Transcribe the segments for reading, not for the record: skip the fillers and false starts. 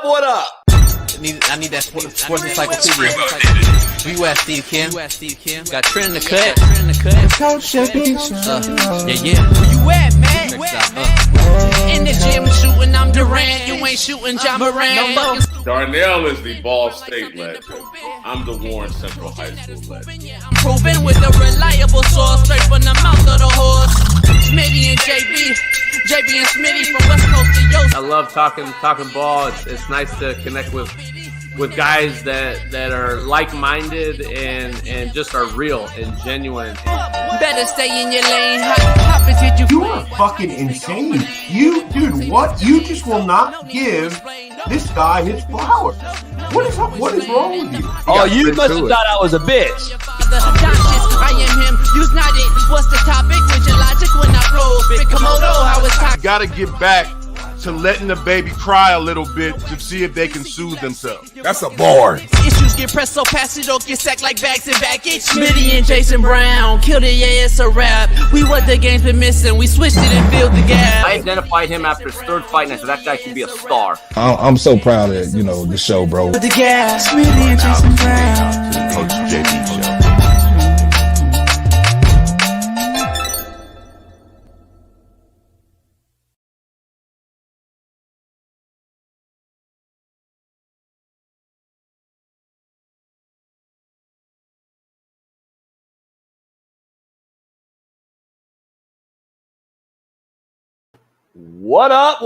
What up? I need that sports encyclopedia. Where you at, Steve Kim? Got Trent in the cut. Coach JB. Yeah. Where you at, man? In the gym shooting, I'm Durant. You ain't shooting John Morant. Darnell is the Ball State legend. I'm the Warren Central High School legend. I'm proving with a reliable source, straight from the mouth of the horse. Smitty and JB and Smitty from West Coast to Yost. I love talking ball. It's nice to connect with guys that are like-minded and just are real and genuine. Better stay in your lane. Hop into You are fucking insane. Dude, what? You just will not give this guy his flowers. What is wrong with you? Oh, you must have thought I was a bitch. I am him. Use not it. What's the topic? With your logic when I flow. Big Komodo, how it's talking. Got to get back to letting the baby cry a little bit to see if they can soothe themselves. That's a bar. Issues get pressed so past it don't get sacked like bags and baggage. Smitty and Jason Brown killed it, yeah, it's a rap. We what the game's been missing. We switched it and filled the gap. I identified him after his third fight, and I said that guy should be a star. I'm so proud of the show, bro. The gap. Smitty and Jason Brown. Coach JB show. What up?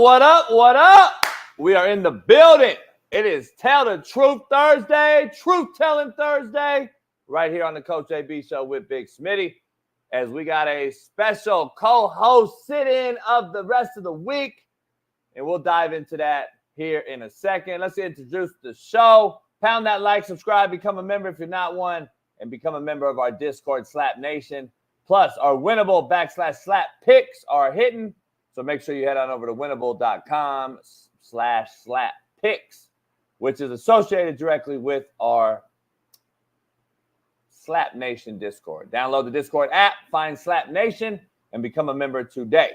We are in the building. It is Tell the Truth Thursday, Truth Telling Thursday, right here on the Coach JB Show with Big Smitty, as we got a special co-host sit-in of the rest of the week, and we'll dive into that here in a second. Let's introduce the show. Pound that like, subscribe, become a member if you're not one, and become a member of our Discord, Slap Nation. Plus, our winnable /slap picks are hitting. So make sure you head on over to winnable.com/slap picks, which is associated directly with our Slap Nation Discord. Download the Discord app, find Slap Nation, and become a member today.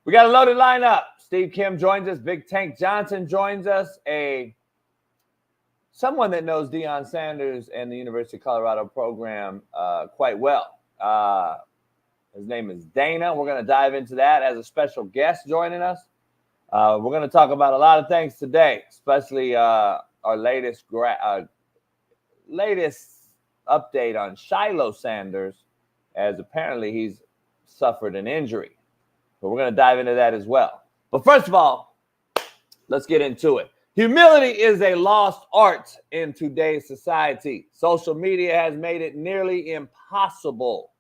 We got a loaded lineup. Steve Kim joins us. Big Tank Johnson joins us. Someone that knows Dion Sanders and the University of Colorado program quite well. His name is Dana. We're going to dive into that as a special guest joining us. We're going to talk about a lot of things today, especially our latest update on Shiloh Sanders, as apparently he's suffered an injury. But we're going to dive into that as well. But first of all, let's get into it. Humility is a lost art in today's society. Social media has made it nearly impossible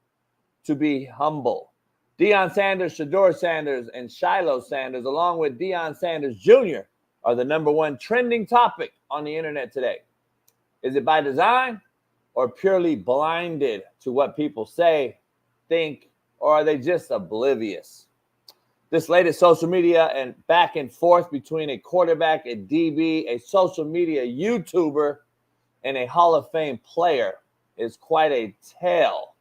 to be humble. Dion Sanders, Shedeur Sanders, and Shiloh Sanders, along with Dion Sanders Jr., are the number one trending topic on the internet today. Is it by design or purely blinded to what people say, think, or are they just oblivious? This latest social media and back and forth between a quarterback, a DB, a social media YouTuber, and a Hall of Fame player is quite a tale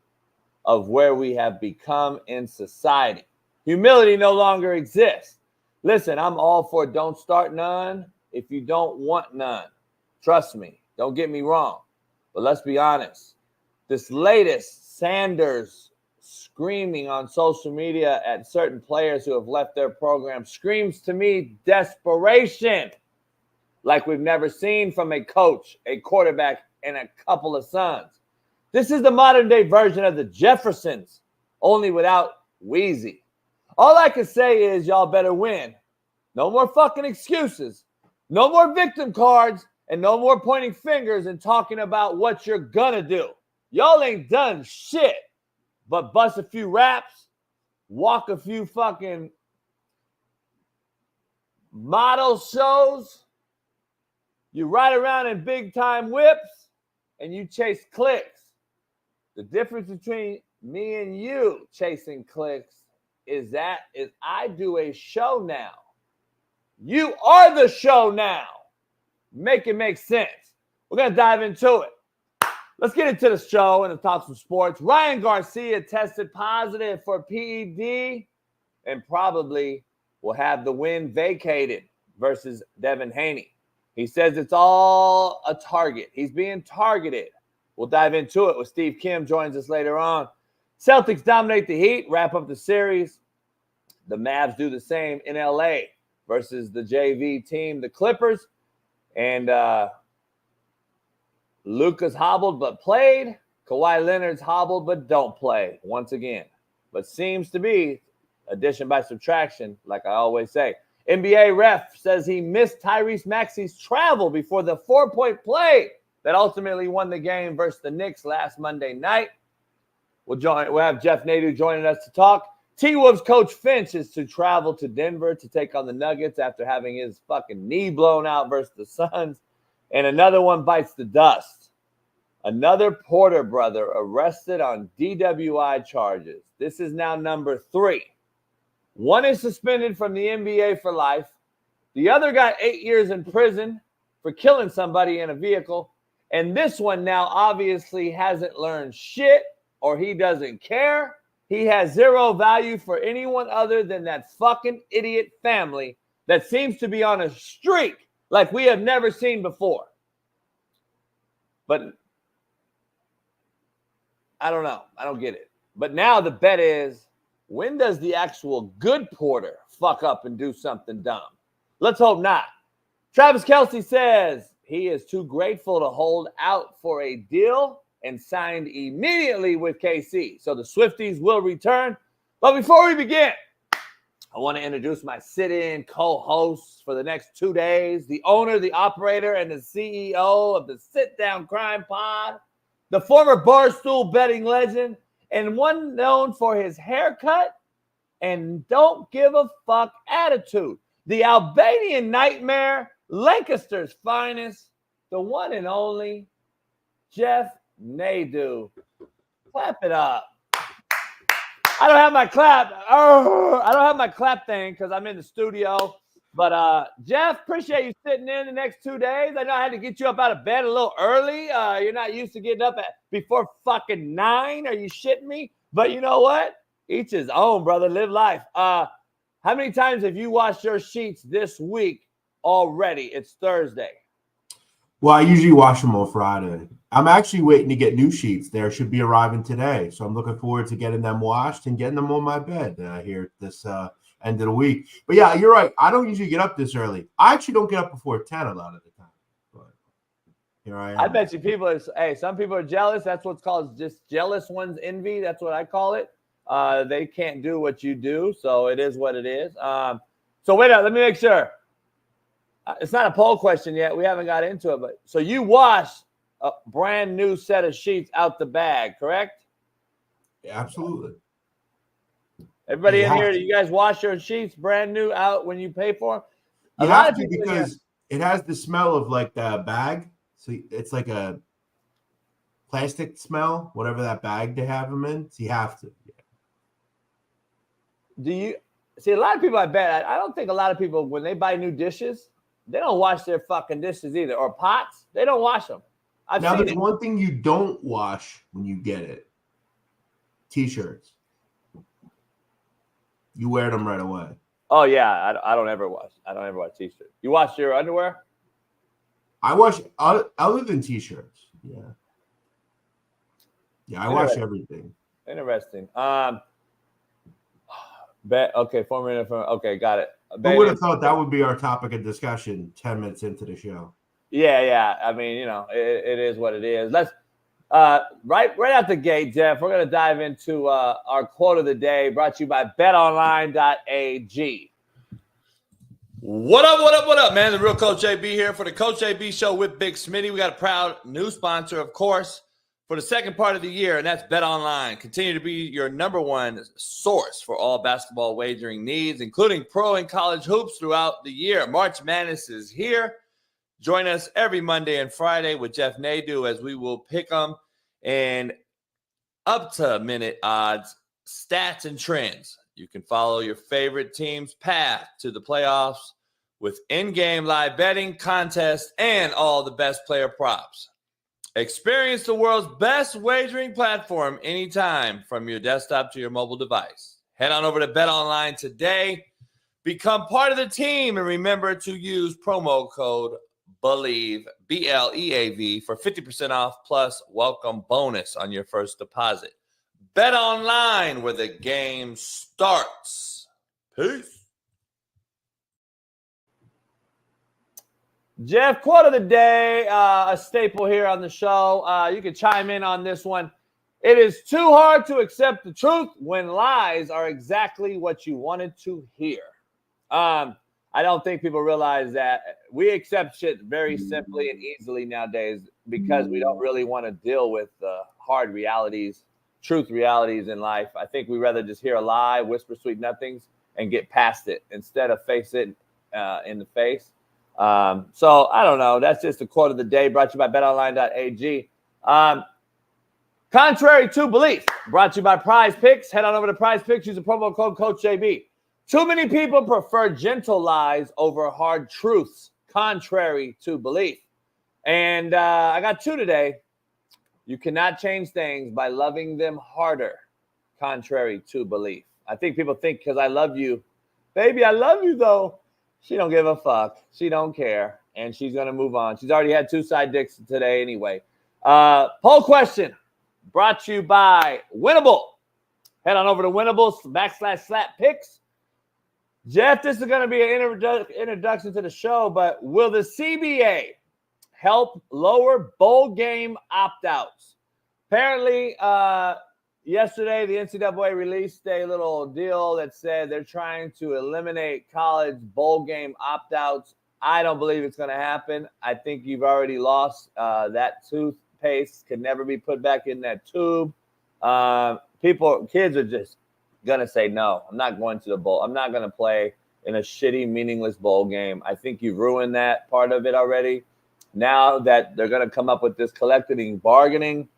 of where we have become in society. Humility no longer exists. Listen, I'm all for don't start none if you don't want none. Trust me, don't get me wrong. But let's be honest. This latest Sanders screaming on social media at certain players who have left their program screams to me desperation, like we've never seen from a coach, a quarterback, and a couple of sons. This is the modern-day version of the Jeffersons, only without Wheezy. All I can say is y'all better win. No more fucking excuses. No more victim cards, and no more pointing fingers and talking about what you're gonna do. Y'all ain't done shit but bust a few raps, walk a few fucking model shows. You ride around in big-time whips, and you chase clicks. The difference between me and you chasing clicks is I do a show now. You are the show now. Make it make sense. We're going to dive into it. Let's get into the show and talk some sports. Ryan Garcia tested positive for PED and probably will have the win vacated versus Devin Haney. He says it's all a target. He's being targeted. We'll dive into it with Steve Kim joins us later on. Celtics dominate the Heat, wrap up the series. The Mavs do the same in LA versus the JV team, the Clippers. And Luka's hobbled but played. Kawhi Leonard's hobbled but don't play once again. But seems to be addition by subtraction, like I always say. NBA ref says he missed Tyrese Maxey's travel before the 4-point play that ultimately won the game versus the Knicks last Monday night. We'll have Jeff Nadu joining us to talk. T-Wolves coach Finch is to travel to Denver to take on the Nuggets after having his fucking knee blown out versus the Suns. And another one bites the dust. Another Porter brother arrested on DWI charges. This is now number 3. One is suspended from the NBA for life. The other got 8 years in prison for killing somebody in a vehicle. And this one now obviously hasn't learned shit, or he doesn't care. He has zero value for anyone other than that fucking idiot family that seems to be on a streak like we have never seen before. But I don't know. I don't get it. But now the bet is, when does the actual good Porter fuck up and do something dumb? Let's hope not. Travis Kelce says he is too grateful to hold out for a deal and signed immediately with KC. So the Swifties will return. But before we begin, I want to introduce my sit-in co-hosts for the next 2 days, the owner, the operator, and the CEO of the Sit Down Crime Pod, the former Barstool betting legend, and one known for his haircut and don't give a fuck attitude, the Albanian nightmare, Lancaster's finest, the one and only Jeff Nadu. Clap it up. I don't have my clap. I don't have my clap thing because I'm in the studio. But Jeff, appreciate you sitting in the next 2 days. I know I had to get you up out of bed a little early. You're not used to getting up before fucking 9. Are you shitting me? But you know what? Each his own, brother. Live life. How many times have you washed your sheets this week already? It's Thursday. Well, I usually wash them on Friday. I'm actually waiting to get new sheets. They should be arriving today. So I'm looking forward to getting them washed and getting them on my bed here this end of the week. But yeah, you're right. I don't usually get up this early. I actually don't get up before 10 a lot of the time. But here I am. I bet you people are, some people are jealous. That's what's called just jealous one's envy. That's what I call it. They can't do what you do. So it is what it is. So wait up. Let me make sure. It's not a poll question yet. We haven't got into it. But so you washed a brand new set of sheets out the bag, correct? Yeah, absolutely. Everybody in here, do you guys wash your sheets brand new out when you pay for them? You have to, because it has the smell of like the bag. So it's like a plastic smell, whatever that bag they have them in. So you have to. Yeah. Do you see a lot of people? I bet I don't think a lot of people, when they buy new dishes, they don't wash their fucking dishes either, or pots. They don't wash them. Now, there's one thing you don't wash when you get it: t-shirts. You wear them right away. Oh yeah, I don't ever wash. I don't ever wash t-shirts. You wash your underwear? I wash other than t-shirts. Yeah. Yeah, I wash everything. Interesting. Okay, former. Okay, got it. Who would have thought that would be our topic of discussion 10 minutes into the show? Yeah. I mean, it is what it is. Let's right out the gate, Jeff. We're gonna dive into our quote of the day, brought to you by BetOnline.ag. What up, man? The real Coach JB here for the Coach JB Show with Big Smitty. We got a proud new sponsor, of course, for the second part of the year, and that's BetOnline. Continue to be your number one source for all basketball wagering needs, including pro and college hoops throughout the year. March Madness is here. Join us every Monday and Friday with Jeff Nadu as we will pick them and up-to-minute odds, stats, and trends. You can follow your favorite team's path to the playoffs with in-game live betting, contests, and all the best player props. Experience the world's best wagering platform anytime from your desktop to your mobile device. Head on over to BetOnline today. Become part of the team and remember to use promo code Believe, BLEAV, for 50% off plus welcome bonus on your first deposit. Bet online where the game starts. Peace. Jeff, quote of the day, a staple here on the show. You can chime in on this one. It is too hard to accept the truth when lies are exactly what you wanted to hear. I don't think people realize that we accept shit very simply and easily nowadays because we don't really want to deal with the hard realities, truth realities in life. I think we rather just hear a lie, whisper sweet nothings, and get past it instead of face it in the face. So I don't know. That's just a quote of the day brought to you by betonline.ag. Contrary to belief, brought to you by Prize Picks. Head on over to Prize Picks. Use the promo code CoachJB. Too many people prefer gentle lies over hard truths, contrary to belief. And I got two today. You cannot change things by loving them harder, contrary to belief. I think people think because I love you, baby, I love you though. She don't give a fuck. She don't care. And she's going to move on. She's already had two side dicks today anyway. Poll question brought to you by Winnable. Head on over to Winnable /slap picks. Jeff, this is going to be an introduction to the show, but will the CBA help lower bowl game opt-outs? Apparently, yesterday, the NCAA released a little deal that said they're trying to eliminate college bowl game opt-outs. I don't believe it's going to happen. I think you've already lost that toothpaste. Can never be put back in that tube. Kids are just going to say, no, I'm not going to the bowl. I'm not going to play in a shitty, meaningless bowl game. I think you've ruined that part of it already. Now that they're going to come up with this collective bargaining,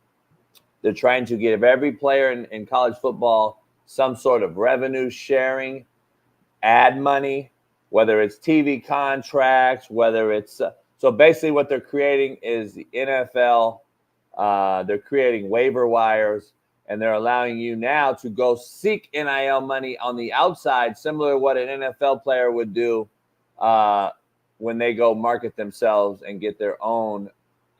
they're trying to give every player in college football some sort of revenue sharing, ad money, whether it's TV contracts, whether it's so basically what they're creating is the NFL. They're creating waiver wires, and they're allowing you now to go seek NIL money on the outside, similar to what an NFL player would do when they go market themselves and get their own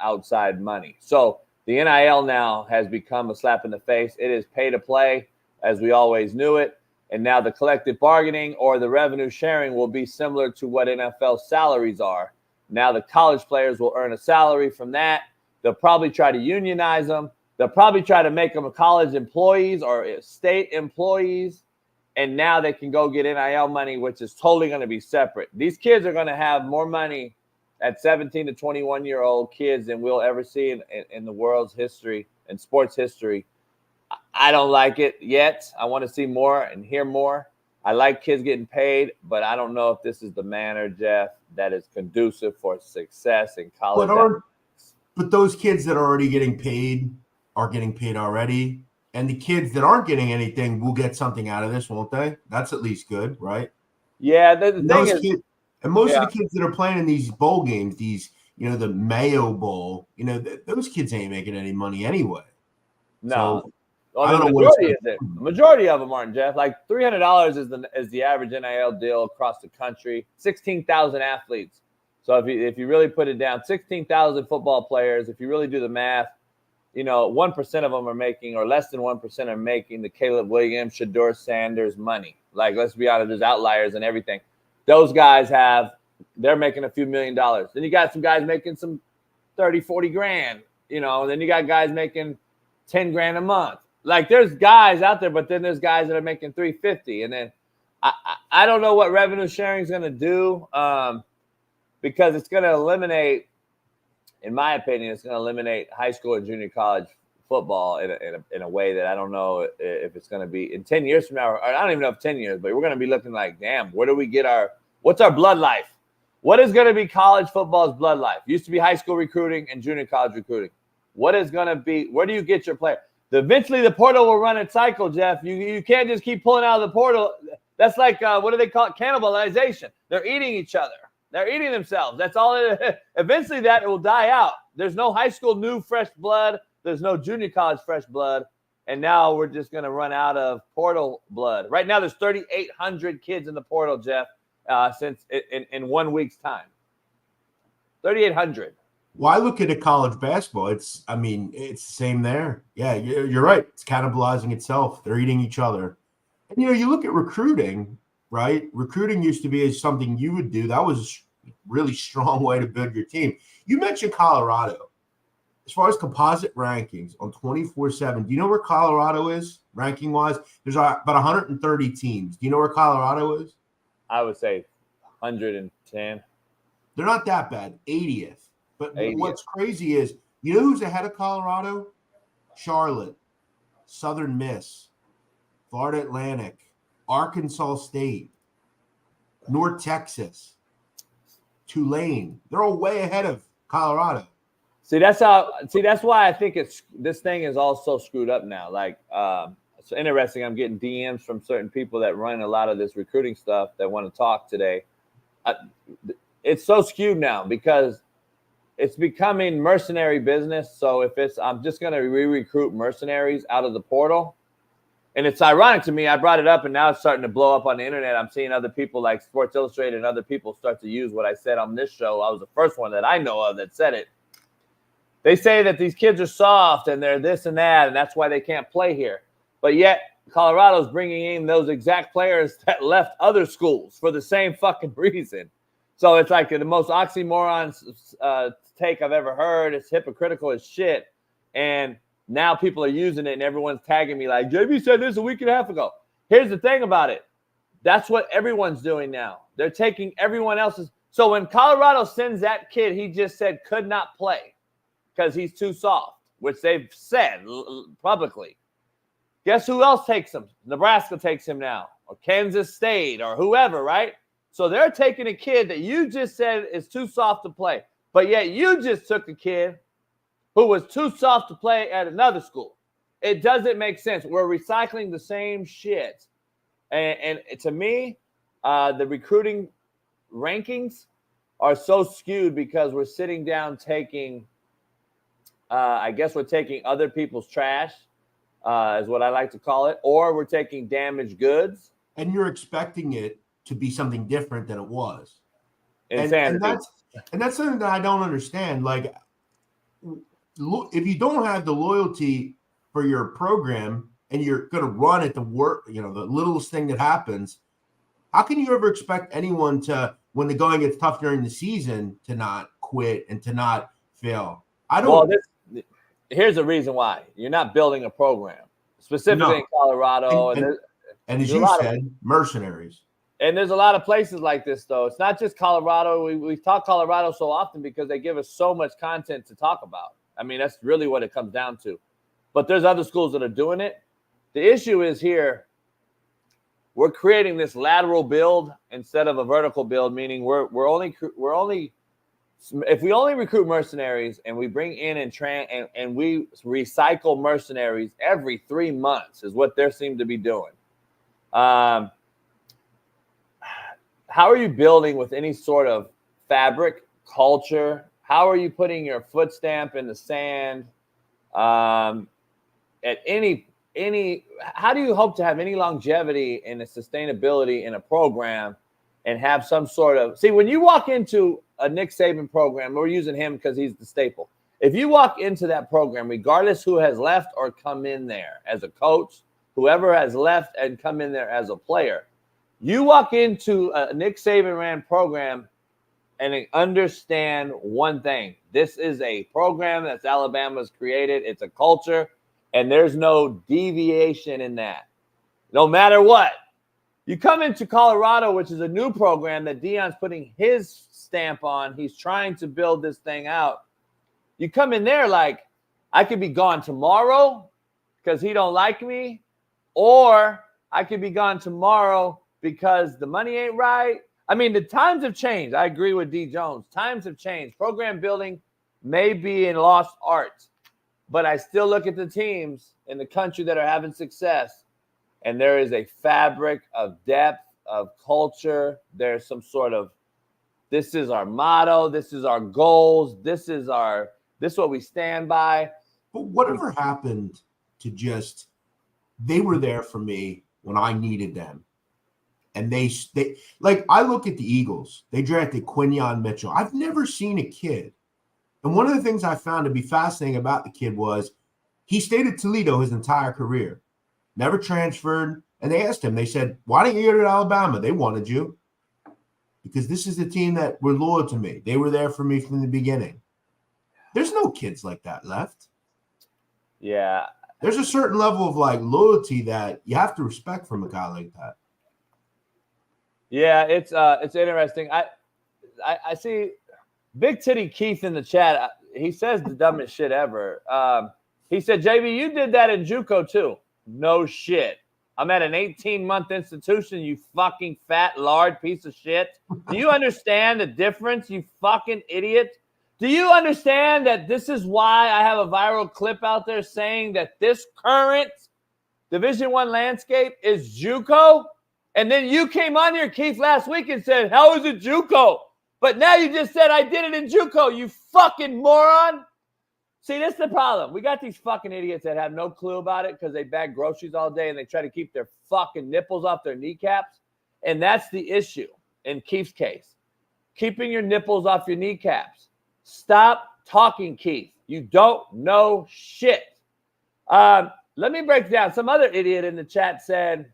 outside money. So the NIL now has become a slap in the face. It is pay to play as we always knew it. And now the collective bargaining or the revenue sharing will be similar to what NFL salaries are. Now the college players will earn a salary from that. They'll probably try to unionize them. They'll probably try to make them college employees or state employees. And now they can go get NIL money, which is totally going to be separate. These kids are going to have more money at 17 to 21-year-old kids than we'll ever see in the world's history and sports history. I don't like it yet. I want to see more and hear more. I like kids getting paid, but I don't know if this is the manner, Jeff, that is conducive for success in college. But those kids that are already getting paid are getting paid already. And the kids that aren't getting anything will get something out of this, won't they? That's at least good, right? Yeah. The thing is, kids, and most of the kids that are playing in these bowl games, the Mayo Bowl, those kids ain't making any money anyway. No. So, I don't know the majority of them aren't, Jeff. Like $300 is the average NIL deal across the country. 16,000 athletes. So if you really put it down, 16,000 football players. If you really do the math, 1% of them are making, or less than 1% are making the Caleb Williams, Shedeur Sanders money. Like, let's be honest, there's outliers and everything. Those guys they're making a few $1 million. Then you got some guys making some 30, 40 grand, and then you got guys making 10 grand a month. Like, there's guys out there, but then there's guys that are making 350. And then I don't know what revenue sharing is going to do because it's going to eliminate, in my opinion, it's going to eliminate high school and junior college football in a way that I don't know if it's going to be in 10 years from now. Or I don't even know if 10 years, but we're going to be looking like, damn, where do we get what's our blood life? What is going to be college football's blood life? Used to be high school recruiting and junior college recruiting. What is going to be, where do you get your player? Eventually the portal will run its cycle, Jeff. You can't just keep pulling out of the portal. That's like, what do they call it? Cannibalization. They're eating each other. They're eating themselves. That's all. Eventually that will die out. There's no high school new fresh blood. There's no junior college fresh blood. And now we're just going to run out of portal blood. Right now there's 3,800 kids in the portal, Jeff, since in 1 week's time. 3,800. Well, I look at college basketball. It's the same there. Yeah, you're right. It's cannibalizing itself. They're eating each other. And, you look at recruiting, right? Recruiting used to be something you would do. That was a really strong way to build your team. You mentioned Colorado. As far as composite rankings on 24/7, do you know where Colorado is ranking-wise? There's about 130 teams. Do you know where Colorado is? I would say 110. They're not that bad. 80th. But 80th. What's crazy is, you know who's ahead of Colorado? Charlotte, Southern Miss, Florida Atlantic, Arkansas State, North Texas, Tulane. They're all way ahead of Colorado. That's why I think this thing is all so screwed up now. Like, it's interesting. I'm getting DMs from certain people that run a lot of this recruiting stuff that want to talk today. It's so skewed now because it's becoming mercenary business. So I'm just going to re-recruit mercenaries out of the portal. And it's ironic to me. I brought it up and now it's starting to blow up on the internet. I'm seeing other people like Sports Illustrated and other people start to use what I said on this show. I was the first one that I know of that said it. They say that these kids are soft and they're this and that, and that's why they can't play here. But yet Colorado's bringing in those exact players that left other schools for the same fucking reason. So it's like the most oxymoron take I've ever heard. It's hypocritical as shit. And now people are using it and everyone's tagging me like, JB said this a week and a half ago. Here's the thing about it. That's what everyone's doing now. They're taking everyone else's. So when Colorado sends that kid, he just said could not play because he's too soft, which they've said publicly. Guess who else takes him? Nebraska takes him now, or Kansas State, or whoever, right? So they're taking a kid that you just said is too soft to play, but yet you just took a kid who was too soft to play at another school. It doesn't make sense. We're recycling the same shit. And to me, the recruiting rankings are so skewed because we're sitting down taking, I guess we're taking other people's trash, is what I like to call it, or we're taking damaged goods. And you're expecting it to be something different than it was. Insanity. And that's something that I don't understand. Like, if you don't have the loyalty for your program and you're going to run at the work, the littlest thing that happens, how can you ever expect anyone to, when the going gets tough during the season, to not quit and to not fail? I don't. Well, here's the reason why. You're not building a program, specifically in Colorado. And as you said, mercenaries. And there's a lot of places like this, though. It's not just Colorado. We talk Colorado so often because they give us so much content to talk about. I mean, that's really what it comes down to. But there's other schools that are doing it. The issue is here, we're creating this lateral build instead of a vertical build, meaning we're only if we only recruit mercenaries and we bring in and we recycle mercenaries every 3 months is what they seem to be doing. How are you building with any sort of fabric, culture? How are you putting your foot stamp in the sand? At any, how do you hope to have any longevity and a sustainability in a program and have some sort of, see, when you walk into a Nick Saban program, we're using him because he's the staple. If you walk into that program, regardless who has left or come in there as a coach, whoever has left and come in there as a player, you walk into a Nick Saban ran program and understand one thing. This is a program that's Alabama's created. It's a culture, and there's no deviation in that. No matter what. You come into Colorado, which is a new program that Dion's putting his stamp on. He's trying to build this thing out. You come in there like, I could be gone tomorrow because he don't like me, or I could be gone tomorrow because the money ain't right. I mean, the times have changed. I agree with D. Jones. Times have changed. Program building may be in lost art, but I still look at the teams in the country that are having success, and there is a fabric of depth, of culture. There's some sort of, this is our motto. This is our goals. This is what we stand by. But whatever happened to just, they were there for me when I needed them. And they like, I look at the Eagles. They drafted Quinyon Mitchell. I've never seen a kid. And one of the things I found to be fascinating about the kid was he stayed at Toledo his entire career, never transferred. And they asked him, they said, why don't you go to Alabama? They wanted you because this is the team that were loyal to me. They were there for me from the beginning. There's no kids like that left. Yeah. There's a certain level of like loyalty that you have to respect from a guy like that. Yeah, it's interesting. I see Big Titty Keith in the chat. He says the dumbest shit ever. He said, JB, you did that in JUCO too. No shit. I'm at an 18-month institution, you fucking fat, lard piece of shit. Do you understand the difference, you fucking idiot? Do you understand that this is why I have a viral clip out there saying that this current Division I landscape is JUCO? And then you came on here, Keith, last week and said, how is it JUCO? But now you just said I did it in JUCO, you fucking moron. See, this is the problem. We got these fucking idiots that have no clue about it because they bag groceries all day and they try to keep their fucking nipples off their kneecaps. And that's the issue in Keith's case. Keeping your nipples off your kneecaps. Stop talking, Keith. You don't know shit. Let me break down. Some other idiot in the chat said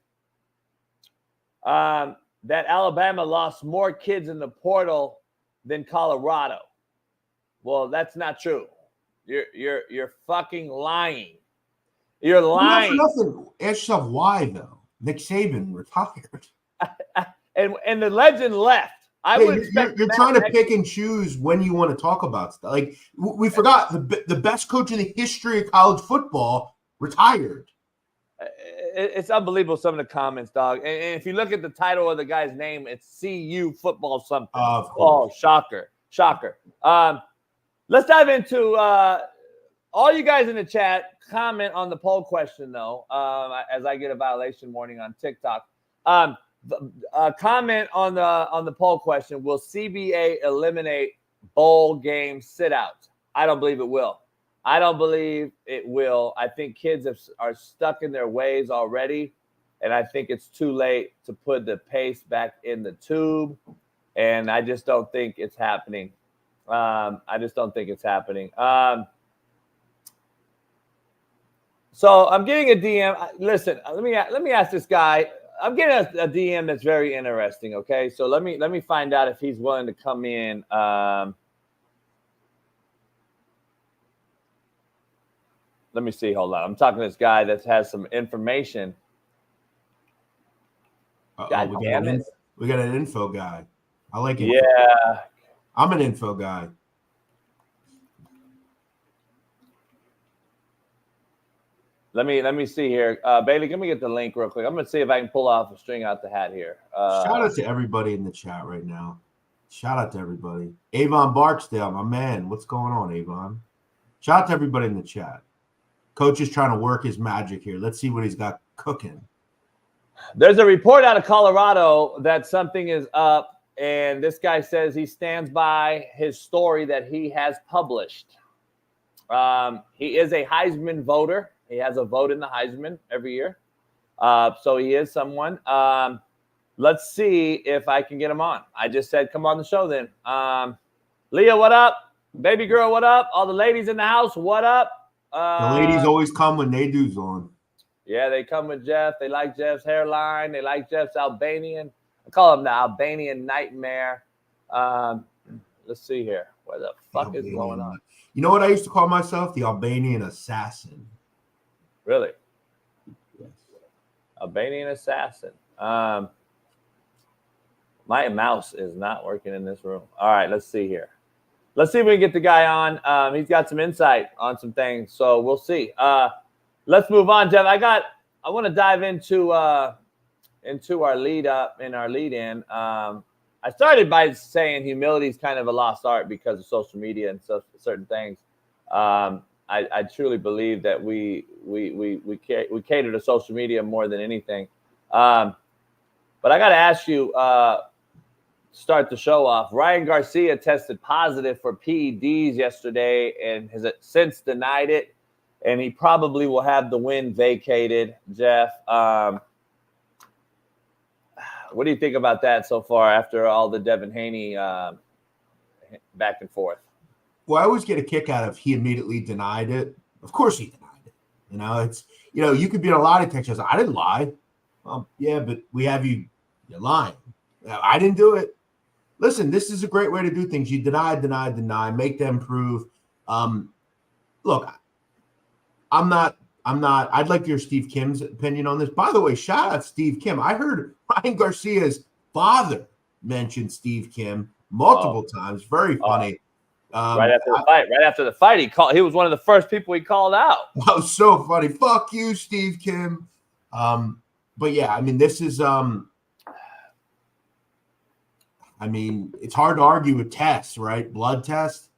that Alabama lost more kids in the portal than Colorado. Well, that's not true. You're fucking lying. You're lying. Not for nothing. Ask yourself why though. Nick Saban retired, and the legend left. You're trying to pick and choose when you want to talk about stuff. Like we forgot the best coach in the history of college football retired. It's unbelievable, some of the comments, dog. And if you look at the title of the guy's name, it's CU football something. Of course. Oh, shocker. Let's dive into all you guys in the chat. Comment on the poll question, though, as I get a violation warning on TikTok. Comment on the poll question. Will CBA eliminate bowl game sit-outs? I don't believe it will. I think kids are stuck in their ways already, and I think it's too late to put the pace back in the tube, and I just don't think it's happening. So I'm getting a DM. Listen, let me ask this guy. I'm getting a DM that's very interesting. Okay, so let me find out if he's willing to come in. Let me see. Hold on. I'm talking to this guy that has some information. God damn it. We got an info guy. I like it. Yeah. I'm an info guy. Let me see here. Bailey, let me get the link real quick. I'm going to see if I can pull off a string out the hat here. Shout out to everybody in the chat right now. Shout out to everybody. Avon Barksdale, my man. What's going on, Avon? Shout out to everybody in the chat. Coach is trying to work his magic here. Let's see what he's got cooking. There's a report out of Colorado that something is up, and this guy says he stands by his story that he has published. He is a Heisman voter. He has a vote in the Heisman every year. So he is someone. Let's see if I can get him on. I just said, come on the show then. Leah, what up? Baby girl, what up? All the ladies in the house, what up? The ladies always come when Nadu's on. Yeah, they come with Jeff. They like Jeff's hairline. They like Jeff's Albanian. I call him the Albanian nightmare. Let's see here. What the fuck is going on? You know what I used to call myself? The Albanian assassin. Really? Yes. Albanian assassin. My mouse is not working in this room. All right, let's see here. Let's see if we can get the guy on. He's got some insight on some things, so we'll see. Let's move on, Jeff. I want to dive into our lead up and our lead in. I started by saying humility is kind of a lost art because of social media and certain things. I truly believe that we cater to social media more than anything. But I got to ask you, start the show off. Ryan Garcia tested positive for PEDs yesterday and has since denied it. And he probably will have the win vacated, Jeff. What do you think about that so far after all the Devin Haney back and forth? Well, I always get a kick out of he immediately denied it. Of course he denied it. It's you could be in a lot of texts. I didn't lie. Well, yeah, but we have you're lying. I didn't do it. Listen, this is a great way to do things. You deny, make them prove. Look, I'm not. I'd like your Steve Kim's opinion on this. By the way, shout out Steve Kim. I heard Ryan Garcia's father mention Steve Kim multiple times. Very funny. Right after the fight, he was one of the first people he called out. That was so funny. Fuck you, Steve Kim. But yeah, I mean, this is it's hard to argue with tests, right? Blood test.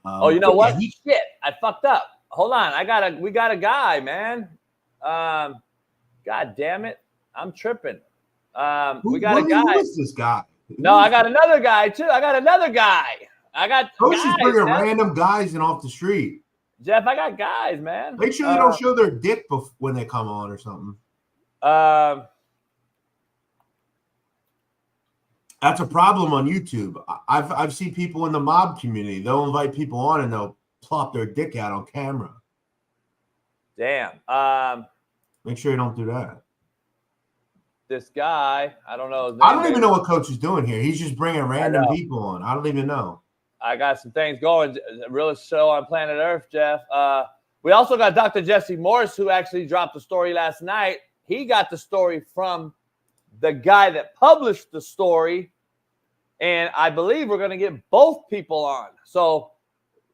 You know what? Shit, I fucked up. Hold on. We got a guy, man. God damn it. I'm tripping. We got a guy. Who is this guy? No, I got another guy too. I got Coach is bringing man. random guys in off the street. Jeff, I got guys, man. Make sure they don't show their dick when they come on or something. That's a problem on YouTube. I've seen people in the mob community. They'll invite people on and they'll plop their dick out on camera. Damn. Make sure you don't do that. This guy, I don't know his name. I don't even know what Coach is doing here. He's just bringing random people on. I don't even know. I got some things going. The realest show on planet Earth, Jeff. We also got Dr. Jesse Morris, who actually dropped the story last night. He got the story from the guy that published the story. And I believe we're going to get both people on. So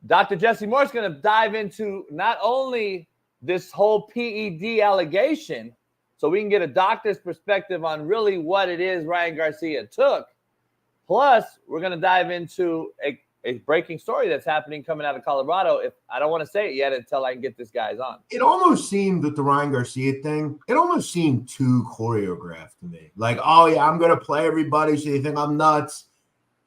Dr. Jesse Morris is going to dive into not only this whole PED allegation, so we can get a doctor's perspective on really what it is Ryan Garcia took. Plus, we're going to dive into a breaking story that's happening coming out of Colorado. If I don't want to say it yet until I can get this guy's on. It almost seemed with the Ryan Garcia thing, it almost seemed too choreographed to me. Like, oh, yeah, I'm going to play everybody so you think I'm nuts.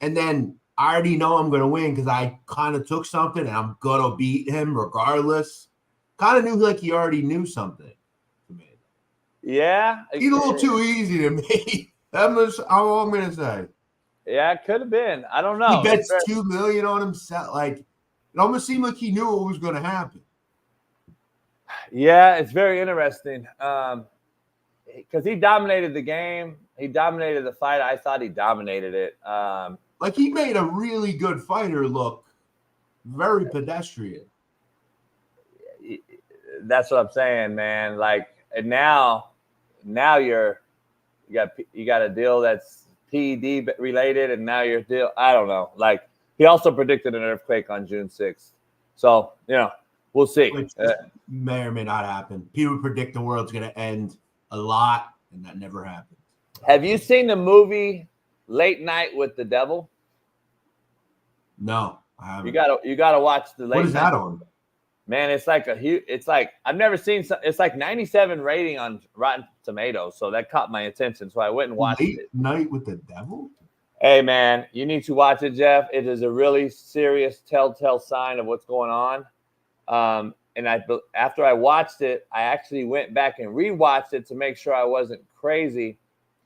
And then I already know I'm going to win because I kind of took something and I'm going to beat him regardless. Kind of knew like he already knew something to me. Yeah. He's a little too easy to me. That's all I'm going to say. Yeah, it could have been. I don't know. He bets $2 million on himself. Like, it almost seemed like he knew what was going to happen. Yeah, it's very interesting. Because he dominated the game. He dominated the fight. I thought he dominated it. Like, he made a really good fighter look very pedestrian. That's what I'm saying, man. Like, and now you got a deal that's PED related, and now your deal. I don't know. Like, he also predicted an earthquake on June 6th. So, we'll see. Which may or may not happen. People predict the world's going to end a lot, and that never happens. Have you seen the movie Late Night with the Devil? No, I haven't. You gotta watch the Late What is Night. that on? Man, it's like I've never seen. It's like 97 rating on Rotten Tomatoes, so that caught my attention. So I went and watched it. Night with the Devil. Hey, man, you need to watch it, Jeff. It is a really serious telltale sign of what's going on. And after I watched it, I actually went back and rewatched it to make sure I wasn't crazy.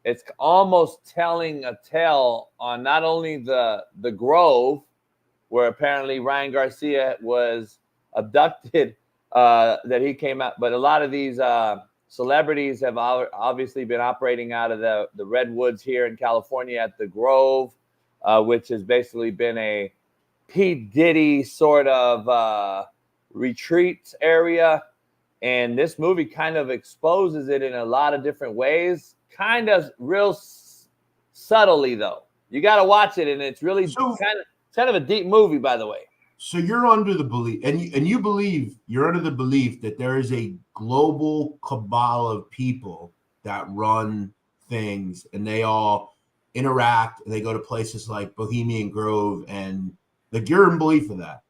It's almost telling a tale on not only the Grove, where apparently Ryan Garcia was abducted, that he came out, but a lot of these celebrities have obviously been operating out of the Redwoods here in California at the Grove, which has basically been a P. Diddy sort of retreat area. And this movie kind of exposes it in a lot of different ways, kind of real subtly, though. You got to watch it, and it's really kind of a deep movie, by the way. So you're under the belief, and you're under the belief that there is a global cabal of people that run things, and they all interact, and they go to places like Bohemian Grove, and like you're in belief of that.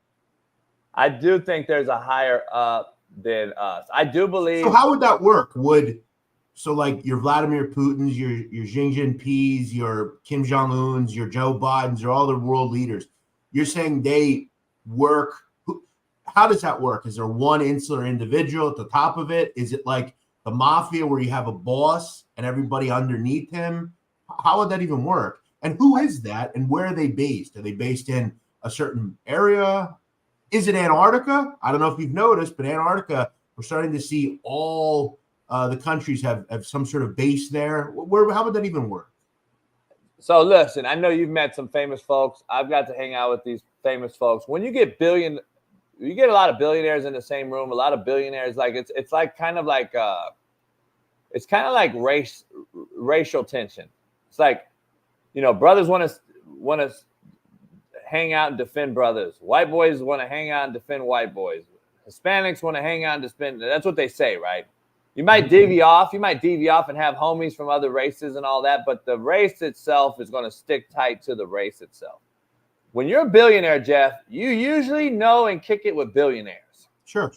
I do think there's a higher up than us. I do believe. So how would that work? So like your Vladimir Putins, your Xi Jinping's, your Kim Jong-un's, your Joe Biden's, or all the world leaders. You're saying they work. How does that work? Is there one insular individual at the top of it? Is it like the mafia where you have a boss and everybody underneath him? How would that even work? And who is that? And where are they based? Are they based in a certain area? Is it Antarctica? I don't know if you've noticed, but Antarctica, we're starting to see all the countries have some sort of base there. How would that even work? So listen, I know you've met some famous folks. I've got to hang out with these famous folks. When you get a lot of billionaires in the same room, a lot of billionaires, like it's like kind of like racial tension. It's like, brothers want to hang out and defend brothers. White boys want to hang out and defend white boys. Hispanics want to hang out and defend. That's what they say, right? You might divvy off and have homies from other races and all that, but the race itself is going to stick tight to the race itself. When you're a billionaire, Jeff, you usually know and kick it with billionaires. Sure.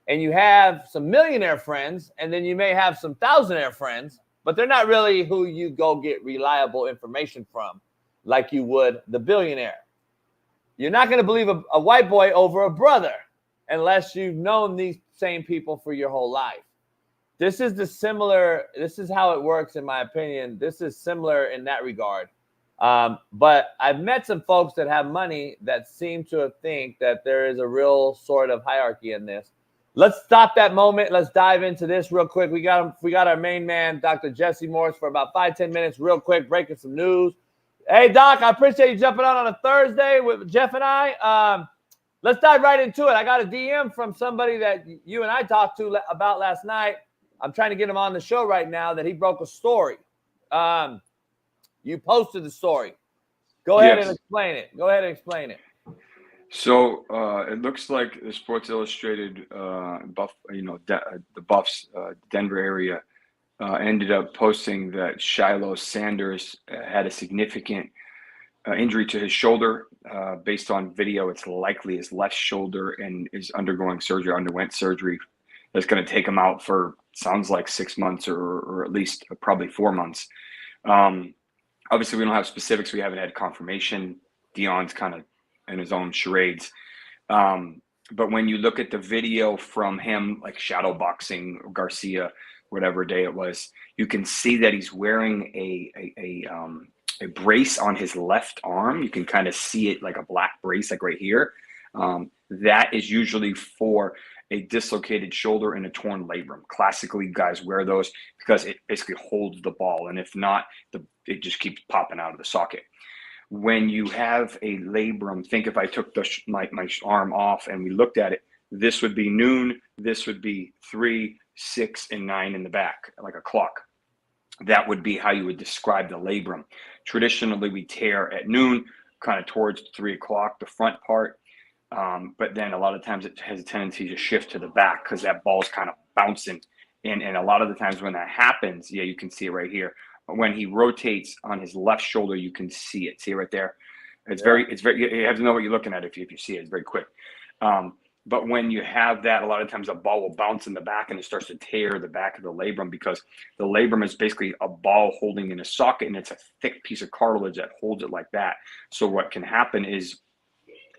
And you have some millionaire friends, and then you may have some thousandaire friends, but they're not really who you go get reliable information from like you would the billionaire. You're not going to believe a white boy over a brother unless you've known these same people for your whole life. This is how it works, in my opinion. This is similar in that regard. But I've met some folks that have money that seem to think that there is a real sort of hierarchy in this. Let's stop that moment. Let's dive into this real quick. We got our main man, Dr. Jesse Morris, for about 5-10 minutes real quick, breaking some news. Hey, Doc, I appreciate you jumping on a Thursday with Jeff and I. Let's dive right into it. I got a DM from somebody that you and I talked to about last night. I'm trying to get him on the show right now that he broke a story. You posted the story. Go ahead and explain it. So it looks like the Sports Illustrated the Buffs Denver area ended up posting that Shaun Sanders had a significant injury to his shoulder. Based on video, it's likely his left shoulder, and is underwent surgery that's going to take him out for, sounds like 6 months or at least probably 4 months. Obviously, we don't have specifics. We haven't had confirmation. Dion's kind of in his own charades. But when you look at the video from him, like shadow boxing Garcia, whatever day it was, you can see that he's wearing a brace on his left arm. You can kind of see it like a black brace, like right here. That is usually for a dislocated shoulder and a torn labrum. Classically, guys wear those because it basically holds the ball. And if not, it just keeps popping out of the socket. When you have a labrum, think if I took my arm off and we looked at it, this would be noon, this would be 3, 6, and 9 in the back, like a clock. That would be how you would describe the labrum. Traditionally, we tear at noon, kind of towards 3 o'clock, the front part. But then a lot of times it has a tendency to shift to the back because that ball's kind of bouncing. And a lot of the times when that happens, you can see it right here. When he rotates on his left shoulder, you can see it. See it right there? It's very, you have to know what you're looking at if you see it. It's very quick. But when you have that, a lot of times the ball will bounce in the back and it starts to tear the back of the labrum, because the labrum is basically a ball holding in a socket, and it's a thick piece of cartilage that holds it like that. So what can happen is,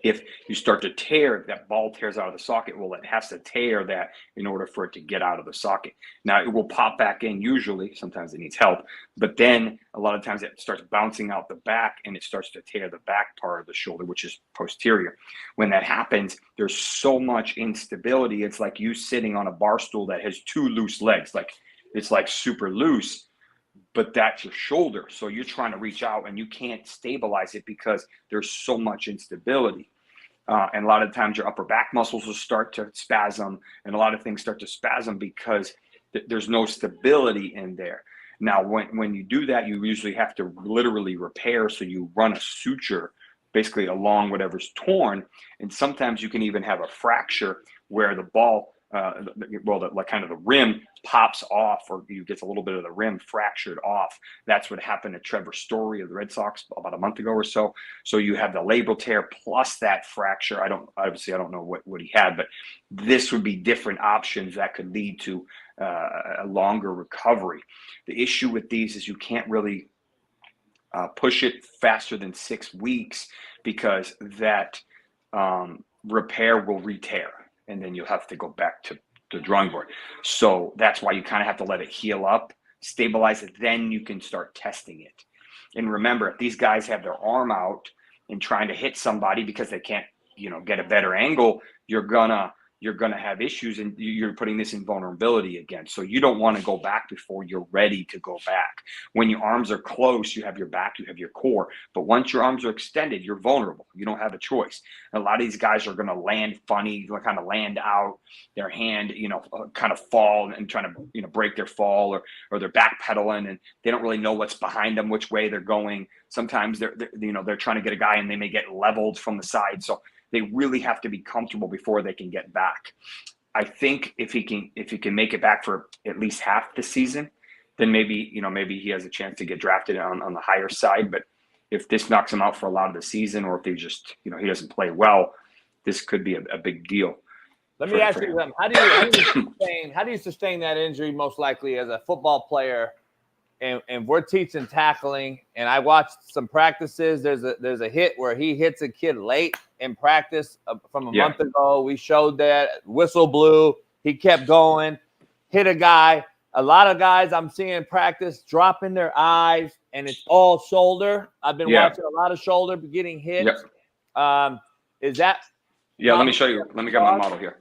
if you start to tear, that ball tears out of the socket, well, it has to tear that in order for it to get out of the socket. Now, it will pop back in usually. Sometimes it needs help. But then a lot of times it starts bouncing out the back, and it starts to tear the back part of the shoulder, which is posterior. When that happens, there's so much instability. It's like you sitting on a bar stool that has 2 loose legs. Like, it's like super loose, but that's your shoulder. So you're trying to reach out and you can't stabilize it because there's so much instability. And a lot of times your upper back muscles will start to spasm, and a lot of things start to spasm because there's no stability in there. Now, when you do that, you usually have to literally repair. So you run a suture basically along whatever's torn. And sometimes you can even have a fracture where the ball, the rim pops off, or you get a little bit of the rim fractured off. That's what happened to Trevor Story of the Red Sox about a month ago or so. So you have the labral tear plus that fracture. I don't know what he had, but this would be different options that could lead to a longer recovery. The issue with these is you can't really push it faster than 6 weeks, because that repair will re-tear, and then you'll have to go back to the drawing board. So that's why you kind of have to let it heal up, stabilize it, then you can start testing it. And remember, if these guys have their arm out and trying to hit somebody because they can't, get a better angle, you're gonna have issues, and you're putting this in vulnerability again. So you don't want to go back before you're ready to go back. When your arms are close, you have your back, you have your core. But once your arms are extended, you're vulnerable. You don't have a choice. And a lot of these guys are going to land funny, kind of land out, their hand, kind of fall and trying to, break their fall, or they're backpedaling and they don't really know what's behind them, which way they're going. Sometimes they're trying to get a guy and they may get leveled from the side. So they really have to be comfortable before they can get back. I think if he can make it back for at least half the season, then maybe he has a chance to get drafted on the higher side. But if this knocks him out for a lot of the season, or if they just, he doesn't play well, this could be a big deal. Let me ask you something. How do you sustain that injury most likely as a football player? And we're teaching tackling, and I watched some practices. There's a hit where he hits a kid late in practice from a month ago. We showed that. Whistle blew. He kept going, hit a guy. A lot of guys I'm seeing practice dropping their eyes, and it's all shoulder. I've been watching a lot of shoulder getting hit. Is that? Yeah, let me show you. Let me get my model here.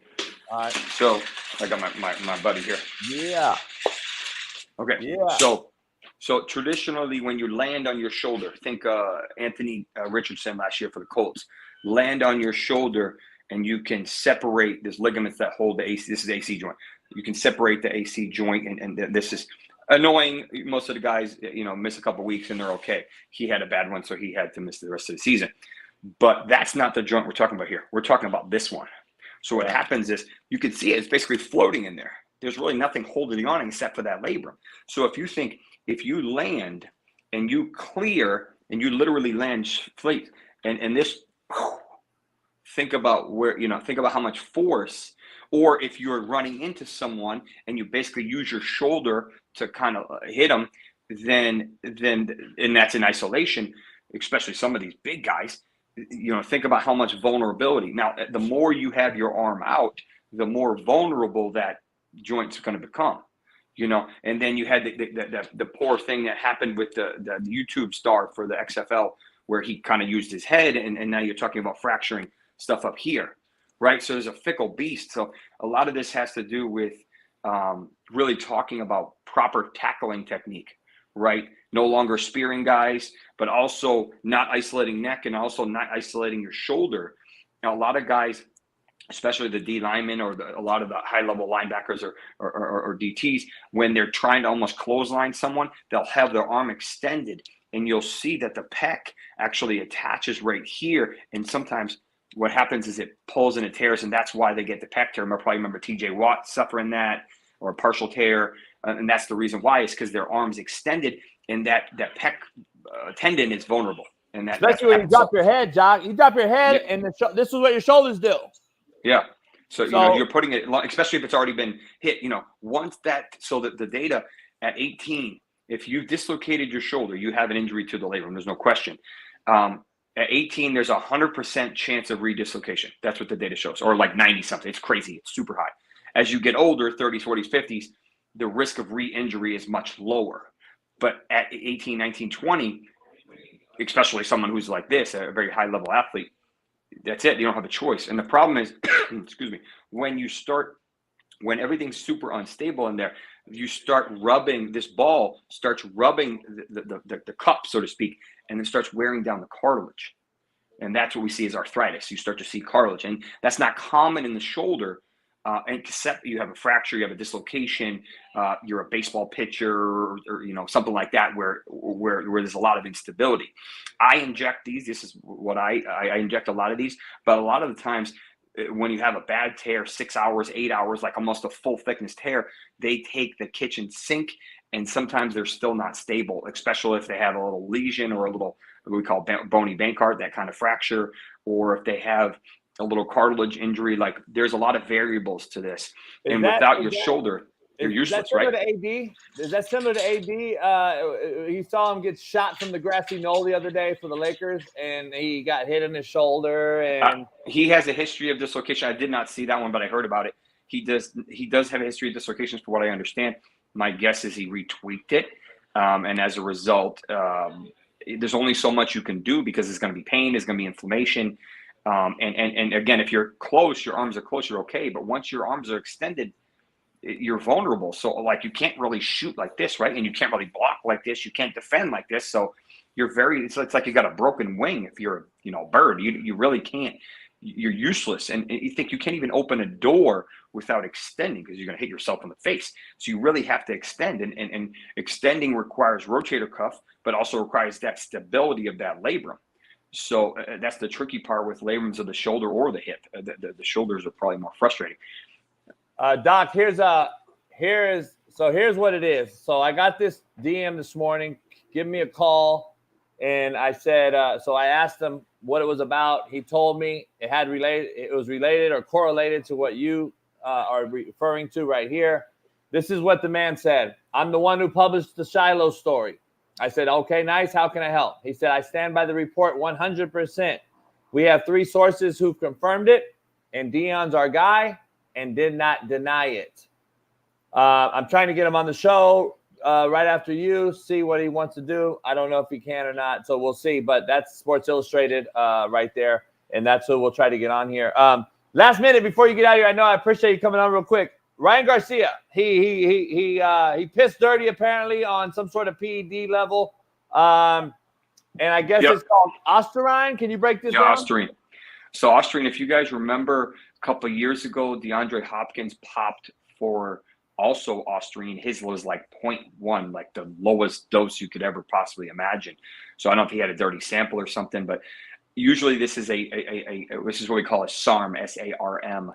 All right. So I got my buddy here. Yeah. Okay. Yeah. So traditionally, when you land on your shoulder, think Anthony Richardson last year for the Colts, land on your shoulder, and you can separate this ligaments that hold the AC. This is the AC joint. You can separate the AC joint, and this is annoying. Most of the guys, miss a couple weeks and they're okay. He had a bad one, so he had to miss the rest of the season. But that's not the joint we're talking about here. We're talking about this one. So what happens is you can see it's basically floating in there. There's really nothing holding it on except for that labrum. So if you land and you clear and you literally land flat, and this, think about how much force, or if you're running into someone and you basically use your shoulder to kind of hit them, then and that's in isolation, especially some of these big guys, think about how much vulnerability. Now, the more you have your arm out, the more vulnerable that joint's going to become. And then you had the poor thing that happened with the YouTube star for the XFL, where he kind of used his head, and now you're talking about fracturing stuff up here, right? So there's a fickle beast. So a lot of this has to do with really talking about proper tackling technique, right? No longer spearing guys, but also not isolating neck and also not isolating your shoulder. Now, a lot of guys, especially the D linemen or a lot of the high-level linebackers or DTs, when they're trying to almost clothesline someone, they'll have their arm extended, and you'll see that the pec actually attaches right here. And sometimes what happens is it pulls and it tears, and that's why they get the pec tear. You probably remember T.J. Watt suffering that, or a partial tear, and that's the reason why. Is because their arm's extended, and that pec tendon is vulnerable. And especially when you drop your head, Jock. You drop your head, and this is what your shoulders do. Yeah. So you're putting it, especially if it's already been hit, once so that the data at 18, if you've dislocated your shoulder, you have an injury to the labrum. There's no question. At 18, there's 100% chance of redislocation. That's what the data shows, or like 90 something. It's crazy. It's super high. As you get older, 30s, 40s, 50s, the risk of re-injury is much lower. But at 18, 19, 20, especially someone who's like this, a very high level athlete, that's it. You don't have a choice. And the problem is, excuse me, when everything's super unstable in there, you start rubbing, this ball starts rubbing the cup, so to speak, and it starts wearing down the cartilage. And that's what we see as arthritis. You start to see cartilage. And that's not common in the shoulder. And except you have a fracture, you have a dislocation, you're a baseball pitcher, or something like that, where there's a lot of instability. I inject these. This is what I inject a lot of these, but a lot of the times when you have a bad tear, 6 hours, 8 hours, like almost a full thickness tear, they take the kitchen sink, and sometimes they're still not stable, especially if they have a little lesion or a little, what we call bony Bankart, that kind of fracture, or if they have a little cartilage injury. Like, there's a lot of variables to this. Without your shoulder, you're useless, right? Is that similar to AD? He saw him get shot from the grassy knoll the other day for the Lakers, and he got hit in his shoulder. And he has a history of dislocation. I did not see that one, but I heard about it. He does have a history of dislocations, for what I understand. My guess is he retweaked it, and as a result, there's only so much you can do because there's going to be pain, there's going to be inflammation. And again, if you're close, your arms are close, you're okay. But once your arms are extended, you're vulnerable. So like you can't really shoot like this, right? And you can't really block like this. You can't defend like this. So you're it's like you got a broken wing. If you're a bird, you really can't. You're useless. And you think you can't even open a door without extending because you're going to hit yourself in the face. So you really have to extend. And extending requires rotator cuff, but also requires that stability of that labrum. So that's the tricky part with labrums of the shoulder or the hip. The shoulders are probably more frustrating. Doc, here's what it is. So I got this DM this morning. Give me a call, and I said. So I asked him what it was about. He told me it was related or correlated to what you are referring to right here. This is what the man said. I'm the one who published the Shiloh story. I said, okay, nice. How can I help? He said, I stand by the report 100%. We have 3 sources who've confirmed it, and Dion's our guy and did not deny it. I'm trying to get him on the show right after you, see what he wants to do. I don't know if he can or not, so we'll see. But that's Sports Illustrated right there, and that's who we'll try to get on here. Last minute before you get out of here, I know I appreciate you coming on real quick. Ryan Garcia, he pissed dirty apparently on some sort of PED level, and I guess it's called Ostarine. Can you break this down? Ostarine. So Ostarine, if you guys remember, a couple of years ago, DeAndre Hopkins popped for also Ostarine. His was like 0.1, like the lowest dose you could ever possibly imagine. So I don't know if he had a dirty sample or something, but usually this is this is what we call a SARM, SARM.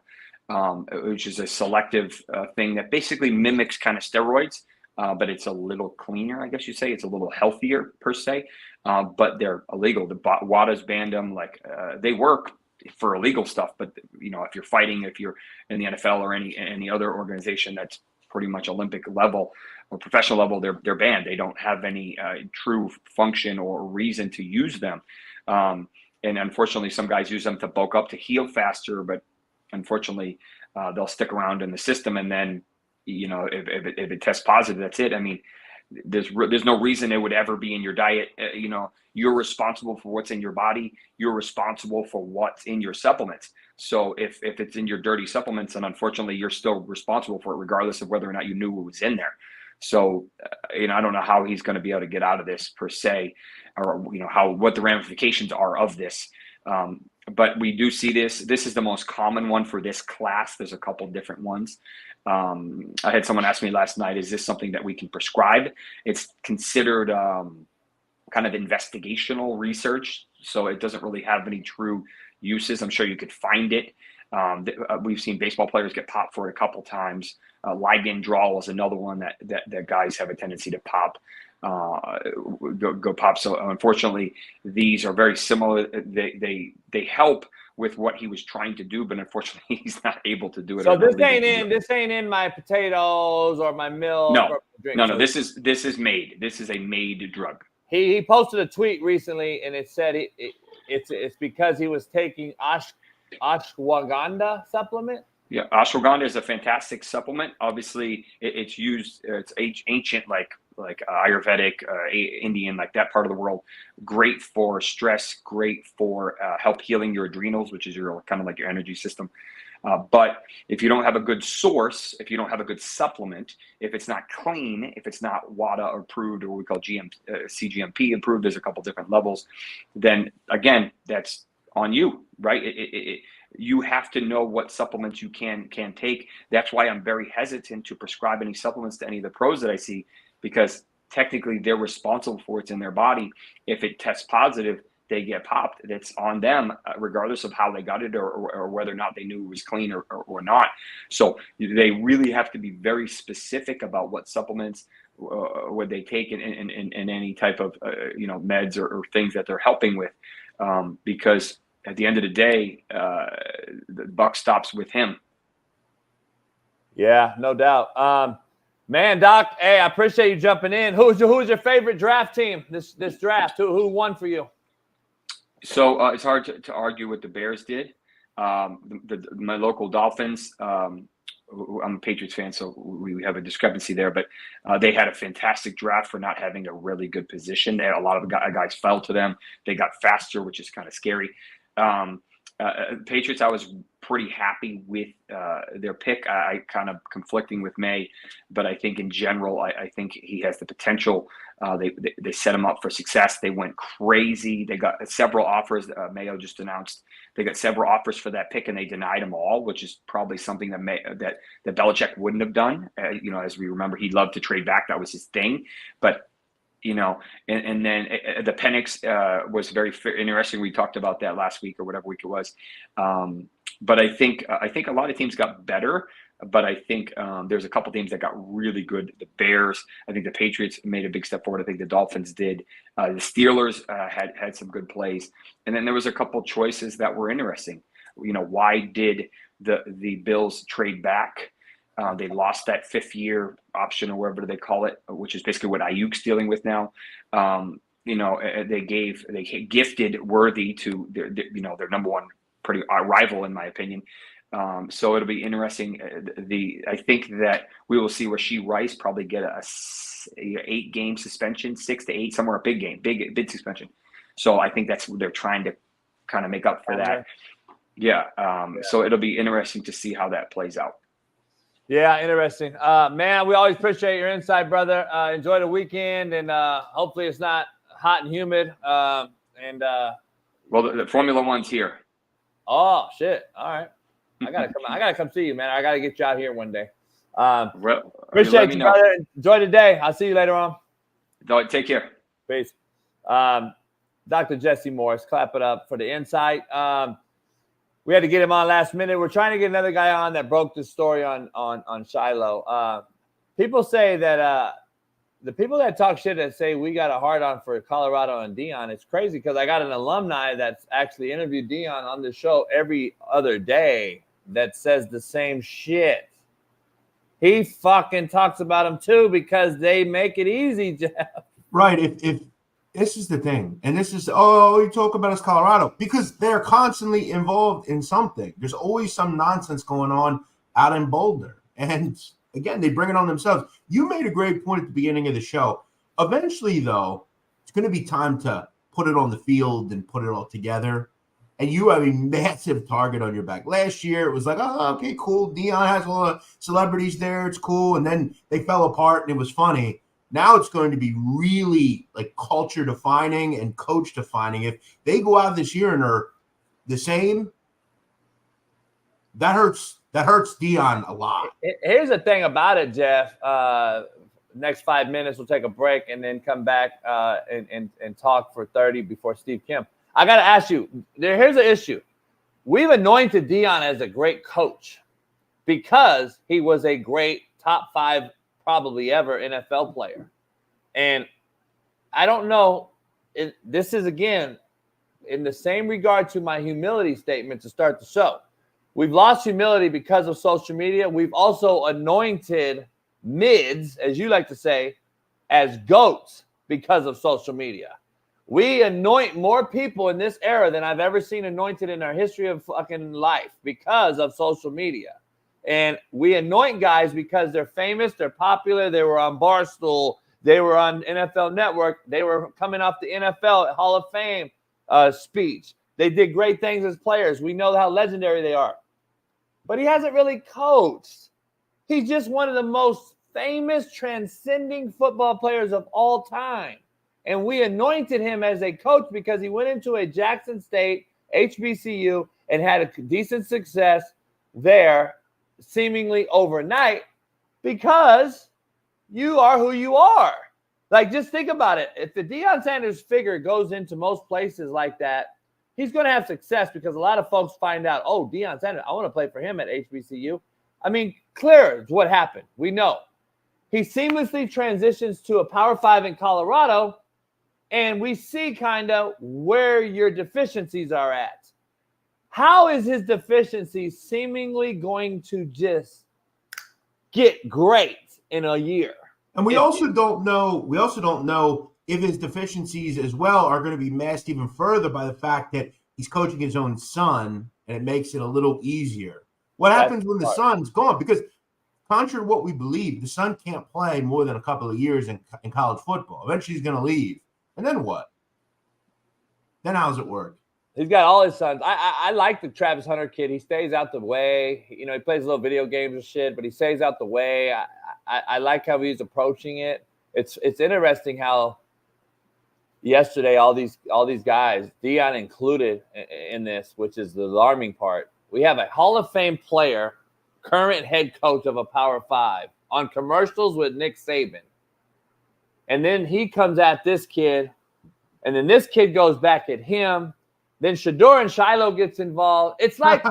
Which is a selective thing that basically mimics kind of steroids, but it's a little cleaner, I guess you say. It's a little healthier per se, but they're illegal. The WADA's banned them. Like they work for illegal stuff, but if you're fighting, if you're in the NFL or any other organization that's pretty much Olympic level or professional level, they're banned. They don't have any true function or reason to use them. And unfortunately, some guys use them to bulk up to heal faster, but unfortunately, they'll stick around in the system, and then, if it tests positive, that's it. I mean, there's no reason it would ever be in your diet. You're responsible for what's in your body. You're responsible for what's in your supplements. So if it's in your dirty supplements, then unfortunately, you're still responsible for it, regardless of whether or not you knew what was in there. So, I don't know how he's going to be able to get out of this per se, or what the ramifications are of this. But we do see this. This is the most common one for this class. There's a couple different ones. I had someone ask me last night, is this something that we can prescribe? It's considered kind of investigational research, so it doesn't really have any true uses. I'm sure you could find it. We've seen baseball players get popped for it a couple times. Ligandrol is another one that guys have a tendency to pop. Go pop. So unfortunately, these are very similar. They help with what he was trying to do, but unfortunately, he's not able to do it. So this ain't in my potatoes or my milk. No, or drink. No. This is made. This is a made drug. He posted a tweet recently, and it said it's because he was taking ashwagandha supplement. Yeah, ashwagandha is a fantastic supplement. Obviously, it's used. It's ancient, like Ayurvedic, Indian, like that part of the world. Great for stress. Great for help healing your adrenals, which is your kind of like your energy system. But if you don't have a good source, if you don't have a good supplement, if it's not clean, if it's not WADA approved or what we call CGMP approved, there's a couple different levels. Then again, that's on you, right? You have to know what supplements you can take. That's why I'm very hesitant to prescribe any supplements to any of the pros that I see, because technically they're responsible for what's in their body. If it tests positive, they get popped. That's on them, regardless of how they got it or whether or not they knew it was clean or not. So they really have to be very specific about what supplements would they take in any type of meds or things that they're helping with, because at the end of the day, the buck stops with him. Yeah, no doubt. Man, Doc, hey, I appreciate you jumping in. Who's your favorite draft team this draft? Who won for you? So it's hard to argue what the Bears did. My local Dolphins I'm a Patriots fan, so we have a discrepancy there. But they had a fantastic draft for not having a really good position. They had a lot of guys fell to them. They got faster, which is kind of scary. Patriots, I was pretty happy with their pick. I kind of conflicting with May, but I think in general, I think he has the potential. They set him up for success. They went crazy. They got several offers. Mayo just announced they got several offers for that pick, and they denied them all, which is probably something that Belichick wouldn't have done. As we remember, he loved to trade back. That was his thing. But and then the Penix was very interesting. We talked about that last week or whatever week it was. But I think a lot of teams got better. But I think there's a couple teams that got really good. The Bears, I think the Patriots made a big step forward. I think the Dolphins did. The Steelers had some good plays. And then there was a couple choices that were interesting. Why did the Bills trade back? They lost that 5th-year option or whatever they call it, which is basically what Ayuk's dealing with now. They gifted Worthy to their number one pretty rival, in my opinion. So it'll be interesting. I think that we will see Rashee Rice probably get a 8-game suspension, 6 to 8, somewhere a big suspension. So I think that's what they're trying to kind of make up for that. Yeah. So it'll be interesting to see how that plays out. Yeah, interesting. Man, we always appreciate your insight, brother. Enjoy the weekend, and hopefully it's not hot and humid. Well, the Formula One's here. Oh, shit. All right. I gotta come see you, man. I gotta get you out here one day. Appreciate you, brother. Enjoy the day. I'll see you later on. Take care. Peace. Dr. Jesse Morris, clap it up for the insight. We had to get him on last minute. We're trying to get another guy on that broke the story on Shiloh. People say that the people that talk shit that say we got a hard on for Colorado and Dion, it's crazy because I got an alumni that's actually interviewed Dion on the show every other day that says the same shit. He fucking talks about them too because they make it easy, Jeff. Right. If this is the thing, and this is, you talk about us Colorado, because they're constantly involved in something. There's always some nonsense going on out in Boulder. And again, they bring it on themselves. You made a great point at the beginning of the show. Eventually, though, it's going to be time to put it on the field and put it all together. And you have a massive target on your back. Last year, it was like, oh, okay, cool. Dion has a lot of celebrities there. It's cool. And then they fell apart and it was funny. Now it's going to be really like culture defining and coach defining. If they go out this year and are the same, that hurts Dion a lot. Here's the thing about it, Jeff. Next 5 minutes, we'll take a break and then come back and talk for 30 before Steve Kim. I got to ask you, here's the issue. We've anointed Dion as a great coach because he was a great top 5 probably ever NFL player. And I don't know, this is, again, in the same regard to my humility statement to start the show. We've lost humility because of social media. We've also anointed mids, as you like to say, as goats because of social media. We anoint more people in this era than I've ever seen anointed in our history of fucking life because of social media. And we anoint guys because they're famous, they're popular, they were on Barstool, they were on NFL Network, they were coming off the NFL Hall of Fame speech. They did great things as players. We know how legendary they are. But he hasn't really coached. He's just one of the most famous, transcending football players of all time. And we anointed him as a coach because he went into a Jackson State HBCU and had a decent success there seemingly overnight because you are who you are. Like, just think about it. If the Dion Sanders figure goes into most places like that, he's going to have success because a lot of folks find out, oh, Dion Sanders, I want to play for him at HBCU. I mean, clear is what happened. We know. He seamlessly transitions to a Power 5 in Colorado, and we see kind of where your deficiencies are at. How is his deficiency seemingly going to just get great in a year? And we also don't know if his deficiencies as well are going to be masked even further by the fact that he's coaching his own son, and it makes it a little easier. What happens when the son's gone? Because contrary to what we believe, the son can't play more than a couple of years in college football. Eventually he's going to leave. And then what? Then how's it work? He's got all his sons. I like the Travis Hunter kid. He stays out the way. You know, he plays little video games and shit, but he stays out the way. I like how he's approaching it. It's interesting how yesterday all these guys, Dion included in this, which is the alarming part. We have a Hall of Fame player, current head coach of a Power 5, on commercials with Nick Saban. And then he comes at this kid, and then this kid goes back at him. Then Shador and Shiloh gets involved. It's like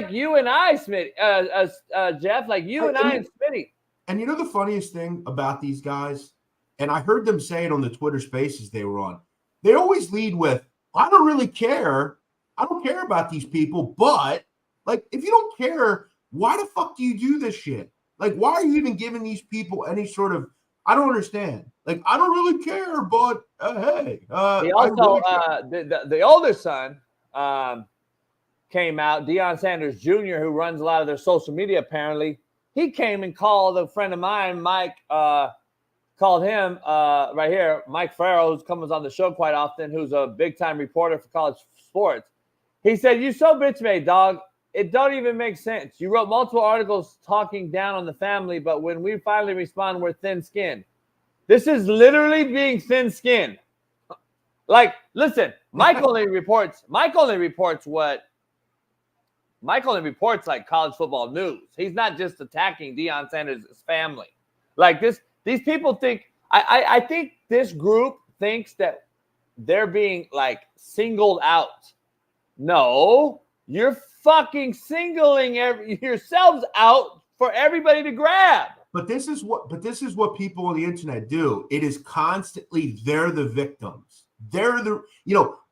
you and I, Smitty, Jeff, like you and I and Smitty. And you know the funniest thing about these guys, and I heard them say it on the Twitter Spaces they were on. They always lead with, "I don't really care. I don't care about these people." But like, if you don't care, why the fuck do you do this shit? Like, why are you even giving these people any sort of? I don't understand. Like, I don't really care, but hey. He also, the older son came out, Dion Sanders Jr., who runs a lot of their social media apparently. He came and called a friend of mine, Mike, called him right here, Mike Farrow, who comes on the show quite often, who's a big-time reporter for college sports. He said, "You so bitch-made, dog. It don't even make sense. You wrote multiple articles talking down on the family, but when we finally respond, we're thin-skinned." This is literally being thin-skinned. Like, listen, Mike only reports like college football news. He's not just attacking Dion Sanders' family. Like these people think, I think this group thinks that they're being like singled out. No, you're fucking singling yourselves out for everybody to grab. But this is what people on the internet do. It is constantly, they're the victims. They're the,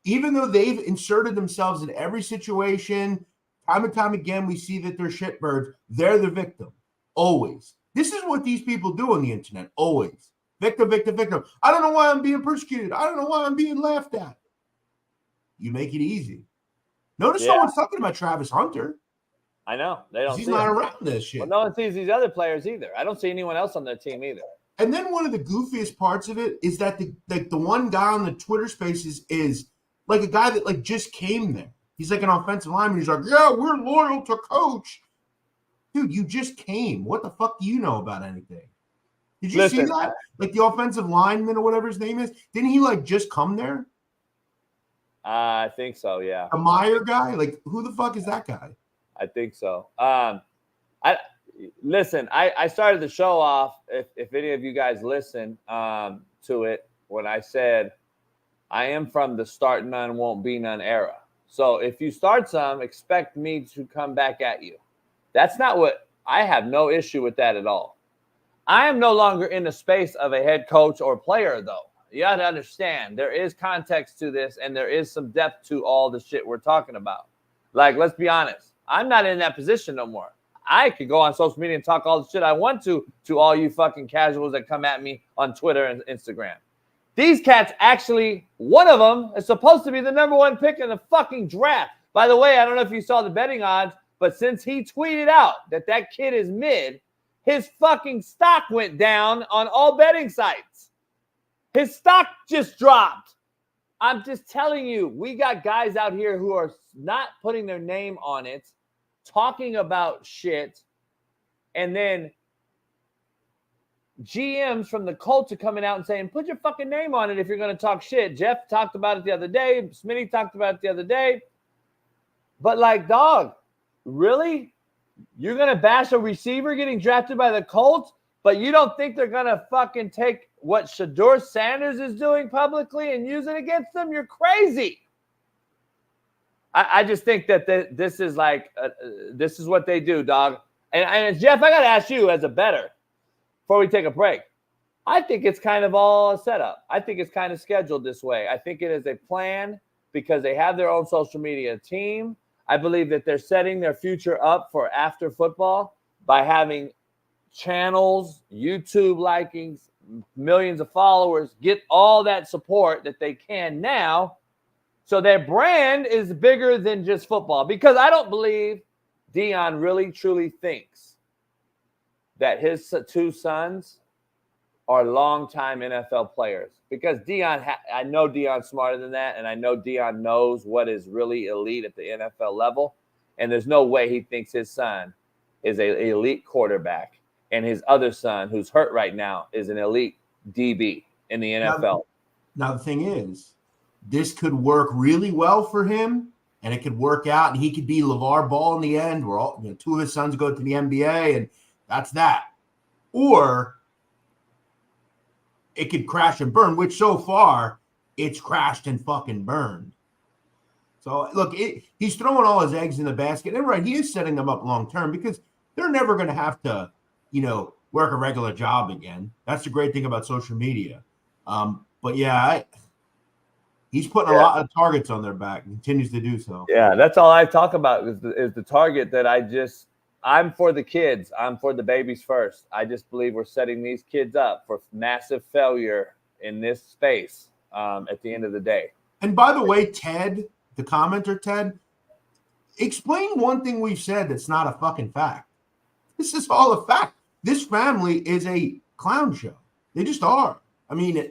even though they've inserted themselves in every situation, time and time again, we see that they're shitbirds. They're the victim. Always. This is what these people do on the internet. Always. Victim, victim, victim. I don't know why I'm being persecuted. I don't know why I'm being laughed at. You make it easy. Notice no one's talking about Travis Hunter. I know. They don't. He's not around this shit. Well, no one sees these other players either. I don't see anyone else on their team either. And then one of the goofiest parts of it is that the one guy on the Twitter Spaces is like a guy that like just came there. He's like an offensive lineman. He's like, "Yeah, we're loyal to coach." Dude, you just came. What the fuck do you know about anything? Did you see that? Like the offensive lineman or whatever his name is. Didn't he like just come there? I think so. Yeah. A Meyer guy. Like who the fuck is that guy? I think so. I started the show off, if any of you guys listen to it, when I said I am from the start none, won't be none era. So if you start some, expect me to come back at you. That's not what – I have no issue with that at all. I am no longer in the space of a head coach or player, though. You got to understand, there is context to this, and there is some depth to all the shit we're talking about. Like, let's be honest. I'm not in that position no more. I could go on social media and talk all the shit I want to all you fucking casuals that come at me on Twitter and Instagram. These cats actually, one of them is supposed to be the number one pick in the fucking draft. By the way, I don't know if you saw the betting odds, but since he tweeted out that kid is mid, his fucking stock went down on all betting sites. His stock just dropped. I'm just telling you, we got guys out here who are not putting their name on it, talking about shit, and then GMs from the Colts are coming out and saying, put your fucking name on it if you're going to talk shit. Jeff talked about it the other day. Smitty talked about it the other day. But like, dog, really? You're going to bash a receiver getting drafted by the Colts, but you don't think they're going to fucking take what Shador Sanders is doing publicly and use it against them? You're crazy. I just think that this is like this is what they do, dog. And Jeff, I got to ask you as a bettor before we take a break. I think it's kind of all set up. I think it's kind of scheduled this way. I think it is a plan because they have their own social media team. I believe that they're setting their future up for after football by having channels, YouTube likings, millions of followers, get all that support that they can now. So their brand is bigger than just football, because I don't believe Dion really truly thinks that his two sons are longtime NFL players, because I know Dion's smarter than that, and I know Dion knows what is really elite at the NFL level, and there's no way he thinks his son is an elite quarterback and his other son, who's hurt right now, is an elite DB in the NFL. Now the thing is, this could work really well for him, and it could work out, and he could be LeVar Ball in the end, where two of his sons go to the NBA, and that's that. Or it could crash and burn, which so far it's crashed and fucking burned. So look, he's throwing all his eggs in the basket, and right, he is setting them up long term, because they're never going to have to, work a regular job again. That's the great thing about social media. But yeah, he's putting a lot of targets on their back and continues to do so. Yeah, that's all I talk about is the target that I'm for the kids. I'm for the babies first. I just believe we're setting these kids up for massive failure in this space at the end of the day. And by the way, Ted, the commenter, Ted, explain one thing we've said that's not a fucking fact. This is all a fact. This family is a clown show. They just are. I mean,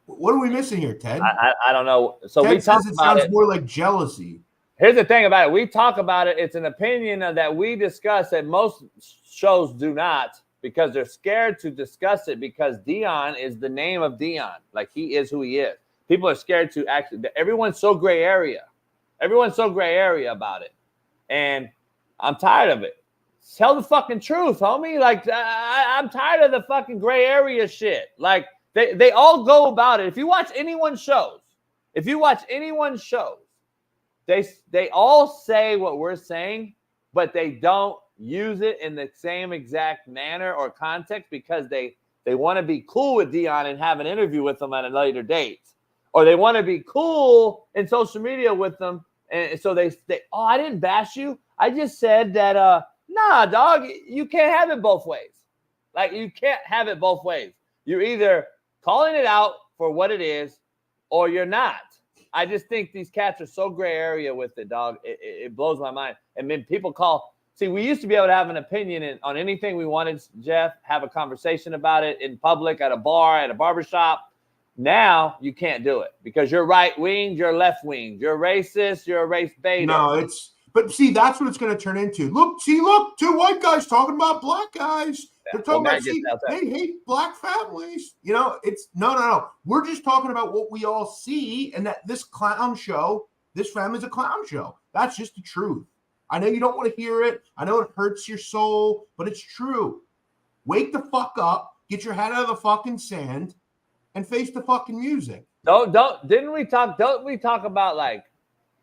what are we missing here, Ted? I don't know. So Ted we talk says it about sounds more like jealousy. Here's the thing about it. We talk about it. It's an opinion that we discuss that most shows do not, because they're scared to discuss it, because Dion is the name of Dion. Like, he is who he is. People are scared to actually – everyone's so gray area. Everyone's so gray area about it. And I'm tired of it. Tell the fucking truth, homie. Like, I'm tired of the fucking gray area shit. Like, they all go about it. If you watch anyone's shows, they all say what we're saying, but they don't use it in the same exact manner or context, because they want to be cool with Dion and have an interview with him at a later date. Or they want to be cool in social media with them. And so they I didn't bash you. I just said that, nah, dog, you can't have it both ways. Like, you can't have it both ways. You're either calling it out for what it is, or you're not. I just think these cats are so gray area with it, dog. It blows my mind. And then people call. See, we used to be able to have an opinion on anything we wanted, Jeff, have a conversation about it in public, at a bar, at a barbershop. Now you can't do it, because you're right-winged, you're left-winged, you're racist, you're a race beta. No, but see, that's what it's going to turn into. Look, two white guys talking about black guys. They're talking about, they hate black families. It's no. We're just talking about what we all see, and that this clown show, this family's a clown show. That's just the truth. I know you don't want to hear it. I know it hurts your soul, but it's true. Wake the fuck up, get your head out of the fucking sand, and face the fucking music. Don't we talk about, like,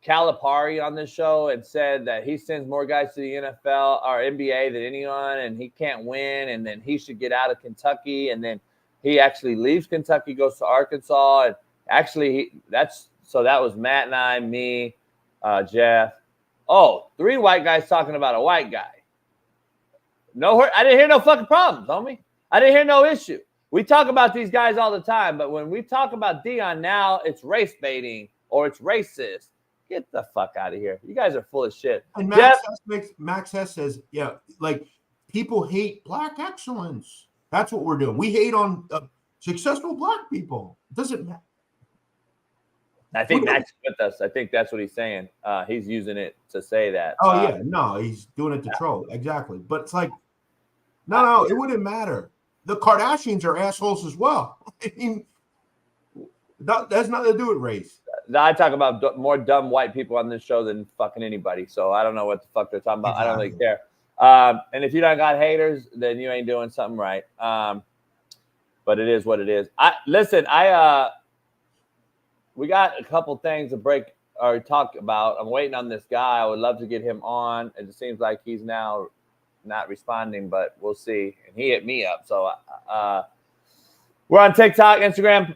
Calipari on this show and said that he sends more guys to the NFL or NBA than anyone, and he can't win, and then he should get out of Kentucky, and then he actually leaves Kentucky, goes to Arkansas, and actually that was Matt and I, me, Jeff. Oh, 3 white guys talking about a white guy. I didn't hear no fucking problems, homie. I didn't hear no issue. We talk about these guys all the time, but when we talk about Dion now, it's race baiting or it's racist. Get the fuck out of here. You guys are full of shit. And Max Hess says, yeah, like, people hate black excellence. That's what we're doing. We hate on successful black people. It doesn't matter. I think Max is with us. I think that's what he's saying. He's using it to say that. Oh, yeah. No, he's doing it to troll. Exactly. But it's like, no, it wouldn't matter. The Kardashians are assholes as well. I mean, that has nothing to do with race. I talk about more dumb white people on this show than fucking anybody. So I don't know what the fuck they're talking about. Exactly. I don't really care. And if you don't got haters, then you ain't doing something right. But it is what it is. We got a couple things to break or talk about. I'm waiting on this guy. I would love to get him on. It seems like he's now not responding, but we'll see. And he hit me up. So we're on TikTok, Instagram,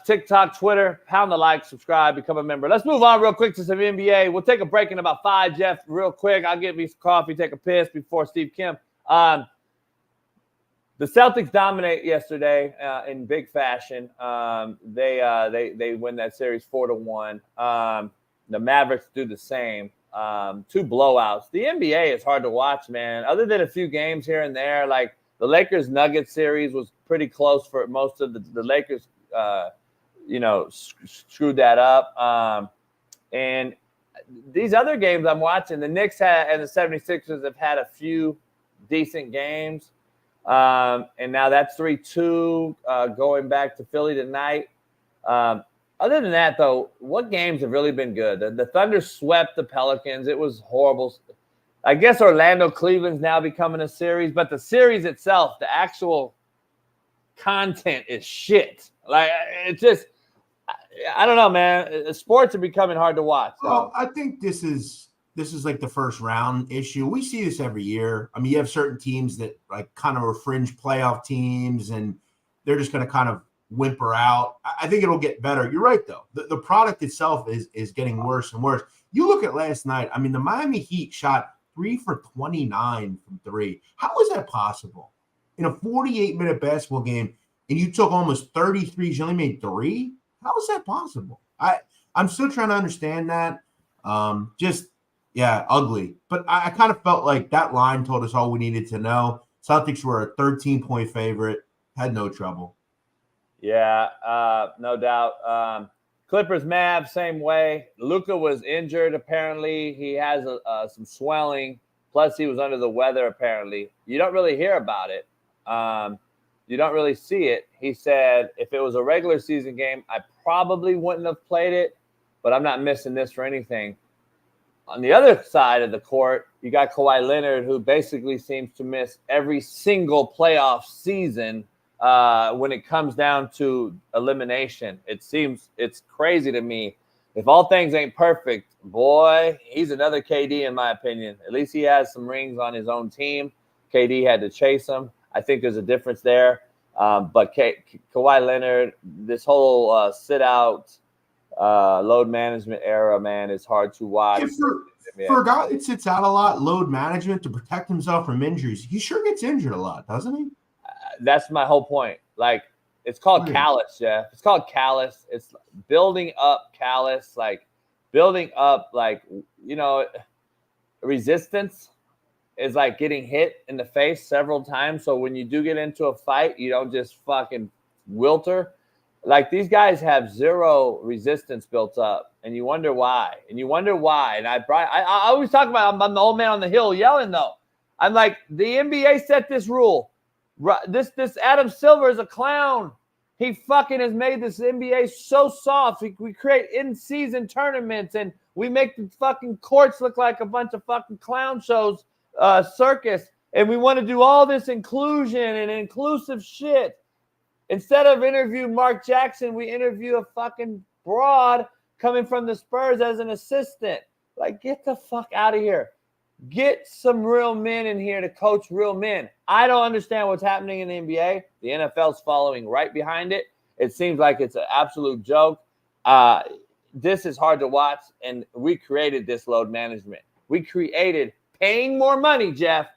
TikTok, Twitter. Pound the like, subscribe, become a member. Let's move on real quick to some NBA. We'll take a break in about 5, Jeff, real quick. I'll get me some coffee, take a piss before Steve Kim. The Celtics dominate yesterday in big fashion. They win that series 4-1. The Mavericks do the same. 2 blowouts. The NBA is hard to watch, man. Other than a few games here and there, like the Lakers-Nuggets series was pretty close for most of the Lakers, screwed that up. And these other games I'm watching, the Knicks and the 76ers have had a few decent games. And now that's 3-2 going back to Philly tonight. Other than that, though, what games have really been good? The Thunder swept the Pelicans. It was horrible. I guess Orlando-Cleveland's now becoming a series, but the series itself, the actual content is shit. Like, it's just, I don't know, man. Sports are becoming hard to watch. So. Well, I think this is like the first round issue. We see this every year. I mean, you have certain teams that like kind of are fringe playoff teams, and they're just going to kind of whimper out. I think it'll get better. You're right, though. The product itself is getting worse and worse. You look at last night. I mean, the Miami Heat shot 3 for 29 from 3. How is that possible? In a 48-minute basketball game, and you took almost 33s, you only made 3? How is that possible? I'm still trying to understand that. Ugly. But I kind of felt like that line told us all we needed to know. Celtics were a 13-point favorite, had no trouble. Yeah, no doubt. Clippers, Mavs, same way. Luka was injured, apparently. He has some swelling. Plus, he was under the weather, apparently. You don't really hear about it. You don't really see it. He said, if it was a regular season game, I probably wouldn't have played it, but I'm not missing this for anything. On the other side of the court, you got Kawhi Leonard, who basically seems to miss every single playoff season when it comes down to elimination. It's crazy to me. If all things ain't perfect, boy, he's another KD in my opinion. At least he has some rings on his own team. KD had to chase him. I think there's a difference there. But Kawhi Leonard, this whole sit-out load management era, man, is hard to watch. For a guy that sits out a lot, load management to protect himself from injuries, he sure gets injured a lot, doesn't he? That's my whole point. Like, it's called callus, Jeff. It's called callus. It's building up callus, like building up, like, resistance is like getting hit in the face several times. So when you do get into a fight, you don't just fucking wilter. Like, these guys have zero resistance built up, and you wonder why. And I always talk about I'm the old man on the hill yelling, though. I'm like, the NBA set this rule. This Adam Silver is a clown. He fucking has made this NBA so soft. We create in-season tournaments, and we make the fucking courts look like a bunch of fucking clown shows, circus. And we want to do all this inclusion and inclusive shit. Instead of interview Mark Jackson, we interview a fucking broad coming from the Spurs as an assistant. Like, get the fuck out of here. Get some real men in here to coach real men. I don't understand what's happening in the NBA. The NFL's following right behind it. It seems like it's an absolute joke. This is hard to watch, and we created this load management. We created paying more money, Jeff,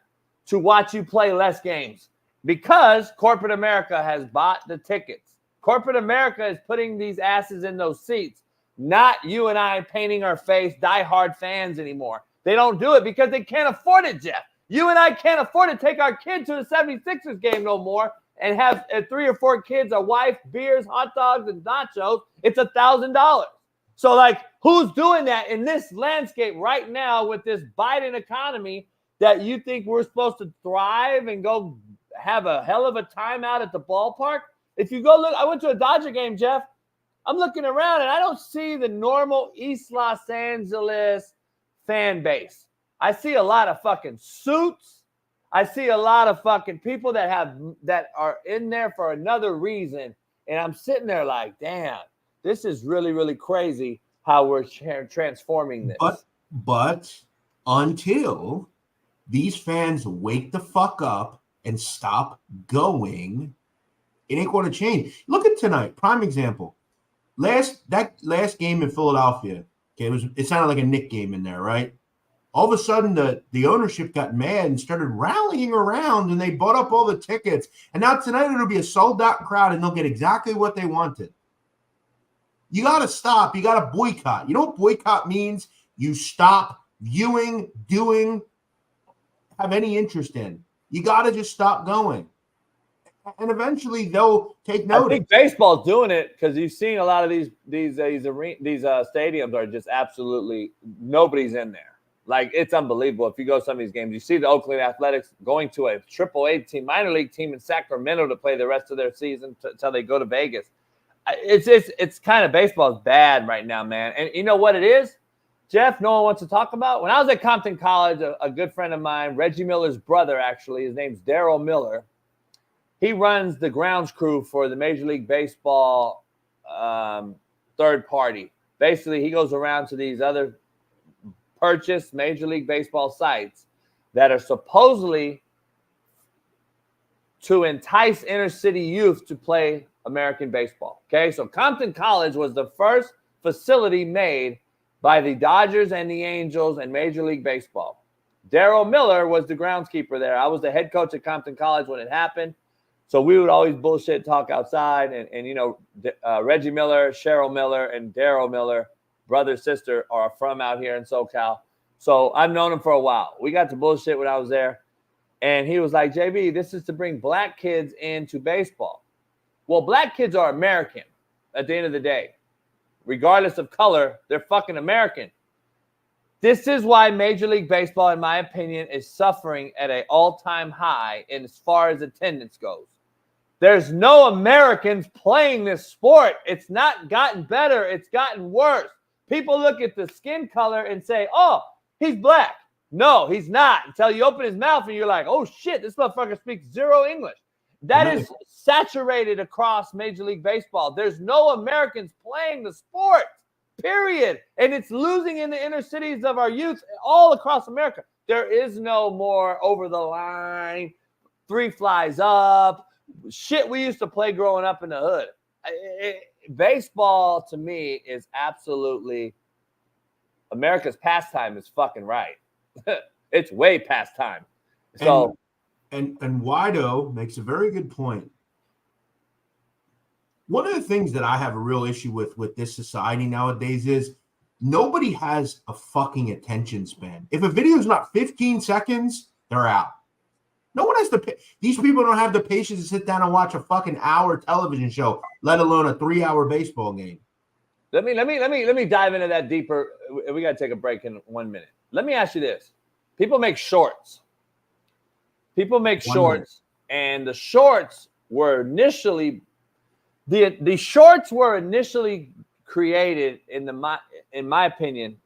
to watch you play less games. Because corporate America has bought the tickets. Corporate America is putting these asses in those seats, not you and I painting our face diehard fans anymore. They don't do it because they can't afford it, Jeff. You and I can't afford to take our kid to the 76ers game no more and have 3 or 4 kids, a wife, beers, hot dogs, and nachos. It's $1,000. So, like, who's doing that in this landscape right now with this Biden economy that you think we're supposed to thrive and go have a hell of a time out at the ballpark? If you go look, I went to a Dodger game, Jeff. I'm looking around and I don't see the normal East Los Angeles fan base. I see a lot of fucking suits. I see a lot of fucking people that are in there for another reason. And I'm sitting there like, damn, this is really, really crazy how we're transforming this. But until these fans wake the fuck up and stop going, it ain't going to change. Look at tonight. Prime example. Last game in Philadelphia, okay, it sounded like a Knick game in there, right? All of a sudden, the ownership got mad and started rallying around, and they bought up all the tickets. And now tonight it'll be a sold-out crowd, and they'll get exactly what they wanted. You got to stop. You got to boycott. You know what boycott means? You stop viewing, doing, have any interest in. You got to just stop going. And eventually they'll take notice. I think baseball's doing it because you've seen a lot of these stadiums are just absolutely nobody's in there. Like, it's unbelievable. If you go to some of these games, you see the Oakland Athletics going to a AAA team, minor league team in Sacramento to play the rest of their season until they go to Vegas. It's kind of baseball's bad right now, man. And you know what it is, Jeff? No one wants to talk about. When I was at Compton College, a good friend of mine, Reggie Miller's brother, actually, his name's Darrell Miller. He runs the grounds crew for the Major League Baseball third party. Basically, he goes around to these other purchased Major League Baseball sites that are supposedly to entice inner city youth to play American baseball. Okay, so Compton College was the first facility made by the Dodgers and the Angels and Major League Baseball. Darrell Miller was the groundskeeper there. I was the head coach at Compton College when it happened. So we would always bullshit talk outside. And you know, Reggie Miller, Cheryl Miller, and Darrell Miller, brother, sister, are from out here in SoCal. So I've known him for a while. We got to bullshit when I was there. And he was like, JB, this is to bring black kids into baseball. Well, black kids are American at the end of the day. Regardless of color, they're fucking American. This is why Major League Baseball, in my opinion, is suffering at an all-time high in as far as attendance goes. There's no Americans playing this sport. It's not gotten better. It's gotten worse. People look at the skin color and say, oh, he's black. No, he's not. Until you open his mouth and you're like, oh, shit, this motherfucker speaks zero English. That is saturated across Major League Baseball. There's no Americans playing the sport, period. And it's losing in the inner cities of our youth all across America. There is no more over the line, three flies up, shit we used to play growing up in the hood. Baseball, to me, is absolutely America's pastime is fucking right. It's way past time. So, and Wido makes a very good point. One of the things that I have a real issue with this society nowadays is nobody has a fucking attention span. If a video is not 15 seconds, they're out. No one has these people don't have the patience to sit down and watch a fucking hour television show, let alone a 3-hour baseball game. Let me dive into that deeper. We got to take a break in 1 minute. Let me ask you this. People make shorts. And the shorts were initially the shorts were initially created in my opinion.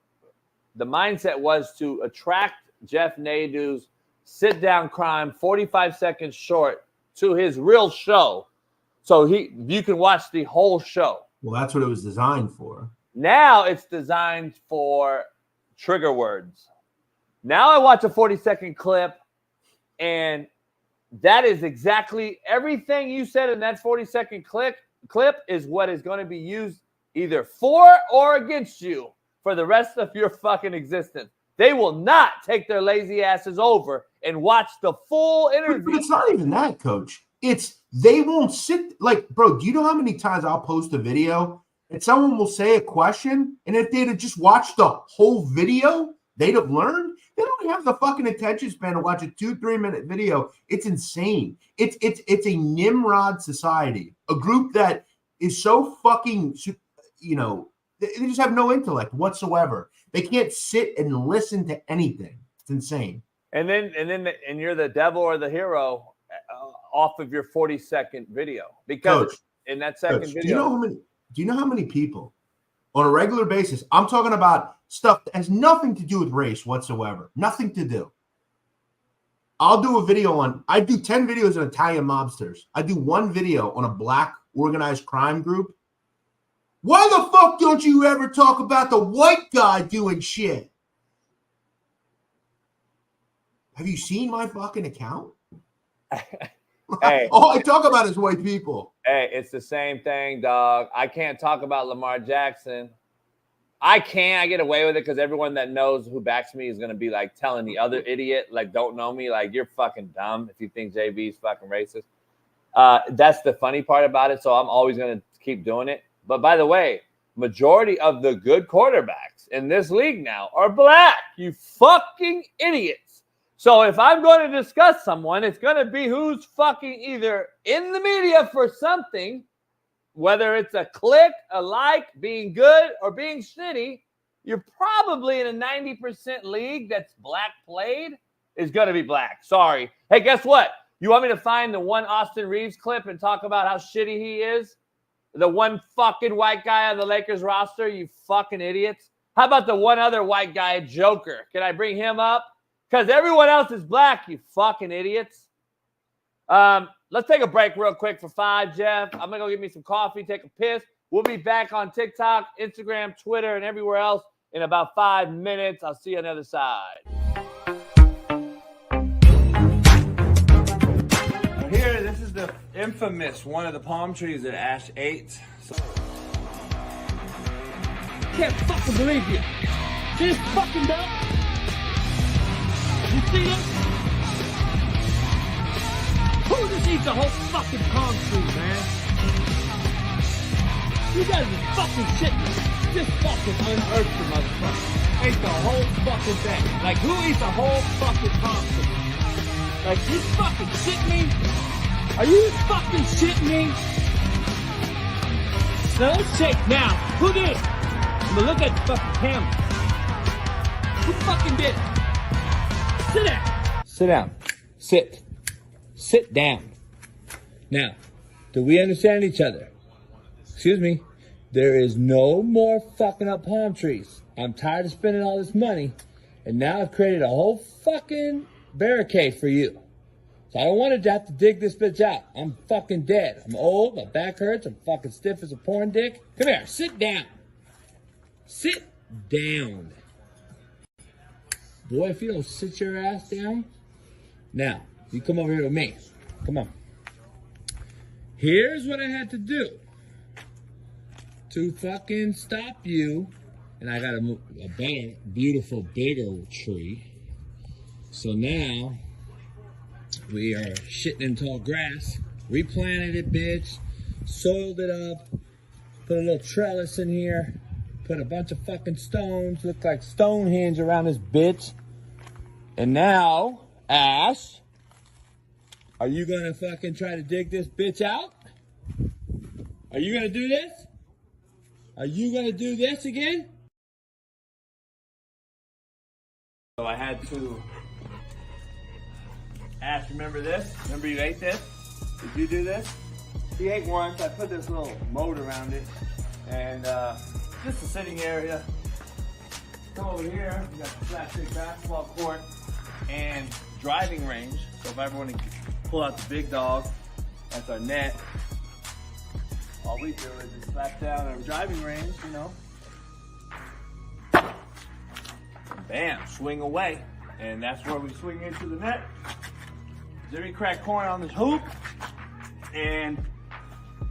The mindset was to attract Jeff Nadu's sit-down crime 45-second short to his real show, so you can watch the whole show. Well, that's what it was designed for. Now it's designed for trigger words. Now I watch a 40-second clip, and that is exactly everything you said in that 40-second clip is what is going to be used either for or against you for the rest of your fucking existence. They will not take their lazy asses over and watch the full interview. But it's not even that, Coach. It's they won't sit like, bro, do you know how many times I'll post a video and someone will say a question, and if they'd have just watched the whole video, they'd have learned? They don't have the fucking attention span to watch a 2-3 minute video. It's insane. It's a Nimrod society, a group that is so fucking, they just have no intellect whatsoever. They can't sit and listen to anything. It's insane. And you're the devil or the hero off of your 40-second video, because Coach, in that second video. Do you know how many people on a regular basis? I'm talking about stuff that has nothing to do with race whatsoever. Nothing to do. I'll do a video I do 10 videos on Italian mobsters. I do one video on a black organized crime group. Why the fuck don't you ever talk about the white guy doing shit? Have you seen my fucking account? Hey, all I talk about is white people. Hey, it's the same thing, dog. I can't talk about Lamar Jackson. I get away with it because everyone that knows who backs me is going to be like telling the other idiot, like, don't know me, like, you're fucking dumb if you think JB's fucking racist. That's the funny part about it. So I'm always going to keep doing it. But by the way, majority of the good quarterbacks in this league now are black. You fucking idiots. So if I'm going to discuss someone, it's going to be who's fucking either in the media for something, whether it's a click, a like, being good, or being shitty. You're probably in a 90% league that's black played is going to be black. Sorry. Hey, guess what? You want me to find the one Austin Reeves clip and talk about how shitty he is? The one fucking white guy on the Lakers roster, you fucking idiots. How about the one other white guy, Joker? Can I bring him up? Because everyone else is black, you fucking idiots. Let's take a break real quick for 5, Jeff. I'm going to go get me some coffee, take a piss. We'll be back on TikTok, Instagram, Twitter, and everywhere else in about 5 minutes. I'll see you on the other side. Here, this is the infamous one of the palm trees at Ash 8. Can't fucking believe you. See this fucking belt? You see this? Who just eats a whole fucking palm tree, man? You guys are fucking shitting. Just fucking unearthed the motherfucker. Ate the whole fucking thing. Like, who eats a whole fucking palm tree? Like, you fucking shitting me? Are you fucking shitting me? Now, let's check now. Who did it? I'm gonna look at the fucking camera. Who fucking did it? Sit down. Sit down. Sit. Sit down. Now, do we understand each other? Excuse me. There is no more fucking up palm trees. I'm tired of spending all this money, and now I've created a whole fucking barricade for you. So I don't want to have to dig this bitch out. I'm fucking dead. I'm old, my back hurts, I'm fucking stiff as a porn dick. Come here, sit down. Sit down. Boy, if you don't sit your ass down. Now, you come over here with me. Come on. Here's what I had to do to fucking stop you. And I got a better, beautiful, bigger tree. So now we are shitting in tall grass. Replanted it, bitch. Soiled it up. Put a little trellis in here. Put a bunch of fucking stones. Look like Stonehenge around this bitch. And now, Ash, are you gonna fucking try to dig this bitch out? Are you gonna do this? Are you gonna do this again? So I had to. Ash, remember this? Remember you ate this? Did you do this? He ate once. I put this little moat around it. And just a sitting area. Come over here. We got the flat stick basketball court and driving range. So if I ever want to pull out the big dog, that's our net. All we do is just slap down our driving range, you know. Bam, swing away. And that's where we swing into the net. Jimmy crack corn on this hoop. And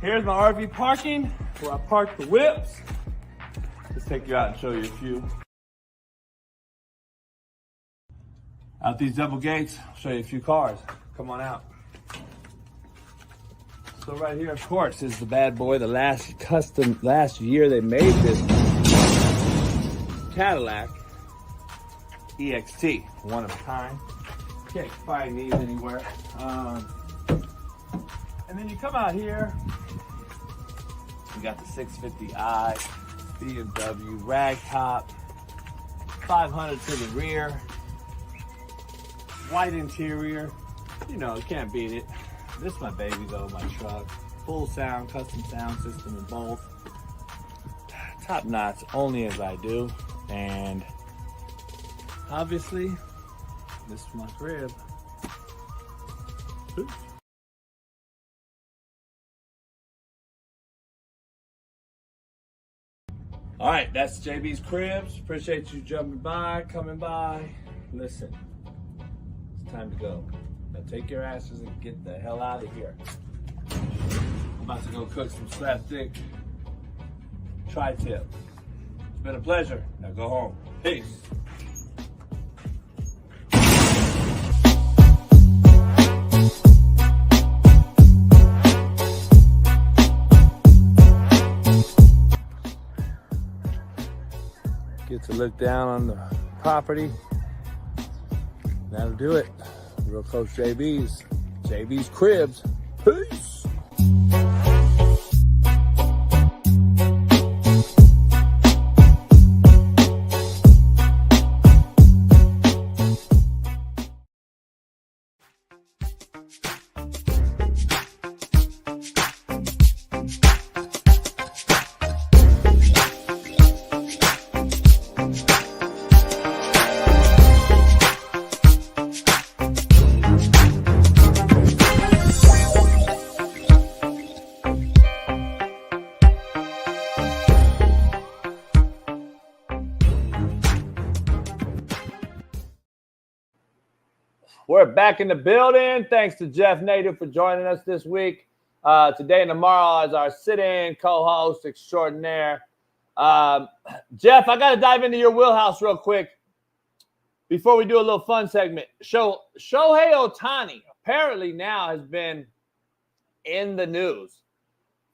here's my RV parking where I park the whips. Let's take you out and show you a few. Out these double gates, I'll show you a few cars. Come on out. So right here, of course, is the bad boy. The last year they made this Cadillac EXT, one of a kind. Can't find these anywhere. And then you come out here, we got the 650i, BMW, rag top, 500 to the rear, white interior. You know, you can't beat it. This is my baby though, my truck. Full sound, custom sound system in both. Top notch, only as I do. And obviously, this is my crib. Oops. All right, that's JB's cribs. Appreciate you jumping by, coming by. Listen, it's time to go. Now take your asses and get the hell out of here. I'm about to go cook some slapstick tri-tip. It's been a pleasure. Now go home. Peace. Get to look down on the property. That'll do it. Real Coach JB's Cribs. Peace. We're back in the building. Thanks to Jeff Nadu for joining us this week. Today and tomorrow as our sit-in co-host extraordinaire. Jeff, I got to dive into your wheelhouse real quick before we do a little fun segment. Shohei Ohtani apparently now has been in the news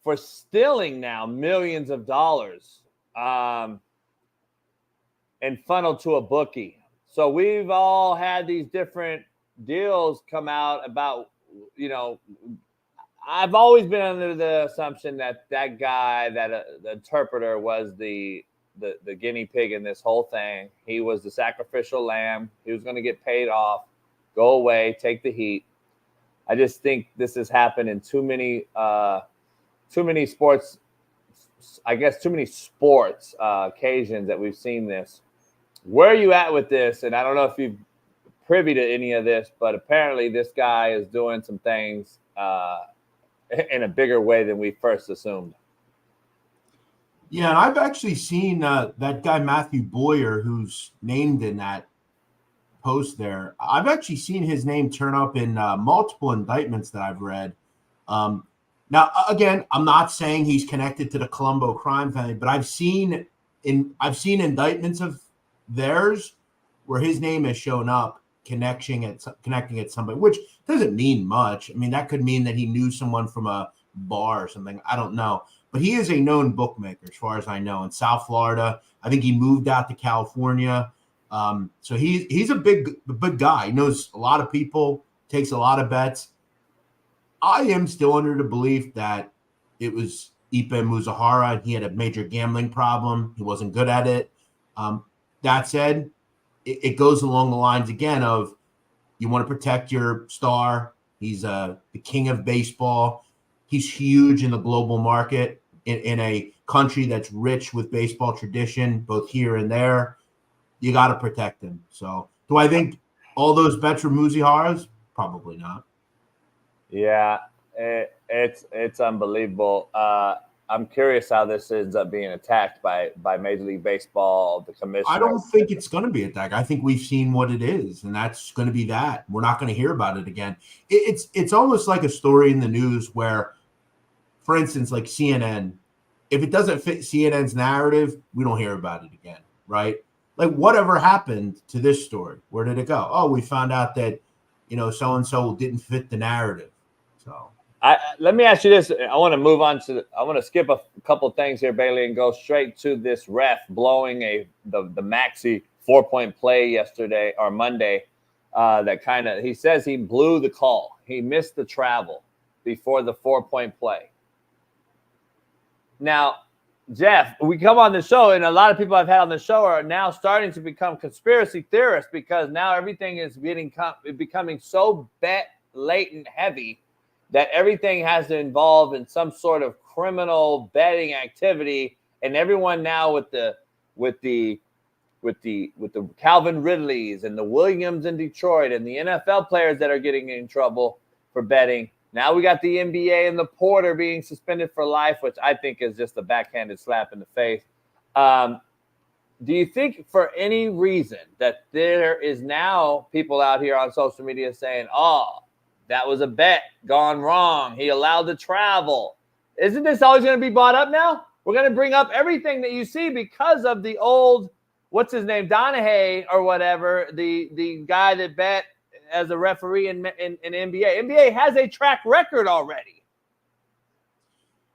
for stealing now millions of dollars and funneled to a bookie. So we've all had these different deals come out about, I've always been under the assumption that guy, the interpreter, was the guinea pig in this whole thing. He was the sacrificial lamb. He was going to get paid off, go away, take the heat. I just think this has happened in too many sports, too many sports occasions that we've seen this. Where are you at with this? And I don't know if you've privy to any of this, but apparently this guy is doing some things in a bigger way than we first assumed. Yeah, and I've actually seen that guy Matthew Boyer, who's named in that post there. I've actually seen his name turn up in multiple indictments that I've read. Now, again, I'm not saying he's connected to the Colombo crime family, but I've seen indictments of theirs where his name has shown up connecting at somebody, which doesn't mean much. I mean, that could mean that he knew someone from a bar or something. I don't know. But he is a known bookmaker, as far as I know, in South Florida. I think he moved out to California. So he's a big guy. He knows a lot of people, takes a lot of bets. I am still under the belief that it was Ipe Muzahara, and he had a major gambling problem. He wasn't good at it. That said, it goes along the lines again of you want to protect your star. He's the king of baseball. He's huge in the global market in a country that's rich with baseball tradition, both here and there. You got to protect him. So do I think all those bets were Muzahara's? Probably not. Yeah, it's unbelievable. I'm curious how this ends up being attacked by Major League Baseball, the commissioner. I don't think it's going to be attacked. I think we've seen what it is, and that's going to be that. We're not going to hear about it again. It's almost like a story in the news where, for instance, like CNN, if it doesn't fit CNN's narrative, we don't hear about it again, right? Like, whatever happened to this story? Where did it go? Oh, we found out that, so-and-so didn't fit the narrative. So let me ask you this. I want to skip a couple things here, Bailey, and go straight to this ref blowing the maxi 4-point play yesterday or Monday. He says he blew the call. He missed the travel before the 4-point play. Now, Jeff, we come on the show, and a lot of people I've had on the show are now starting to become conspiracy theorists because now everything is becoming so bet latent heavy that everything has to involve in some sort of criminal betting activity, and everyone now with the Calvin Ridleys and the Williams in Detroit and the NFL players that are getting in trouble for betting. Now we got the NBA and the Porter being suspended for life, which I think is just a backhanded slap in the face. Do you think for any reason that there is now people out here on social media saying, oh, that was a bet gone wrong, he allowed to travel? Isn't this always going to be brought up now? We're going to bring up everything that you see because of the old, what's his name, Donahue or whatever, the guy that bet as a referee in NBA. NBA has a track record already.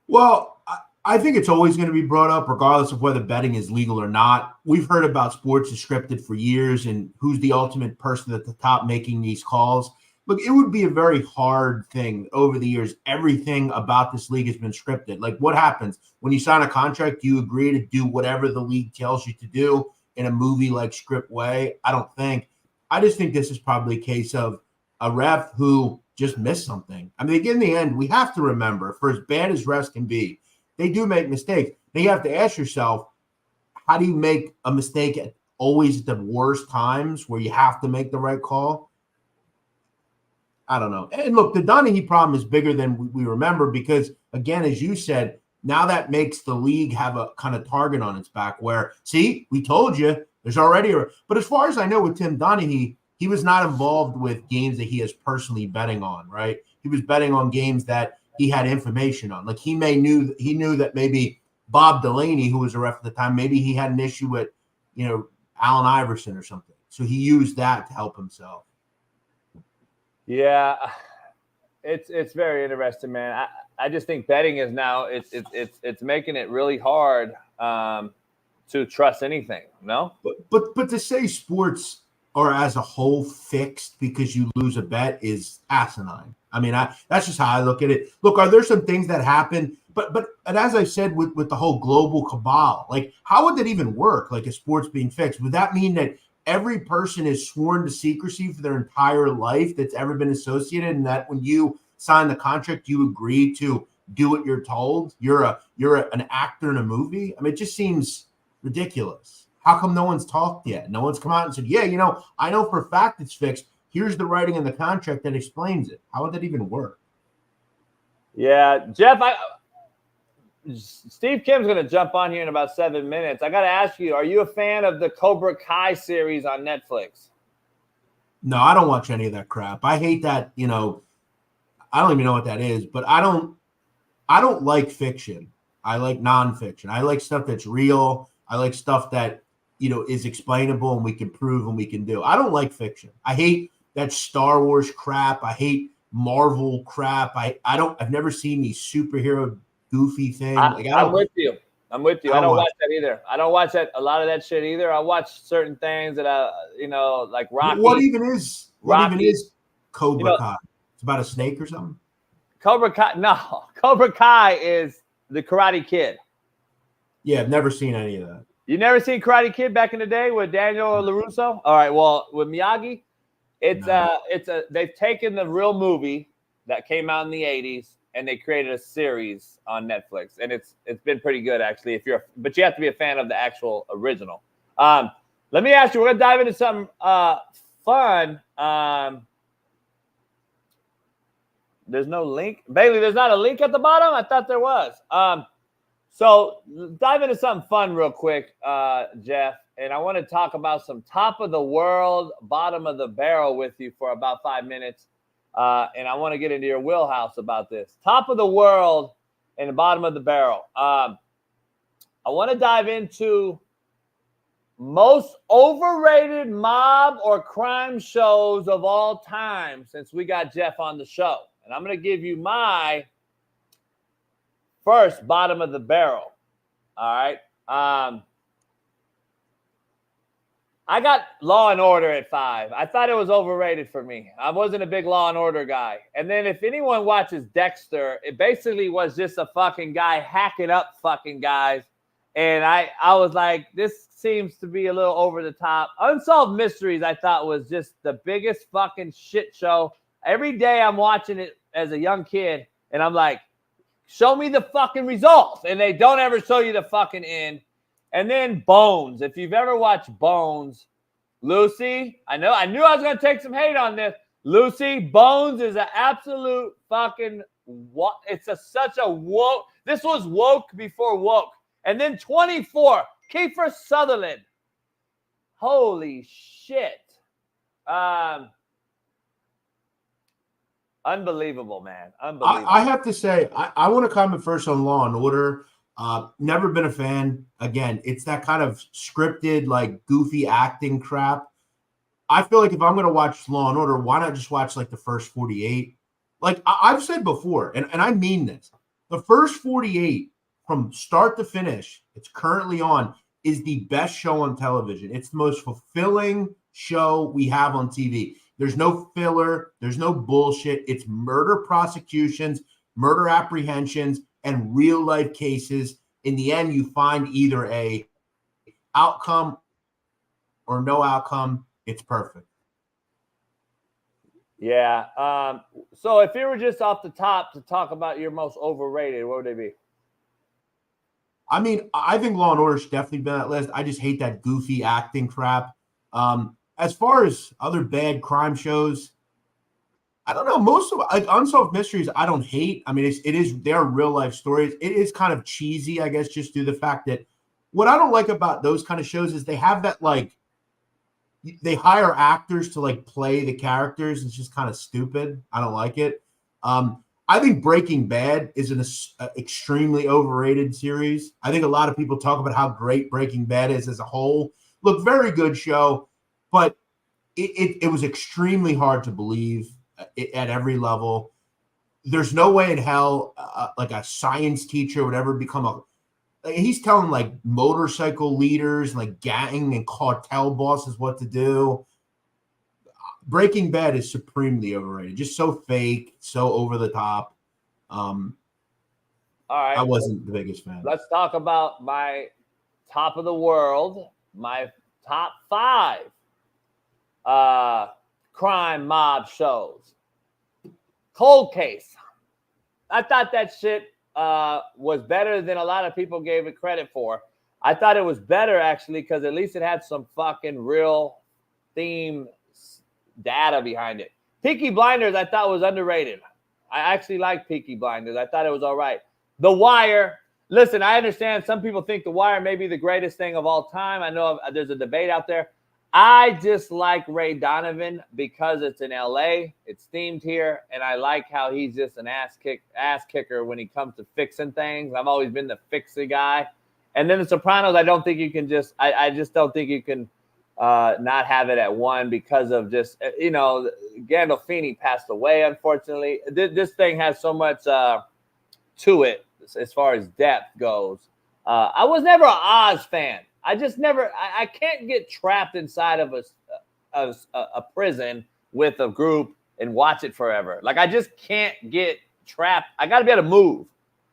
Well, I think it's always going to be brought up, regardless of whether betting is legal or not. We've heard about sports is scripted for years and who's the ultimate person at the top making these calls. Look, it would be a very hard thing over the years. Everything about this league has been scripted. Like, what happens when you sign a contract? You agree to do whatever the league tells you to do in a movie like script way? I don't think. I just think this is probably a case of a ref who just missed something. I mean, in the end, we have to remember, for as bad as refs can be, they do make mistakes. Now you have to ask yourself, how do you make a mistake at always the worst times where you have to make the right call? I don't know. And look, the Donaghy problem is bigger than we remember because, again, as you said, now that makes the league have a kind of target on its back where, see, we told you there's already a – but as far as I know with Tim Donaghy, he was not involved with games that he is personally betting on, right? He was betting on games that he had information on. Like he knew that maybe Bob Delaney, who was a ref at the time, maybe he had an issue with, Allen Iverson or something. So he used that to help himself. Yeah, it's very interesting, man. I just think betting is now it's making it really hard to trust anything. No, but to say sports are as a whole fixed because you lose a bet is asinine. I mean, that's just how I look at it. Look, are there some things that happen? But as I said with the whole global cabal, like how would that even work? Like a sports being fixed, would that mean that every person is sworn to secrecy for their entire life that's ever been associated, and that when you sign the contract, you agree to do what you're told? You're an actor in a movie? I mean, it just seems ridiculous. How come no one's talked yet? No one's come out and said, yeah, I know for a fact it's fixed. Here's the writing in the contract that explains it. How would that even work? Yeah, Jeff, Steve Kim's going to jump on here in about 7 minutes. I got to ask you, are you a fan of the Cobra Kai series on Netflix? No, I don't watch any of that crap. I hate that, I don't even know what that is, but I don't like fiction. I like nonfiction. I like stuff that's real. I like stuff that, is explainable and we can prove and we can do. I don't like fiction. I hate that Star Wars crap. I hate Marvel crap. I've never seen these superhero goofy thing. I'm with you. I don't watch that either. I don't watch a lot of that shit either. I watch certain things that like Rocky. What even is Cobra Kai? It's about a snake or something? Cobra Kai. No, Cobra Kai is the Karate Kid. Yeah, I've never seen any of that. You never seen Karate Kid back in the day with Daniel LaRusso? All right, well, with Miyagi, they've taken the real movie that came out in the 80s and they created a series on Netflix, and it's been pretty good actually. But you have to be a fan of the actual original. Let me ask you, we're gonna dive into something fun. There's no link, Bailey. There's not a link at the bottom. I thought there was. So dive into something fun real quick, Jeff, and I want to talk about some top of the world, bottom of the barrel with you for about 5 minutes. And I want to get into your wheelhouse about this. Top of the world and the bottom of the barrel. I want to dive into most overrated mob or crime shows of all time since we got Jeff on the show. And I'm going to give you my first bottom of the barrel. All right. I got Law and Order at 5. I thought it was overrated for me. I wasn't a big Law and Order guy. And then if anyone watches Dexter, it basically was just a fucking guy hacking up fucking guys. And I was like, this seems to be a little over the top. Unsolved Mysteries, I thought, was just the biggest fucking shit show. Every day I'm watching it as a young kid, and I'm like, show me the fucking results. And they don't ever show you the fucking end. And then Bones. If you've ever watched Bones, Lucy, I knew I was going to take some hate on this. Lucy, Bones is an absolute fucking such a woke. This was woke before woke. And then 24, Kiefer Sutherland. Holy shit. Unbelievable, man. Unbelievable. I have to say, I want to comment first on Law and Order. Never been a fan. Again, it's that kind of scripted, like goofy acting crap. I feel like if I'm going to watch Law and Order, why not just watch like the first 48? Like I've said before, and I mean this, the first 48 from start to finish, it's currently on, is the best show on television. It's the most fulfilling show we have on TV. There's no filler. There's no bullshit. It's murder prosecutions, murder apprehensions, and real life cases. In the end, you find either a outcome or no outcome. It's perfect. Yeah. So if you were just off the top to talk about your most overrated, what would they be? I mean, I think Law and Order should definitely be on that list. I just hate that goofy acting crap. As far as other bad crime shows, I don't know. Most of Unsolved Mysteries, I don't hate. I mean, they're real life stories. It is kind of cheesy, I guess, just due to the fact that what I don't like about those kind of shows is they have that, like, they hire actors to like play the characters. It's just kind of stupid. I don't like it. I think Breaking Bad is an extremely overrated series. I think a lot of people talk about how great Breaking Bad is as a whole. Look, very good show, but it was extremely hard to believe at every level. There's no way in hell like a science teacher would ever become he's telling like motorcycle leaders, like gang and cartel bosses what to do. Breaking Bad is supremely overrated. Just so fake, so over the top. All right. I wasn't the biggest fan. Let's talk about my top of the world, my top 5 crime mob shows. Cold Case. I thought that shit was better than a lot of people gave it credit for. I thought it was better, actually, because at least it had some fucking real theme data behind it. Peaky Blinders, I thought was underrated. I actually liked Peaky Blinders. I thought it was all right. The Wire. Listen, I understand some people think The Wire may be the greatest thing of all time. I know there's a debate out there. I just like Ray Donovan because it's in LA. It's themed here, and I like how he's just an ass kicker when he comes to fixing things. I've always been the fixer guy. And then The Sopranos, I don't think you can just I just don't think you can not have it at 1 because of just, Gandolfini passed away, unfortunately. This thing has so much to it as far as depth goes. I was never an Oz fan. I just never, I can't get trapped inside of a prison with a group and watch it forever. Like, I just can't get trapped. I got to be able to move.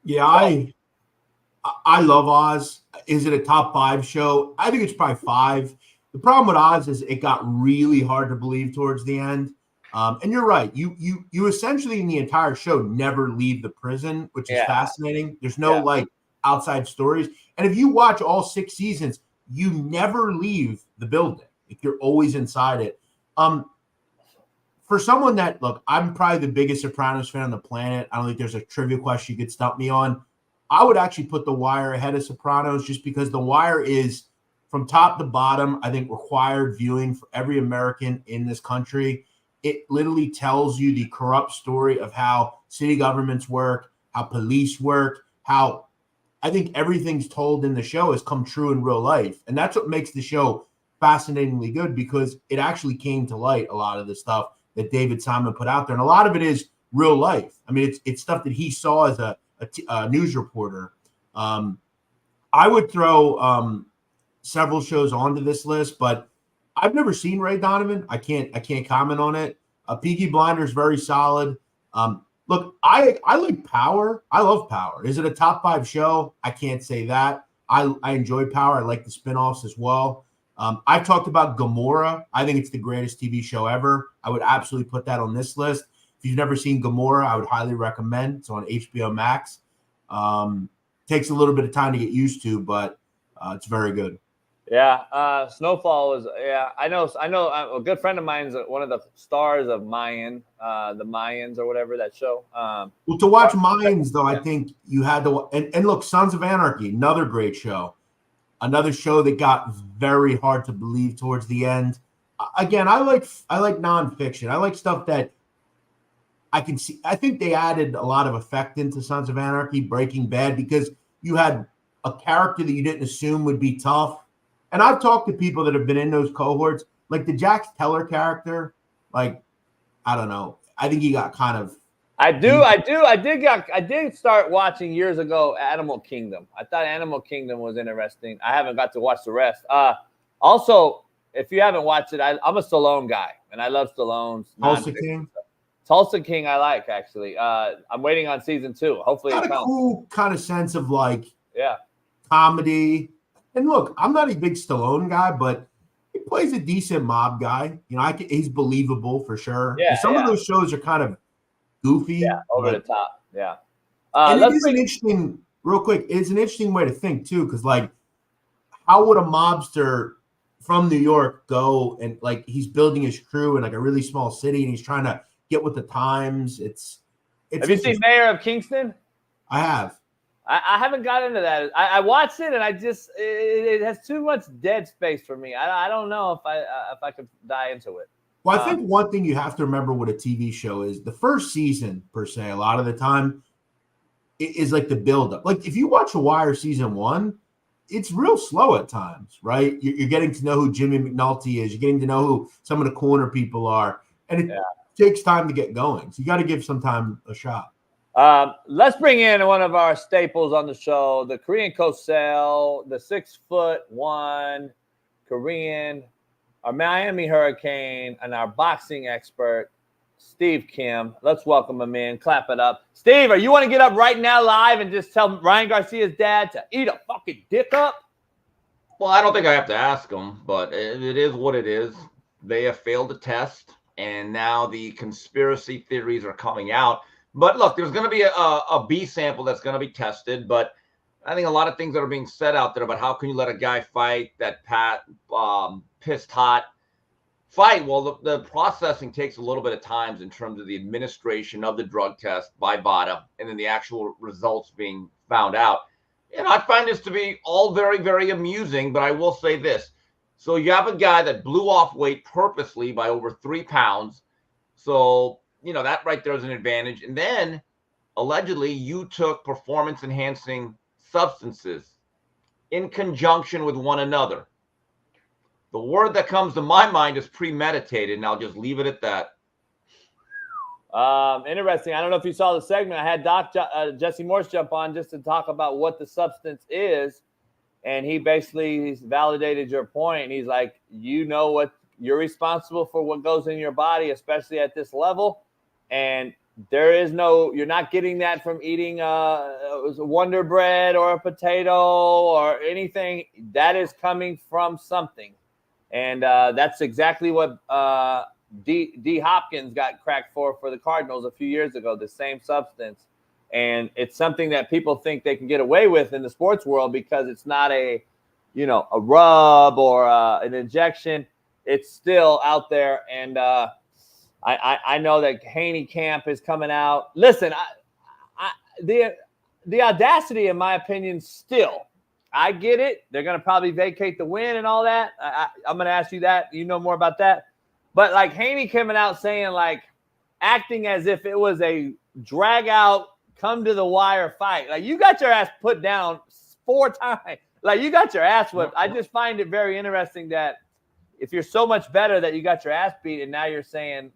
Yeah, I love Oz. Is it a top 5 show? I think it's probably 5. The problem with Oz is it got really hard to believe towards the end. And you're right. You essentially in the entire show never leave the prison, which is fascinating. There's no like outside stories. And if you watch all 6 seasons, you never leave the building. Like, you're always inside it. For someone that, look, I'm probably the biggest Sopranos fan on the planet. I don't think there's a trivia question you could stump me on. I would actually put The Wire ahead of Sopranos just because The Wire is, from top to bottom, I think required viewing for every American in this country. It literally tells you the corrupt story of how city governments work, how police work, how I think everything's told in the show has come true in real life. And that's what makes the show fascinatingly good, because it actually came to light, a lot of the stuff that David Simon put out there. And a lot of it is real life. I mean, it's stuff that he saw as a news reporter. I would throw several shows onto this list, but I've never seen Ray Donovan. I can't comment on it. Peaky Blinders, very solid. Look, I like Power. I love Power. Is it a top 5 show? I can't say that. I enjoy Power. I like the spinoffs as well. I've talked about Gomorrah. I think it's the greatest TV show ever. I would absolutely put that on this list. If you've never seen Gomorrah, I would highly recommend. It's on HBO Max. Takes a little bit of time to get used to, but it's very good. Yeah, Snowfall is. Yeah, I know. A good friend of mine is one of the stars of Mayan, the Mayans or whatever that show. Well, to watch Mayans though, I think you had to. And look, Sons of Anarchy, another great show, another show that got very hard to believe towards the end. Again, I like nonfiction. I like stuff that I can see. I think they added a lot of effect into Sons of Anarchy, Breaking Bad, because you had a character that you didn't assume would be tough. And I've talked to people that have been in those cohorts, like the Jax Teller character. Like, I don't know. I think he got kind of I did start watching years ago Animal Kingdom. I thought Animal Kingdom was interesting. I haven't got to watch the rest. Also, if you haven't watched it, I'm a Stallone guy, and I love Stallone's. Tulsa King. Tulsa King, I like actually. I'm waiting on season 2. Hopefully, Got it a comes. cool kind of sense of like Yeah. comedy. And look, I'm not a big Stallone guy, but he plays a decent mob guy. You know, he's believable for sure. Yeah, Some of those shows are kind of goofy. Yeah, over the top. Yeah. And it is an interesting, real quick, it's an interesting way to think too, because like, how would a mobster from New York go and like he's building his crew in like a really small city and he's trying to get with the times? It's Have you seen Mayor of Kingston? I have. I haven't got into that. I watched it and I just it has too much dead space for me. I don't know if I could dive into it. Well, I think one thing you have to remember with a TV show is the first season, per se, a lot of the time, is like the buildup. Like if you watch A Wire season 1, it's real slow at times, right? You're getting to know who Jimmy McNulty is. You're getting to know who some of the corner people are. And it takes time to get going. So you got to give some time a shot. Let's bring in one of our staples on the show, the Korean Cosell, the 6'1" Korean, our Miami Hurricane, and our boxing expert, Steve Kim. Let's welcome him in. Clap it up. Steve, you want to get up right now live and just tell Ryan Garcia's dad to eat a fucking dick up? Well, I don't think I have to ask him, but it is what it is. They have failed the test, and now the conspiracy theories are coming out. But look, there's going to be a B sample that's going to be tested, but I think a lot of things that are being said out there about how can you let a guy fight that pissed hot fight. Well, the processing takes a little bit of time in terms of the administration of the drug test by VADA and then the actual results being found out. And I find this to be all very, very amusing, but I will say this. So you have a guy that blew off weight purposely by over 3 pounds. So, you know, that right there is an advantage. And then allegedly you took performance enhancing substances in conjunction with one another. The word that comes to my mind is premeditated, and I'll just leave it at that. Interesting. I don't know if you saw the segment. I had Jesse Morse jump on just to talk about what the substance is, and he basically validated your point. He's like, you know what, you're responsible for what goes in your body, especially at this level, and you're not getting that from eating Wonder Bread or a potato or anything. That is coming from something. And that's exactly what D. Hopkins got cracked for the Cardinals a few years ago, the same substance. And it's something that people think they can get away with in the sports world because it's not a rub or an injection. It's still out there. And I know that Haney camp is coming out. Listen, the audacity, in my opinion, still. I get it. They're going to probably vacate the win and all that. I'm going to ask you that. You know more about that. But like Haney coming out saying like acting as if it was a drag out, come to the wire fight. Like you got your ass put down 4 times. Like you got your ass whipped. I just find it very interesting that if you're so much better that you got your ass beat and now you're saying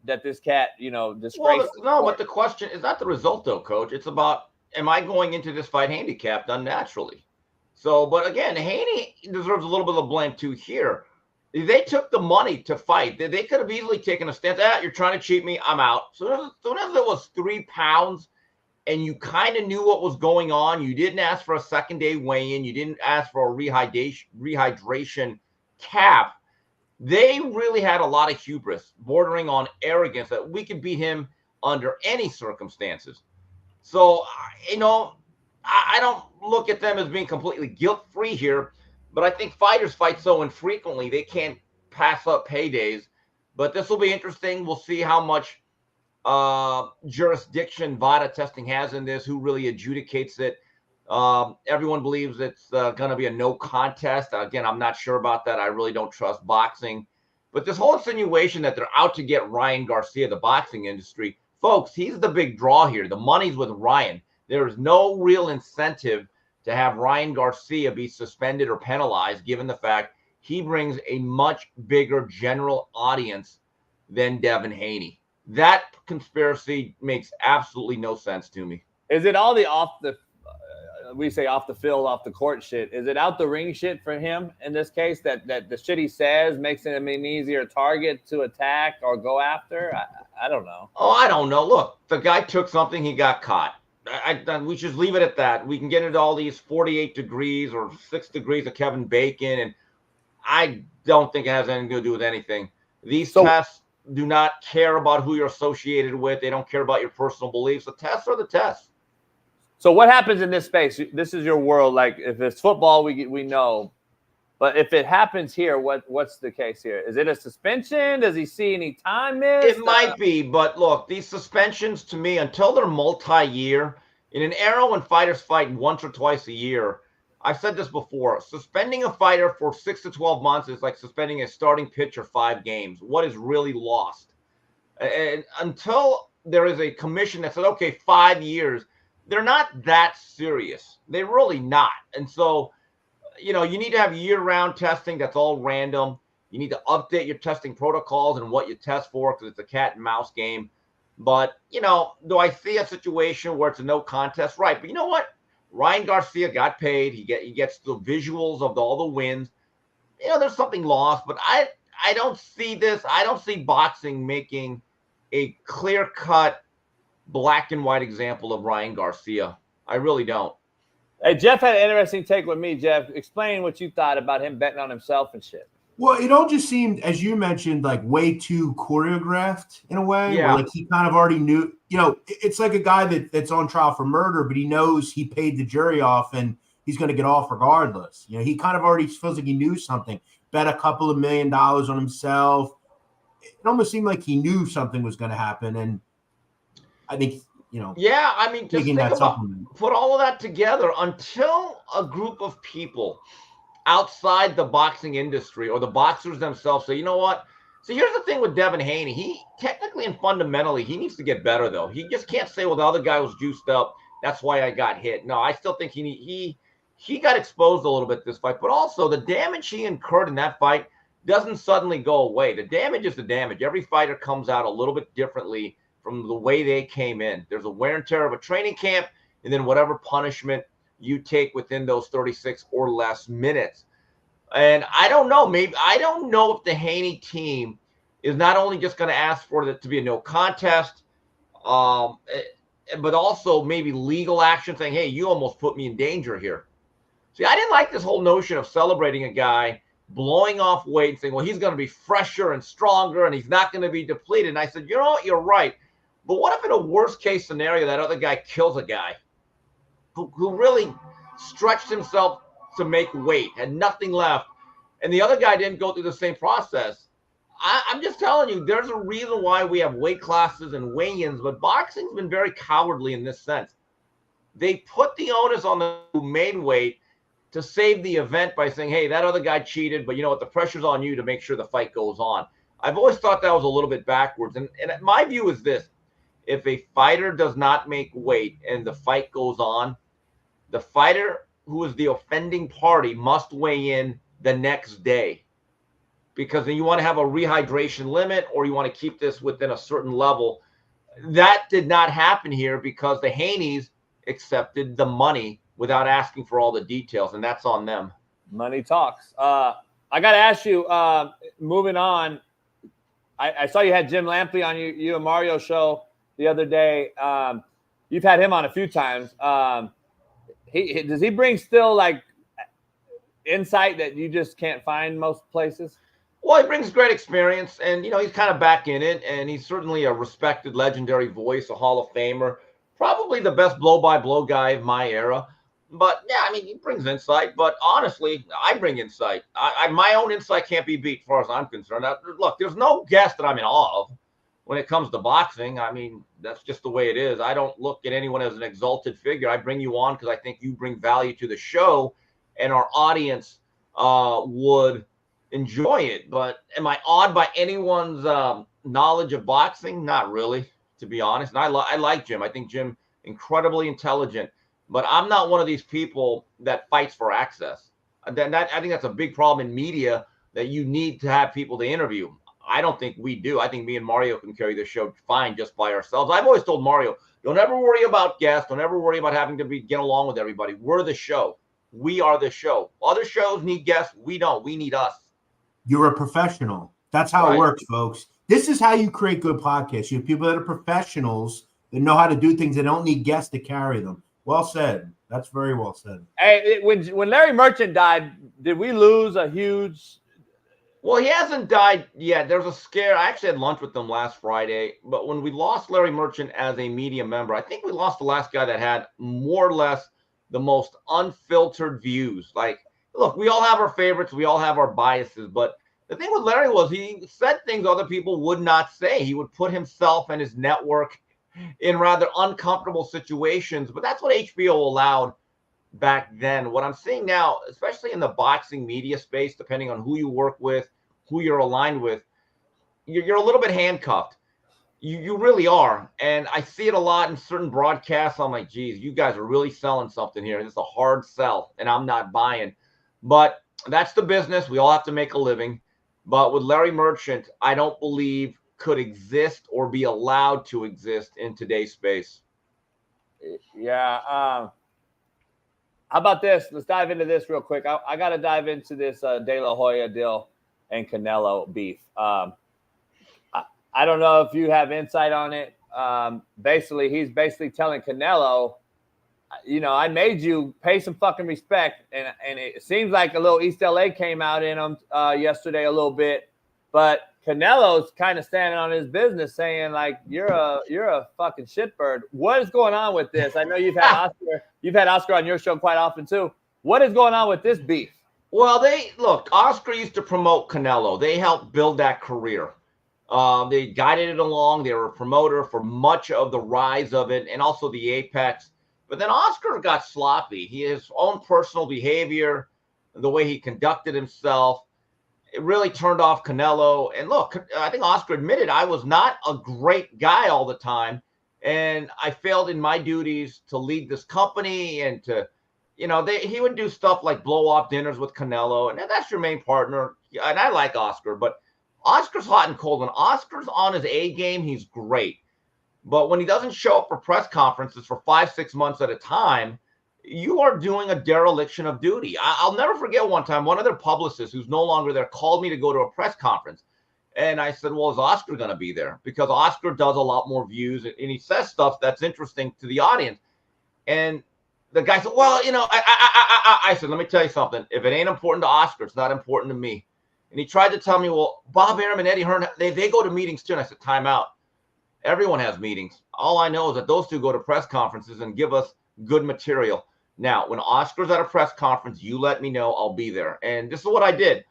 that this cat, disgraced. Well, no, but the question is not the result though, Coach. It's about, am I going into this fight handicapped unnaturally? So, but again, Haney deserves a little bit of blame too here. They took the money to fight. They could have easily taken a stance. You're trying to cheat me. I'm out. So soon as there was 3 pounds and you kind of knew what was going on, you didn't ask for a second day weigh-in. You didn't ask for a rehydration cap. They really had a lot of hubris, bordering on arrogance that we could beat him under any circumstances. So, I don't look at them as being completely guilt-free here, but I think fighters fight so infrequently they can't pass up paydays. But this will be interesting. We'll see how much jurisdiction VADA testing has in this, who really adjudicates it. Everyone believes it's going to be a no contest. Again, I'm not sure about that. I really don't trust boxing. But this whole insinuation that they're out to get Ryan Garcia, the boxing industry, folks, he's the big draw here. The money's with Ryan. There is no real incentive to have Ryan Garcia be suspended or penalized, given the fact he brings a much bigger general audience than Devin Haney. That conspiracy makes absolutely no sense to me. Is it all the we say off the field, off the court shit? Is it out the ring shit for him in this case? That the shit he says makes him an easier target to attack or go after? I don't know. Oh, I don't know. Look, the guy took something, he got caught. We should leave it at that. We can get into all these 48 degrees or 6 degrees of Kevin Bacon, and I don't think it has anything to do with anything. These tests do not care about who you're associated with. They don't care about your personal beliefs. The tests are the tests. So what happens in this space? This is your world. Like if it's football, we know. But if it happens here, what's the case here? Is it a suspension? Does he see any time missed? It might be, but look, these suspensions to me, until they're multi-year, in an era when fighters fight once or twice a year, I've said this before, suspending a fighter for 6 to 12 months is like suspending a starting pitcher 5 games. What is really lost? And until there is a commission that says, okay, 5 years, they're not that serious. They're really not. And so, you need to have year-round testing that's all random. You need to update your testing protocols and what you test for because it's a cat and mouse game. But, do I see a situation where it's a no contest? Right. But you know what? Ryan Garcia got paid. He gets the visuals of all the wins. There's something lost, but I don't see this. I don't see boxing making a clear-cut black and white example of Ryan Garcia. I really don't. Hey, Jeff had an interesting take with me, Jeff. Explain what you thought about him betting on himself and shit. Well, it all just seemed, as you mentioned, like way too choreographed in a way. Yeah. Where, like, he kind of already knew, it's like a guy that's on trial for murder, but he knows he paid the jury off and he's going to get off regardless. He kind of already feels like he knew something, bet a couple of $1 million on himself. It almost seemed like he knew something was going to happen. And I think, yeah, I mean, just think about, supplement. Put all of that together until a group of people outside the boxing industry or the boxers themselves say, you know what? So here's the thing with Devin Haney. He technically and fundamentally, he needs to get better, though. He just can't say, well, the other guy was juiced up. That's why I got hit. No, I still think he got exposed a little bit this fight. But also, the damage he incurred in that fight doesn't suddenly go away. The damage is the damage. Every fighter comes out a little bit differently from the way they came in. There's a wear and tear of a training camp, and then whatever punishment you take within those 36 or less minutes. And I don't know. I don't know if the Haney team is not only just going to ask for it to be a no contest, but also maybe legal action saying, hey, you almost put me in danger here. See, I didn't like this whole notion of celebrating a guy blowing off weight and saying, well, he's going to be fresher and stronger and he's not going to be depleted. And I said, you know what? You're right. But what if in a worst case scenario, that other guy kills a guy who really stretched himself to make weight, had nothing left, and the other guy didn't go through the same process? I'm just telling you, there's a reason why we have weight classes and weigh-ins, but boxing's been very cowardly in this sense. They put the onus on the who made weight to save the event by saying, hey, that other guy cheated, but you know what? The pressure's on you to make sure the fight goes on. I've always thought that was a little bit backwards. And my view is this. If a fighter does not make weight and the fight goes on, the fighter who is the offending party must weigh in the next day, because then you want to have a rehydration limit or you want to keep this within a certain level. That did not happen here because the Haneys accepted the money without asking for all the details, and that's on them. Money talks. I got to ask you, moving on, I saw you had Jim Lampley on you and Mario show the other day. You've had him on a few times. Does he bring still like insight that you just can't find most places? Well, he brings great experience, and he's kind of back in it, and he's certainly a respected, legendary voice, a Hall of Famer, probably the best blow-by-blow guy of my era. But yeah, I mean, he brings insight. But honestly, I bring insight. My own insight can't be beat, as far as I'm concerned. Look, there's no guest that I'm in awe of when it comes to boxing. I mean, that's just the way it is. I don't look at anyone as an exalted figure. I bring you on because I think you bring value to the show, and our audience would enjoy it. But am I awed by anyone's knowledge of boxing? Not really, to be honest. And I like Jim. I think Jim incredibly intelligent. But I'm not one of these people that fights for access. I think that's a big problem in media, that you need to have people to interview. I don't think we do. I think me and Mario can carry the show fine just by ourselves. I've always told Mario, don't ever worry about guests. Don't ever worry about having to get along with everybody. We're the show. We are the show. Other shows need guests. We don't. We need us. You're a professional. That's how it works, folks. This is how you create good podcasts. You have people that are professionals that know how to do things. They don't need guests to carry them. Well said. That's very well said. Hey, when Larry Merchant died, did we lose a huge? Well, he hasn't died yet. There's a scare. I actually had lunch with them last Friday. But when we lost Larry Merchant as a media member, I think we lost the last guy that had more or less the most unfiltered views. Like, look, we all have our favorites. We all have our biases. But the thing with Larry was he said things other people would not say. He would put himself and his network in rather uncomfortable situations. But that's what HBO allowed back then. What I'm seeing now, especially in the boxing media space, depending on who you work with, who you're aligned with, you're a little bit handcuffed. You really are. And I see it a lot in certain broadcasts. I'm like, geez, you guys are really selling something here. It's a hard sell, and I'm not buying. But that's the business. We all have to make a living. But with Larry Merchant, I don't believe could exist or be allowed to exist in today's space. Yeah. How about this? Let's dive into this real quick. I got to dive into this De La Hoya deal and Canelo beef. I don't know if you have insight on it. He's basically telling Canelo, I made you pay some fucking respect. And it seems like a little East LA came out in him yesterday a little bit. But Canelo's kind of standing on his business saying, like, you're a fucking shitbird. What is going on with this? I know you've had Oscar on your show quite often too. What is going on with this beef? Well, Oscar used to promote Canelo. They helped build that career. They guided it along. They were a promoter for much of the rise of it and also the apex. But then Oscar got sloppy. His own personal behavior, the way he conducted himself, it really turned off Canelo. And look, I think Oscar admitted I was not a great guy all the time. And I failed in my duties to lead this company and to, he would do stuff like blow off dinners with Canelo. And that's your main partner. And I like Oscar, but Oscar's hot and cold. When Oscar's on his A game, he's great. But when he doesn't show up for press conferences for 5-6 months at a time, you are doing a dereliction of duty. I'll never forget one time, one of their publicists who's no longer there called me to go to a press conference. And I said, well, is Oscar going to be there? Because Oscar does a lot more views and he says stuff that's interesting to the audience. And the guy said, well, I said, let me tell you something. If it ain't important to Oscar, it's not important to me. And he tried to tell me, well, Bob Arum and Eddie Hearn, they go to meetings too. And I said, time out. Everyone has meetings. All I know is that those two go to press conferences and give us good material. Now, when Oscar's at a press conference, you let me know. I'll be there. And this is what I did.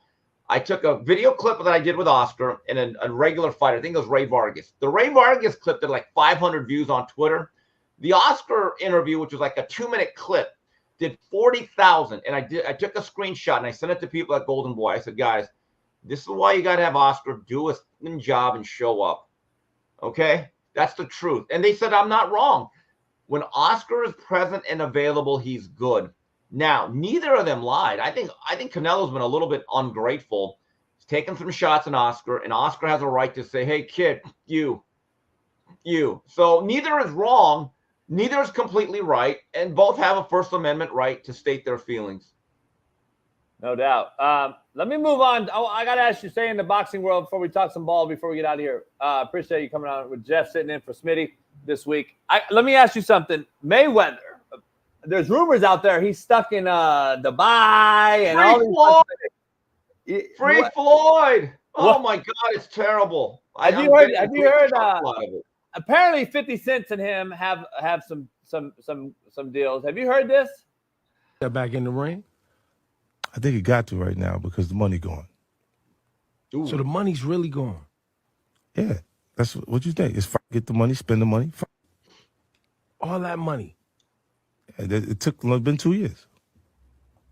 I took a video clip that I did with Oscar and a regular fighter. I think it was Ray Vargas. The Ray Vargas clip did like 500 views on Twitter. The Oscar interview, which was like a 2-minute clip, did 40,000. And I took a screenshot and I sent it to people at Golden Boy. I said, guys, this is why you got to have Oscar do a job and show up. Okay? That's the truth. And they said, I'm not wrong. When Oscar is present and available, he's good. Now, neither of them lied. I think Canelo's been a little bit ungrateful. He's taken some shots at Oscar, and Oscar has a right to say, hey, kid, you. So neither is wrong. Neither is completely right. And both have a First Amendment right to state their feelings. No doubt. Let me move on. I got to ask you, stay in the boxing world before we talk some ball, before we get out of here. Appreciate you coming on with Jeff sitting in for Smitty this week. Let me ask you something. Mayweather, there's rumors out there he's stuck in Dubai and all these Free Floyd. Oh my God, it's terrible. Have you heard? Apparently, 50 Cent and him have some deals. Have you heard this? They're back in the ring. I think it got to right now because the money gone. Ooh. So the money's really gone. Yeah, that's what you think. It's get the money, spend the money. All that money. It took been 2 years.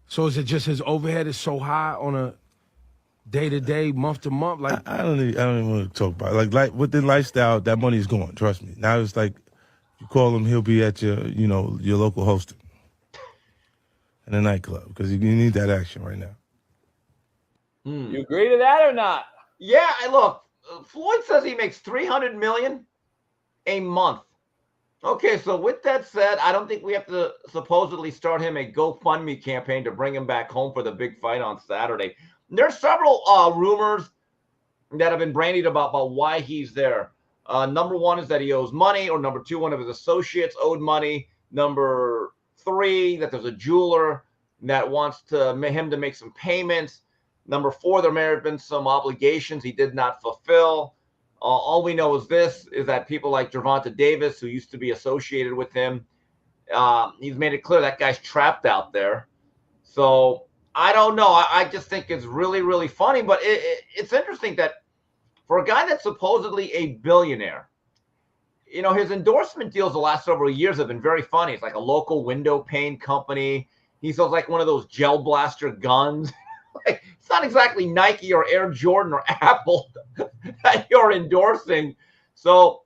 So is it just his overhead is so high on a day-to-day, month-to-month? Like I don't even want to talk about it. Like within lifestyle, that money's gone. Trust me. Now it's like you call him, he'll be at your local hosting in a nightclub because you need that action right now. You agree to that or not? Yeah, look, Floyd says he makes $300 million a month. Okay, so with that said, I don't think we have to supposedly start him a GoFundMe campaign to bring him back home for the big fight on Saturday. There's several rumors that have been bandied about why he's there. Number one is that he owes money, or number two, one of his associates owed money. Number three, that there's a jeweler that wants him to make some payments. Number four, there may have been some obligations he did not fulfill. All we know is that people like Gervonta Davis, who used to be associated with him, he's made it clear that guy's trapped out there. So I don't know. I just think it's really, really funny. But it's interesting that for a guy that's supposedly a billionaire, his endorsement deals the last several years have been very funny. It's like a local window pane company. He sells like one of those gel blaster guns. Like, it's not exactly Nike or Air Jordan or Apple that you're endorsing. So,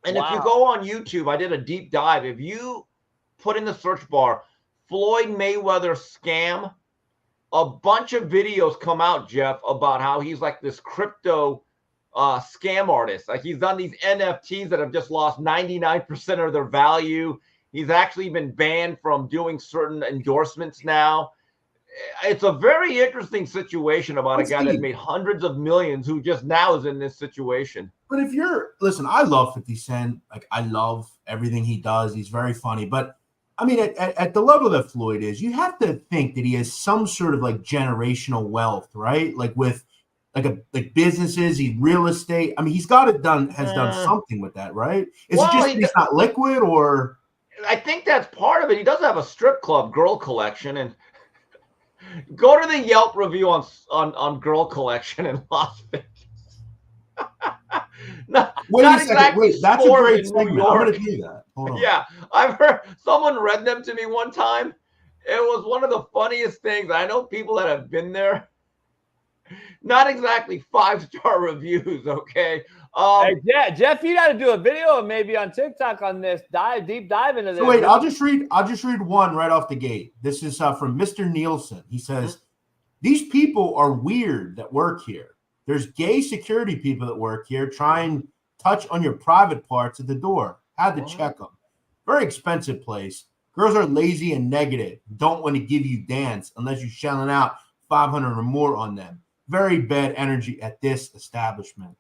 and if you go on YouTube, I did a deep dive. If you put in the search bar, Floyd Mayweather scam, a bunch of videos come out, Jeff, about how he's like this crypto scam artist. Like, he's done these NFTs that have just lost 99% of their value. He's actually been banned from doing certain endorsements now. It's a very interesting situation about a guy that made hundreds of millions who just now is in this situation. But listen, I love 50 Cent. Like, I love everything he does. He's very funny. But I mean, at the level that Floyd is, you have to think that he has some sort of like generational wealth, right? Like with like businesses, real estate. I mean, has done something with that, right? Is it just he's not liquid, or? I think that's part of it. He does have a strip club girl collection, and go to the Yelp review on Girl Collection in Las Vegas. Wait a second. Wait, that's a great segment. I'm going to do that. Hold on. Yeah, I've heard someone read them to me one time. It was one of the funniest things. I know people that have been there. Not exactly 5-star reviews, okay? Hey, Jeff, you got to do a video maybe on TikTok on this. Deep dive into this. So wait, I'll just read one right off the gate. This is from Mr. Nielsen. He says, "These people are weird that work here. There's gay security people that work here. Try and touch on your private parts at the door. Had to check them. Very expensive place. Girls are lazy and negative. Don't want to give you dance unless you're shelling out $500 or more on them. Very bad energy at this establishment."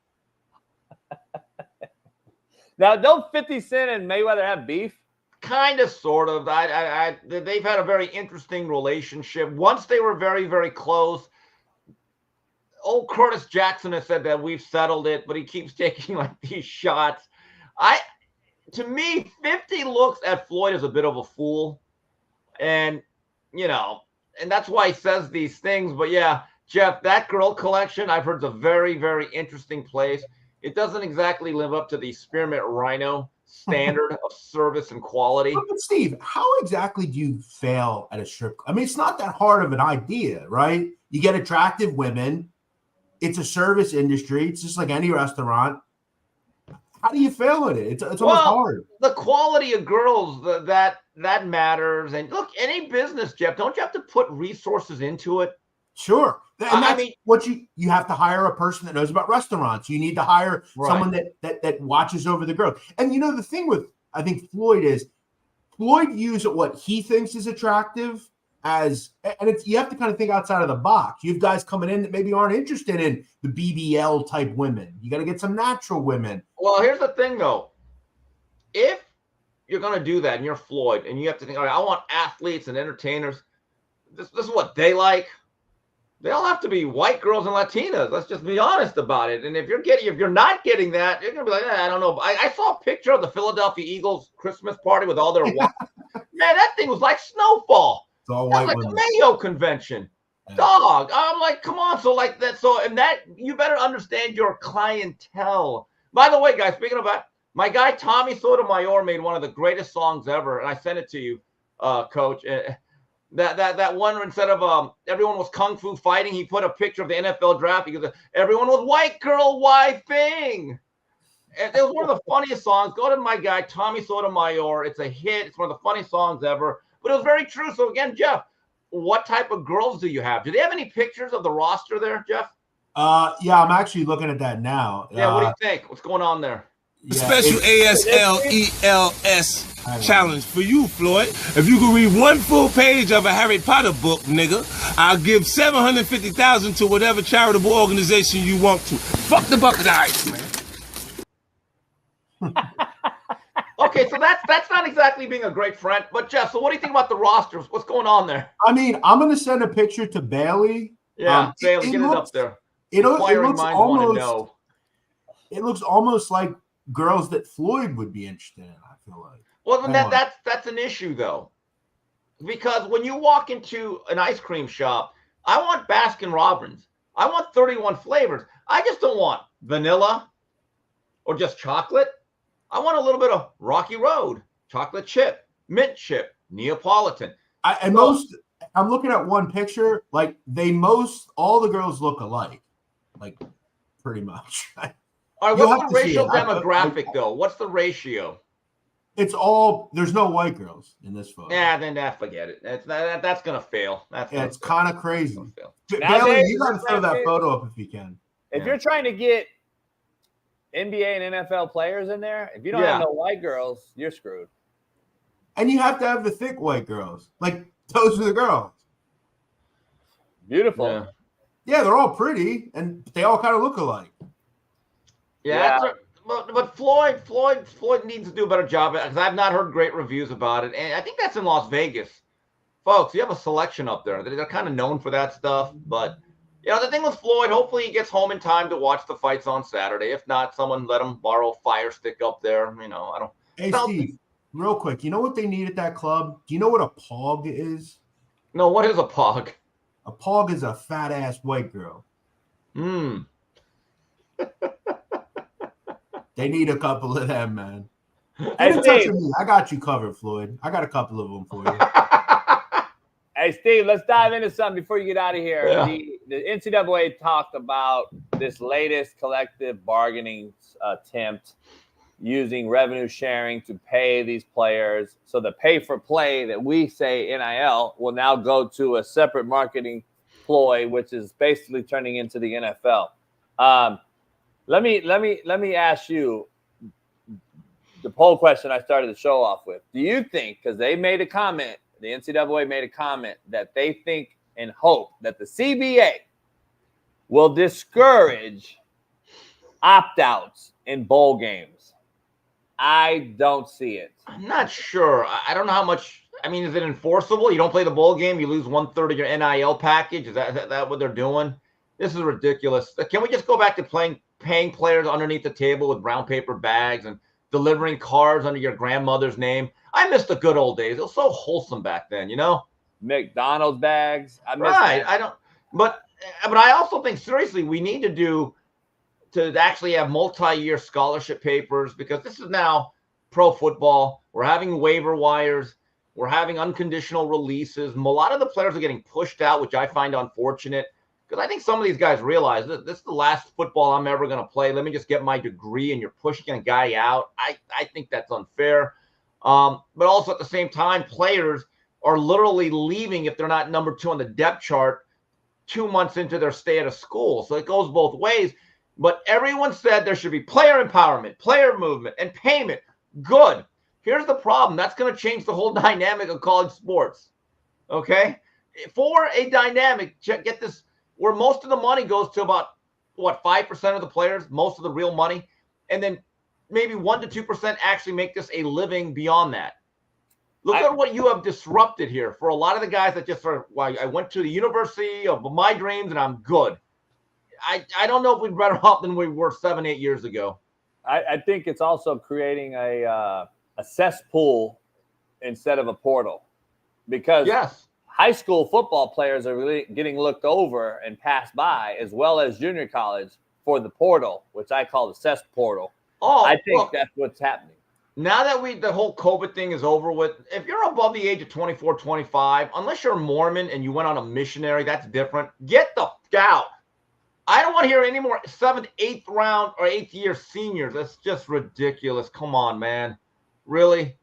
Now, don't 50 Cent and Mayweather have beef? Kind of, sort of. They've had a very interesting relationship. Once they were very, very close. Old Curtis Jackson has said that we've settled it, but he keeps taking like these shots. To me, 50 looks at Floyd as a bit of a fool. And, and that's why he says these things. But yeah, Jeff, that girl collection, I've heard, is a very, very interesting place. It doesn't exactly live up to the Spearmint Rhino standard of service and quality. But Steve, how exactly do you fail at a strip club? I mean, it's not that hard of an idea, right? You get attractive women. It's a service industry. It's just like any restaurant. How do you fail at it? It's almost hard. The quality of girls, that matters. And look, any business, Jeff, don't you have to put resources into it? Sure. And that's what you have to hire a person that knows about restaurants. You need to hire someone that watches over the girls. And the thing with, I think, Floyd is Floyd views what he thinks is attractive as, and you have to kind of think outside of the box. You have guys coming in that maybe aren't interested in the BBL type women. You got to get some natural women. Well, here's the thing though. If you're going to do that and you're Floyd and you have to think, all right, I want athletes and entertainers. This is what they like. They all have to be white girls and Latinas. Let's just be honest about it. And if you're not getting that, you're gonna be like, I don't know. I saw a picture of the Philadelphia Eagles Christmas party with all their white. Man, that thing was like snowfall. It's all white like women. a Mayo convention. Yeah. Dog. I'm like, come on. So like that. So and that you better understand your clientele. By the way, guys, speaking of that, my guy Tommy Sotomayor made one of the greatest songs ever, and I sent it to you, Coach. That one, instead of everyone was kung fu fighting, he put a picture of the NFL draft. He goes, everyone was white girl wifing. And it was one of the funniest songs. Go to my guy, Tommy Sotomayor. It's a hit. It's one of the funniest songs ever. But it was very true. So again, Jeff, what type of girls do you have? Do they have any pictures of the roster there, Jeff? Yeah, I'm actually looking at that now. Yeah, what do you think? What's going on there? Yeah, Special ASLELS challenge for you, Floyd. If you can read one full page of a Harry Potter book, nigga, I'll give $750,000 to whatever charitable organization you want to. Fuck the bucket of ice, man. Okay, so that's not exactly being a great friend. But Jeff, so what do you think about the rosters? What's going on there? I mean, I'm gonna send a picture to Bailey. Yeah, Bailey, get it up there. Inquiring minds want to know. It looks almost like girls that Floyd would be interested in. I feel like. Well, that's an issue though, because when you walk into an ice cream shop, I want Baskin Robbins. I want 31 flavors. I just don't want vanilla or just chocolate. I want a little bit of Rocky Road, chocolate chip, mint chip, Neapolitan. I'm looking at one picture. Like all the girls look alike, like pretty much. All right, what's the racial demographic though? What's the ratio? It's all. There's no white girls in this photo. Yeah, then forget it. That's gonna fail. It's kind of crazy. Nowadays, Bailey, you got to throw that photo up if you can. If you're trying to get NBA and NFL players in there, if you don't have no white girls, you're screwed. And you have to have the thick white girls. Like those are the girls. Beautiful. Yeah, they're all pretty, and they all kind of look alike. Yeah. But Floyd needs to do a better job because I've not heard great reviews about it, and I think that's in Las Vegas, folks. You have a selection up there. They're kind of known for that stuff, but the thing with Floyd, hopefully he gets home in time to watch the fights on Saturday. If not, someone let him borrow a Fire Stick up there. I don't. Hey, Steve, real quick, you know what they need at that club? Do you know what a pog is? No, what is a pog? A pog is a fat ass white girl. They need a couple of them, man. Hey, Steve, me. I got you covered, Floyd. I got a couple of them for you. Hey, Steve, let's dive into something before you get out of here. Yeah. The NCAA talked about this latest collective bargaining attempt using revenue sharing to pay these players. So the pay for play that we say NIL will now go to a separate marketing ploy, which is basically turning into the NFL. Let me ask you the poll question I started the show off with. Do you think, because they made a comment, the NCAA made a comment that they think and hope that the CBA will discourage opt-outs in bowl games? I don't see it. I'm not sure. I don't know how much. I mean, is it enforceable? You don't play the bowl game, you lose 1/3 of your NIL package. Is that what they're doing? This is ridiculous. Can we just go back to paying players underneath the table with brown paper bags and delivering cards under your grandmother's name? I miss the good old days. It was so wholesome back then, McDonald's bags. I miss that. I don't. But I also think seriously we need to actually have multi-year scholarship papers, because this is now pro football. We're having waiver wires. We're having unconditional releases. A lot of the players are getting pushed out, which I find unfortunate. Because I think some of these guys realize that this is the last football I'm ever going to play. Let me just get my degree, and you're pushing a guy out. I think that's unfair. But also at the same time, players are literally leaving if they're not number 2 on the depth chart 2 months into their stay at a school. So it goes both ways. But everyone said there should be player empowerment, player movement, and payment. Good. Here's the problem. That's going to change the whole dynamic of college sports. Okay? For a dynamic, get this, where most of the money goes to about, 5% of the players, most of the real money, and then maybe 1% to 2% actually make this a living beyond that. Look at what you have disrupted here for a lot of the guys that just are, I went to the university of my dreams and I'm good. I don't know if we're better off than we were 7-8 years ago. I think it's also creating a cesspool instead of a portal, because high school football players are really getting looked over and passed by, as well as junior college, for the portal, which I call the cess portal. I think that's what's happening. Now that the whole COVID thing is over with, if you're above the age of 24, 25, unless you're a Mormon and you went on a missionary, that's different. Get the f out. I don't want to hear any more 7th, 8th round or 8th year seniors. That's just ridiculous. Come on, man. Really?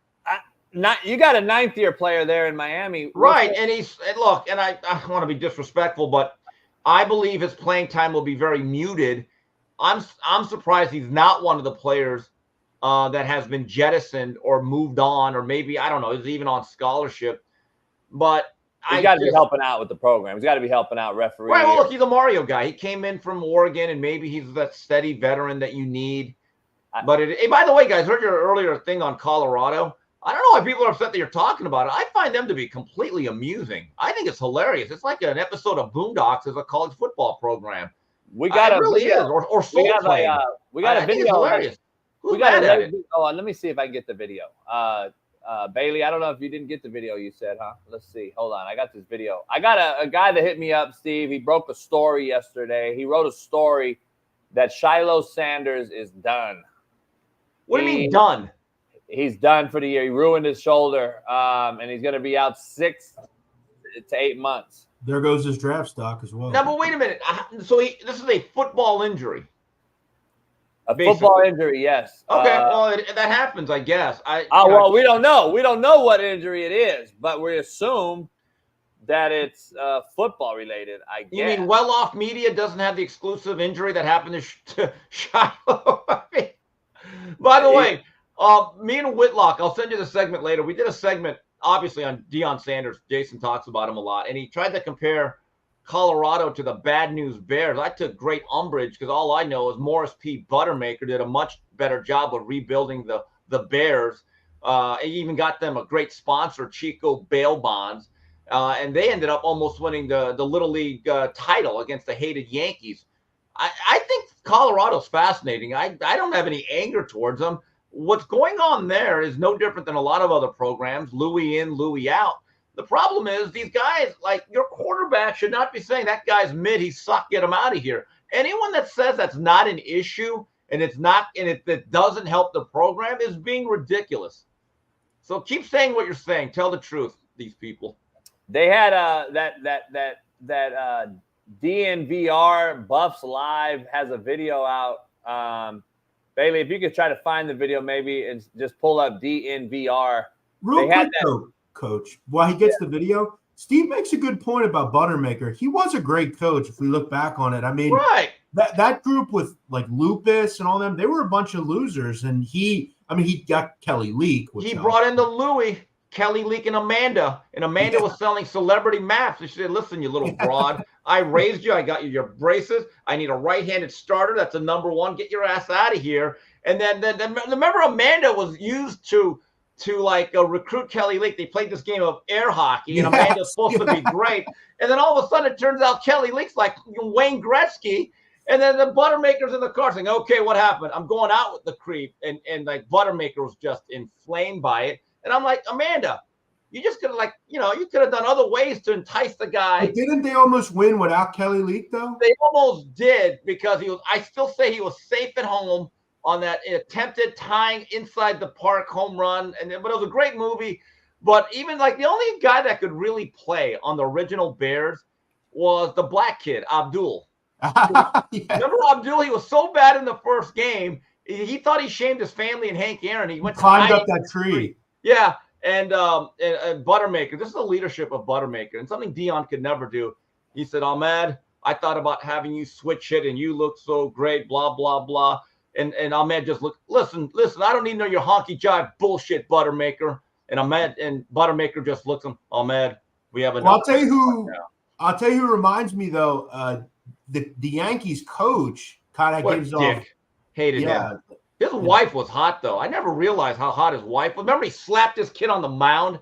You got a 9th year player there in Miami. Right. And I want to be disrespectful, but I believe his playing time will be very muted. I'm surprised he's not one of the players that has been jettisoned or moved on, or maybe, I don't know, is even on scholarship. But he's got to be helping out with the program. He's got to be helping out referees. Right. Well, look, he's a Mario guy. He came in from Oregon, and maybe he's that steady veteran that you need. But hey, by the way, guys, heard your earlier thing on Colorado. I don't know why people are upset that you're talking about it. I find them to be completely amusing. I think it's hilarious. It's like an episode of Boondocks as a college football program. We got it really is. Or Soul Plane. We got a video. Hilarious. We got a let me see if I can get the video. Bailey, I don't know if you didn't get the video you said, huh? Let's see. Hold on. I got this video. I got a guy that hit me up, Steve. He broke a story yesterday. He wrote a story that Shiloh Sanders is done. What do you mean done? He's done for the year. He ruined his shoulder, and he's going to be out 6 to 8 months. There goes his draft stock as well. Now, but wait a minute. So this is a football injury. Football injury, yes. Okay, well, that happens, I guess. Well, we don't know. We don't know what injury it is, but we assume that it's football related, I guess. You mean well-off media doesn't have the exclusive injury that happened to Shiloh? By the way, me and Whitlock, I'll send you the segment later. We did a segment, obviously, on Dion Sanders. Jason talks about him a lot, and he tried to compare Colorado to the Bad News Bears. I took great umbrage because all I know is Morris P. Buttermaker did a much better job of rebuilding the Bears. He even got them a great sponsor, Chico Bail Bonds, and they ended up almost winning the Little League title against the hated Yankees. I think Colorado's fascinating. I don't have any anger towards them. What's going on there is no different than a lot of other programs, Louis in, Louis out. The problem is these guys, like your quarterback, should not be saying that guy's mid, he sucked, get him out of here. Anyone that says that's not an issue and it doesn't help the program is being ridiculous. So keep saying what you're saying. Tell the truth, these people. They had that DNVR Buffs Live has a video out. Bailey, if you could try to find the video, maybe, and just pull up DNVR. Real quick, though, Coach, while he gets the video, Steve makes a good point about Buttermaker. He was a great coach if we look back on it. I mean, that group with like Lupus and all them, they were a bunch of losers. And he got Kelly Leak. He brought in the Louis, Kelly Leak, and Amanda. And Amanda was selling celebrity maps. And she said, listen, you little broad, I raised you. I got you your braces. I need a right-handed starter. That's a number one. Get your ass out of here. And then remember, Amanda was used to recruit Kelly Leak. They played this game of air hockey, and Amanda's supposed to be great. And then all of a sudden, it turns out Kelly Leak's like Wayne Gretzky. And then the Buttermaker's in the car saying, okay, what happened? I'm going out with the creep. And like Buttermaker was just inflamed by it. And I'm like, Amanda, you just could have you could have done other ways to entice the guy. But didn't they almost win without Kelly Leak, though? They almost did because I still say he was safe at home on that attempted tying inside the park home run. But it was a great movie. But even like the only guy that could really play on the original Bears was the black kid, Abdul. Remember Abdul? He was so bad in the first game. He thought he shamed his family and Hank Aaron. He climbed up that tree. Yeah. And Buttermaker, this is the leadership of Buttermaker, and something Dion could never do. He said, Ahmed, I thought about having you switch it, and you look so great, blah, blah, blah. And Ahmed just listen, I don't need to know your honky jive bullshit, Buttermaker. And Ahmed and Buttermaker just looks at him, Ahmed, we have enough. Well, I'll tell you who reminds me, though, the Yankees coach kind of gives off. Hated him. His wife was hot, though. I never realized how hot his wife was. Remember, he slapped his kid on the mound?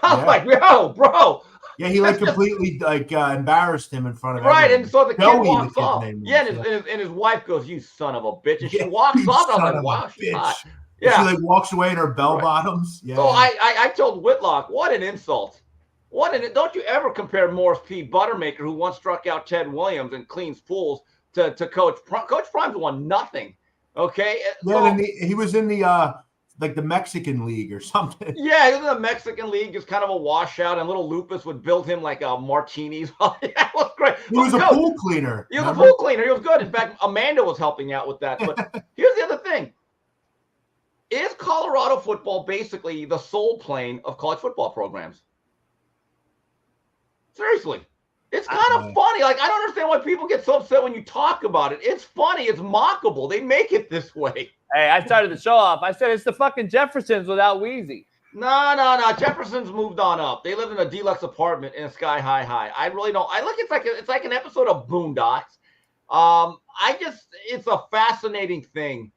I was like, yo, bro. Yeah, he completely embarrassed him in front of everyone. Right, and so the kid walks off. Yeah, and his wife goes, you son of a bitch. And she walks off. I was like, wow, she's hot. Yeah. She walks away in her bell bottoms. Yeah. So I told Whitlock, what an insult. Don't you ever compare Morris P. Buttermaker, who once struck out Ted Williams and cleans pools, to Coach Prime. Coach Prime's won nothing. Okay. Yeah, he was in the the Mexican League or something. Yeah, he was in the Mexican League. It's kind of a washout, and little Lupus would build him like martinis. That was great. He was a pool cleaner. He was a pool cleaner. He was good. In fact, Amanda was helping out with that. But here's the other thing: is Colorado football basically the soul plane of college football programs? Seriously. It's kind of funny. Like, I don't understand why people get so upset when you talk about it. It's funny. It's mockable. They make it this way. Hey, I started the show off. I said it's the fucking Jeffersons without Wheezy. No. Jefferson's moved on up. They live in a deluxe apartment in a sky high. I really don't. I look. It's like an episode of Boondocks. It's a fascinating thing,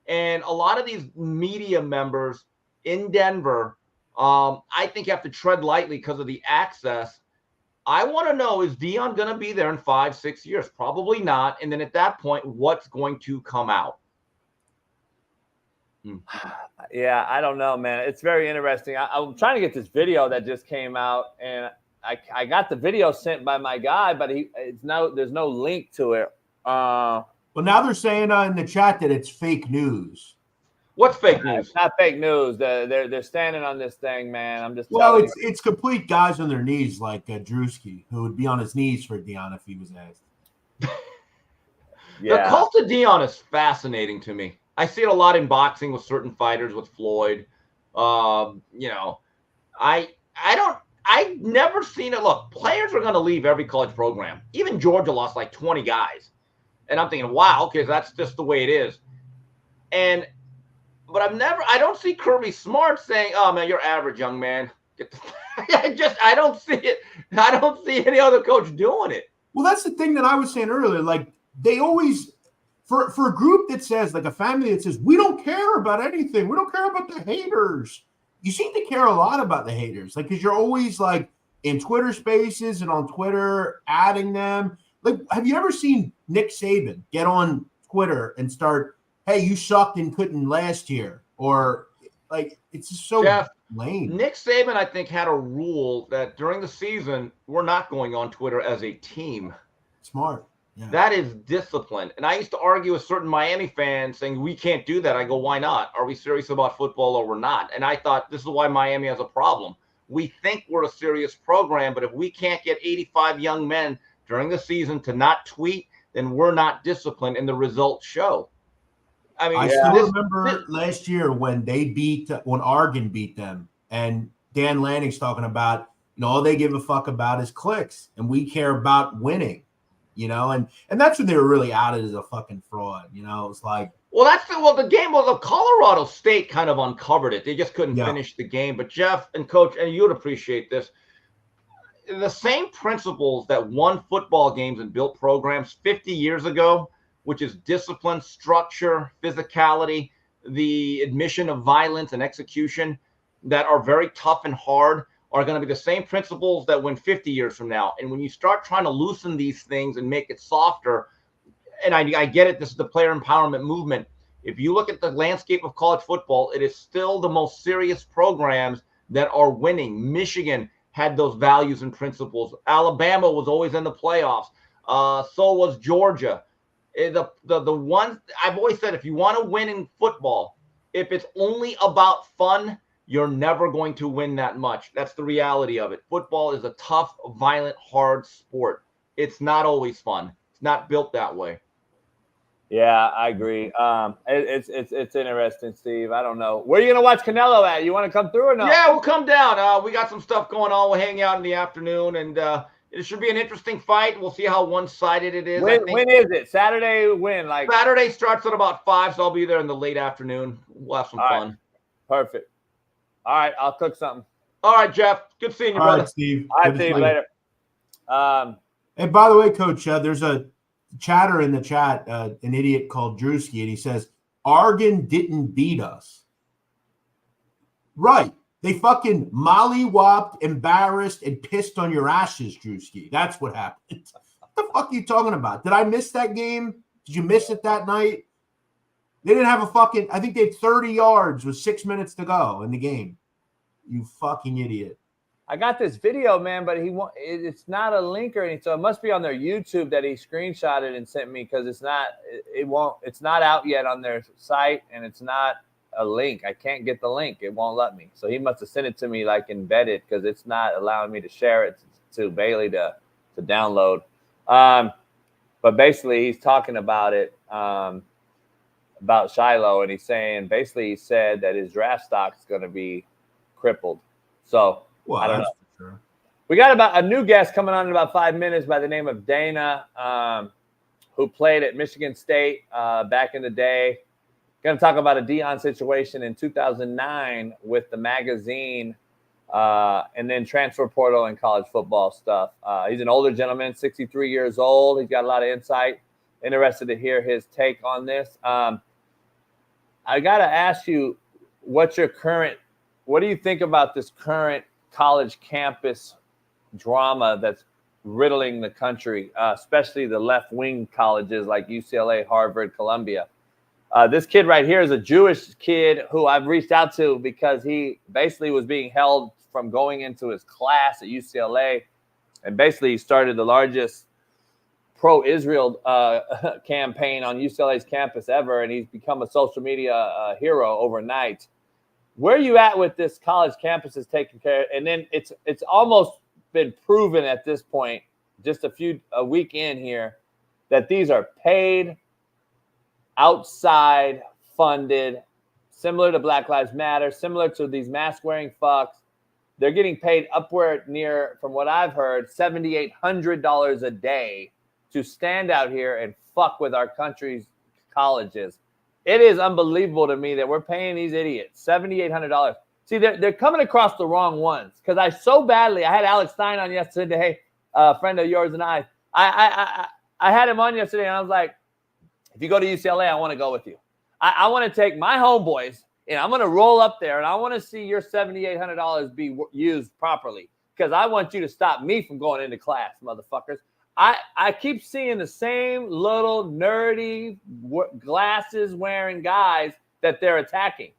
and a lot of these media members in Denver, I think you have to tread lightly because of the access. I want to know, is Dion going to be there in 5-6 years? Probably not. And then at that point, what's going to come out? Yeah, I don't know, man. It's very interesting. I'm trying to get this video that just came out, and I got the video sent by my guy, but there's no link to it. Well, now they're saying in the chat that it's fake news. What's fake news? It's not fake news. They're standing on this thing, man. I'm just it's complete guys on their knees, like Drewski, who would be on his knees for Dion if he was asked. The cult of Dion is fascinating to me. I see it a lot in boxing with certain fighters, with Floyd. I've never seen it. Look, players are going to leave every college program. Even Georgia lost like 20 guys. And I'm thinking, wow, okay, that's just the way it is. But I don't see Kirby Smart saying, oh, man, you're average, young man. I don't see it. I don't see any other coach doing it. Well, that's the thing that I was saying earlier. Like, they always, for a group that says, like a family that says, we don't care about anything. We don't care about the haters. You seem to care a lot about the haters. Like, because you're always, like, in Twitter spaces and on Twitter adding them. Like, have you ever seen Nick Saban get on Twitter and start, hey, you sucked and couldn't last year? Or, like, it's just so lame. Nick Saban, I think, had a rule that during the season, we're not going on Twitter as a team. Smart. Yeah. That is discipline. And I used to argue with certain Miami fans saying, we can't do that. I go, why not? Are we serious about football or we're not? And I thought this is why Miami has a problem. We think we're a serious program, but if we can't get 85 young men during the season to not tweet, then we're not disciplined, and the results show. I mean, I still remember last year when Oregon beat them, and Dan Lanning's talking about, all they give a fuck about is clicks, and we care about winning, and that's when they were really outed as a fucking fraud. It was like, the game was Colorado State kind of uncovered it. They just couldn't finish the game. But Jeff and Coach, and you'd appreciate this, the same principles that won football games and built programs 50 years ago, which is discipline, structure, physicality, the admission of violence and execution that are very tough and hard, are going to be the same principles that win 50 years from now. And when you start trying to loosen these things and make it softer, and I get it, this is the player empowerment movement. If you look at the landscape of college football, it is still the most serious programs that are winning. Michigan had those values and principles. Alabama was always in the playoffs. So was Georgia. The ones I've always said, if you want to win in football, if it's only about fun, you're never going to win that much. That's the reality of it. Football is a tough, violent, hard sport. It's not always fun. It's not built that way. Yeah, I agree. It's interesting, Steve. I don't know. Where are you going to watch Canelo at? You want to come through or no? Yeah, we'll come down. We got some stuff going on. We'll hang out in the afternoon, and it should be an interesting fight. We'll see how one-sided it is. When is it? Saturday when? Saturday starts at about 5, so I'll be there in the late afternoon. We'll have some fun. Right. Perfect. All right, I'll cook something. All right, Jeff. Good seeing you, brother. All right, Steve. All right, see you later. Hey, by the way, Coach, there's a chatter in the chat, an idiot called Drewski, and he says, Oregon didn't beat us. Right. They fucking mollywopped, embarrassed, and pissed on your ashes, Drewski. That's what happened. What the fuck are you talking about? Did I miss that game? Did you miss it that night? They didn't have I think they had 30 yards with 6 minutes to go in the game. You fucking idiot. I got this video, man, but it's not a link or anything. So it must be on their YouTube that he screenshotted and sent me, because it's not out yet on their site, and it's not a link. I can't get the link. It won't let me. So he must have sent it to me like embedded, because it's not allowing me to share it to Bailey to download. But basically he's talking about it, about Shiloh, and he's saying, basically he said that his draft stock is going to be crippled. So I don't know. Sure. We got about a new guest coming on in about 5 minutes by the name of Dana, who played at Michigan State back in the day. Going to talk about a Dion situation in 2009 with the magazine and then transfer portal and college football stuff. He's an older gentleman, 63 years old. He's got a lot of insight. Interested to hear his take on this. I got to ask you, what do you think about this current college campus drama that's riddling the country, especially the left-wing colleges like UCLA, Harvard, Columbia? This kid right here is a Jewish kid who I've reached out to because he basically was being held from going into his class at UCLA, and basically started the largest pro-Israel campaign on UCLA's campus ever, and he's become a social media hero overnight. Where are you at with this college campus is taking care? And then it's almost been proven at this point, just a week in here, that these are paid, outside funded, similar to Black Lives Matter, similar to these mask-wearing fucks. They're getting paid upward near, from what I've heard, $7,800 a day to stand out here and fuck with our country's colleges. It is unbelievable to me that we're paying these idiots $7,800. See, they're coming across the wrong ones, because I had Alex Stein on yesterday, a friend of yours and I had him on yesterday, and I was like, if you go to UCLA, I want to go with you. I want to take my homeboys, and I'm going to roll up there, and I want to see your $7,800 be used properly, because I want you to stop me from going into class, motherfuckers. I keep seeing the same little nerdy glasses wearing guys that they're attacking.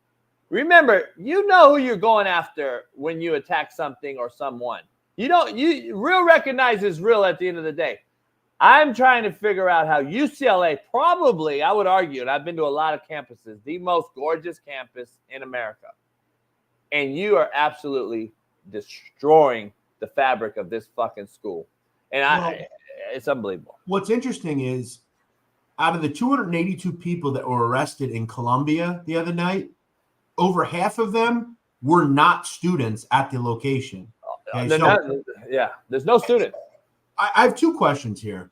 Remember, you know who you're going after when you attack something or someone. Real recognizes real at the end of the day. I'm trying to figure out how UCLA, probably, I would argue, and I've been to a lot of campuses, the most gorgeous campus in America. And you are absolutely destroying the fabric of this fucking school. And it's unbelievable. What's interesting is, out of the 282 people that were arrested in Columbia the other night, over half of them were not students at the location. Okay, there's no students. I have two questions here.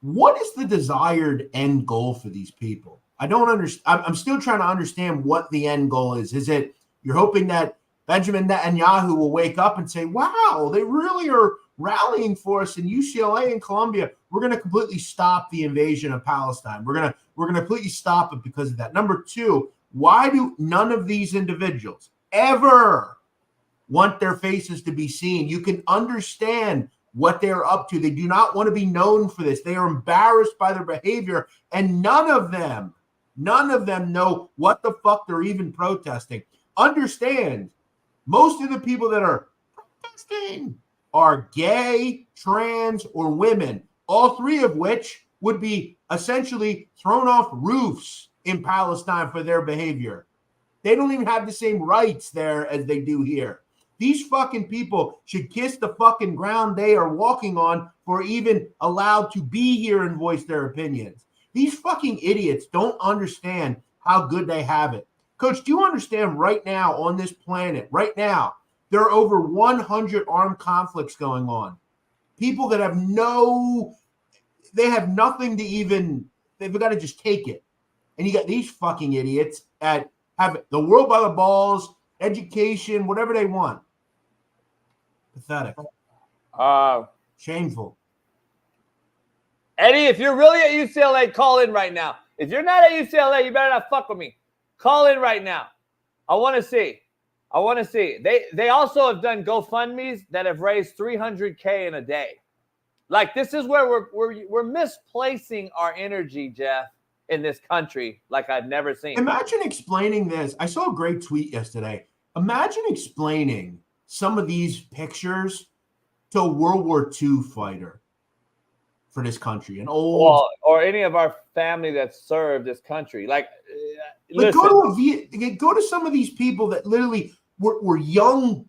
What is the desired end goal for these people? I don't understand. I'm still trying to understand what the end goal is. Is it you're hoping that Benjamin Netanyahu will wake up and say, wow, they really are rallying for us in UCLA and Columbia. We're going to completely stop the invasion of Palestine. We're going to completely stop it because of that. Number two, why do none of these individuals ever want their faces to be seen? You can understand what they're up to. They do not want to be known for this. They are embarrassed by their behavior, and none of them know what the fuck they're even protesting. Understand, most of the people that are protesting are gay, trans, or women, all three of which would be essentially thrown off roofs in Palestine for their behavior. They don't even have the same rights there as they do here. These fucking people should kiss the fucking ground they are walking on for even allowed to be here and voice their opinions. These fucking idiots don't understand how good they have it. Coach, do you understand right now on this planet, right now, there are over 100 armed conflicts going on. People that have nothing to even, they've got to just take it. And you got these fucking idiots that have the world by the balls, education, whatever they want. Pathetic. Shameful. Eddie, if you're really at UCLA, call in right now. If you're not at UCLA, you better not fuck with me. Call in right now. I want to see. They also have done GoFundMes that have raised $300K in a day. Like, this is where we're misplacing our energy, Jeff, in this country like I've never seen. Imagine explaining this. I saw a great tweet yesterday. Imagine explaining some of these pictures to a World War II fighter for this country, an old, or any of our family that served this country. Like go to some of these people that literally were young,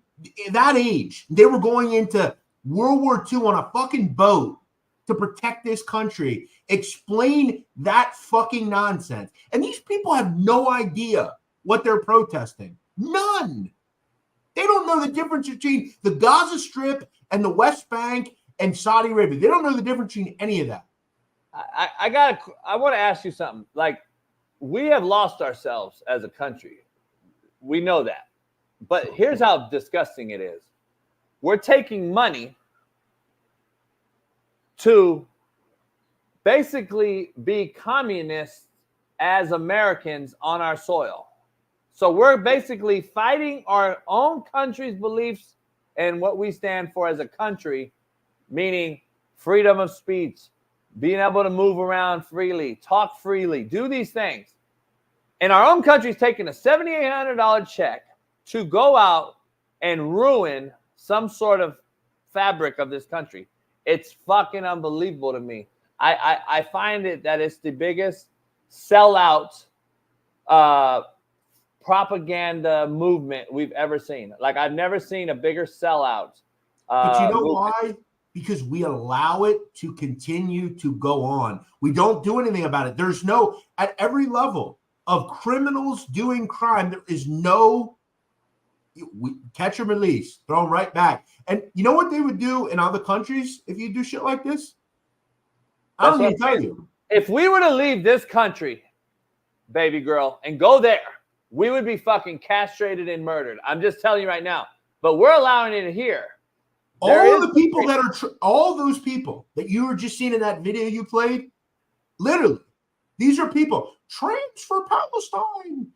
that age. They were going into World War II on a fucking boat to protect this country. Explain that fucking nonsense. And these people have no idea what they're protesting. None. They don't know the difference between the Gaza Strip and the West Bank and Saudi Arabia. They don't know the difference between any of that. I want to ask you something. Like, we have lost ourselves as a country. We know that. But here's how disgusting it is. We're taking money to basically be communists as Americans on our soil. So we're basically fighting our own country's beliefs and what we stand for as a country, meaning freedom of speech, being able to move around freely, talk freely, do these things. And our own country's taking a $7,800 check to go out and ruin some sort of fabric of this country. It's fucking unbelievable to me. I find it that it's the biggest sellout propaganda movement we've ever seen. Like, I've never seen a bigger sellout. But you know movement. why? Because we allow it to continue to go on. We don't do anything about it. There's no, at every level of criminals doing crime, there is no catch and release, throw them right back. And you know what they would do in other countries if you do shit like this? I don't even tell you. If we were to leave this country, baby girl, and go there, we would be fucking castrated and murdered. I'm just telling you right now. But we're allowing it here. All the people that are, all those people that you were just seeing in that video you played, literally, these are people, transfer Palestine.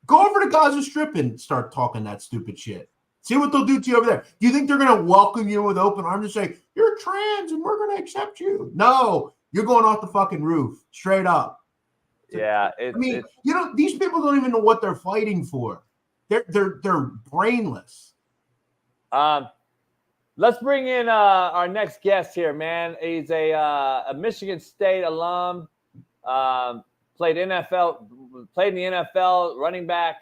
Go over to Gaza Strip and start talking that stupid shit. See what they'll do to you over there. Do you think they're going to welcome you with open arms and say, you're trans and we're going to accept you? No, you're going off the fucking roof, straight up. Yeah. You know, these people don't even know what they're fighting for. They're brainless. Let's bring in our next guest here, man. He's a Michigan State alum. Played in the NFL, running back.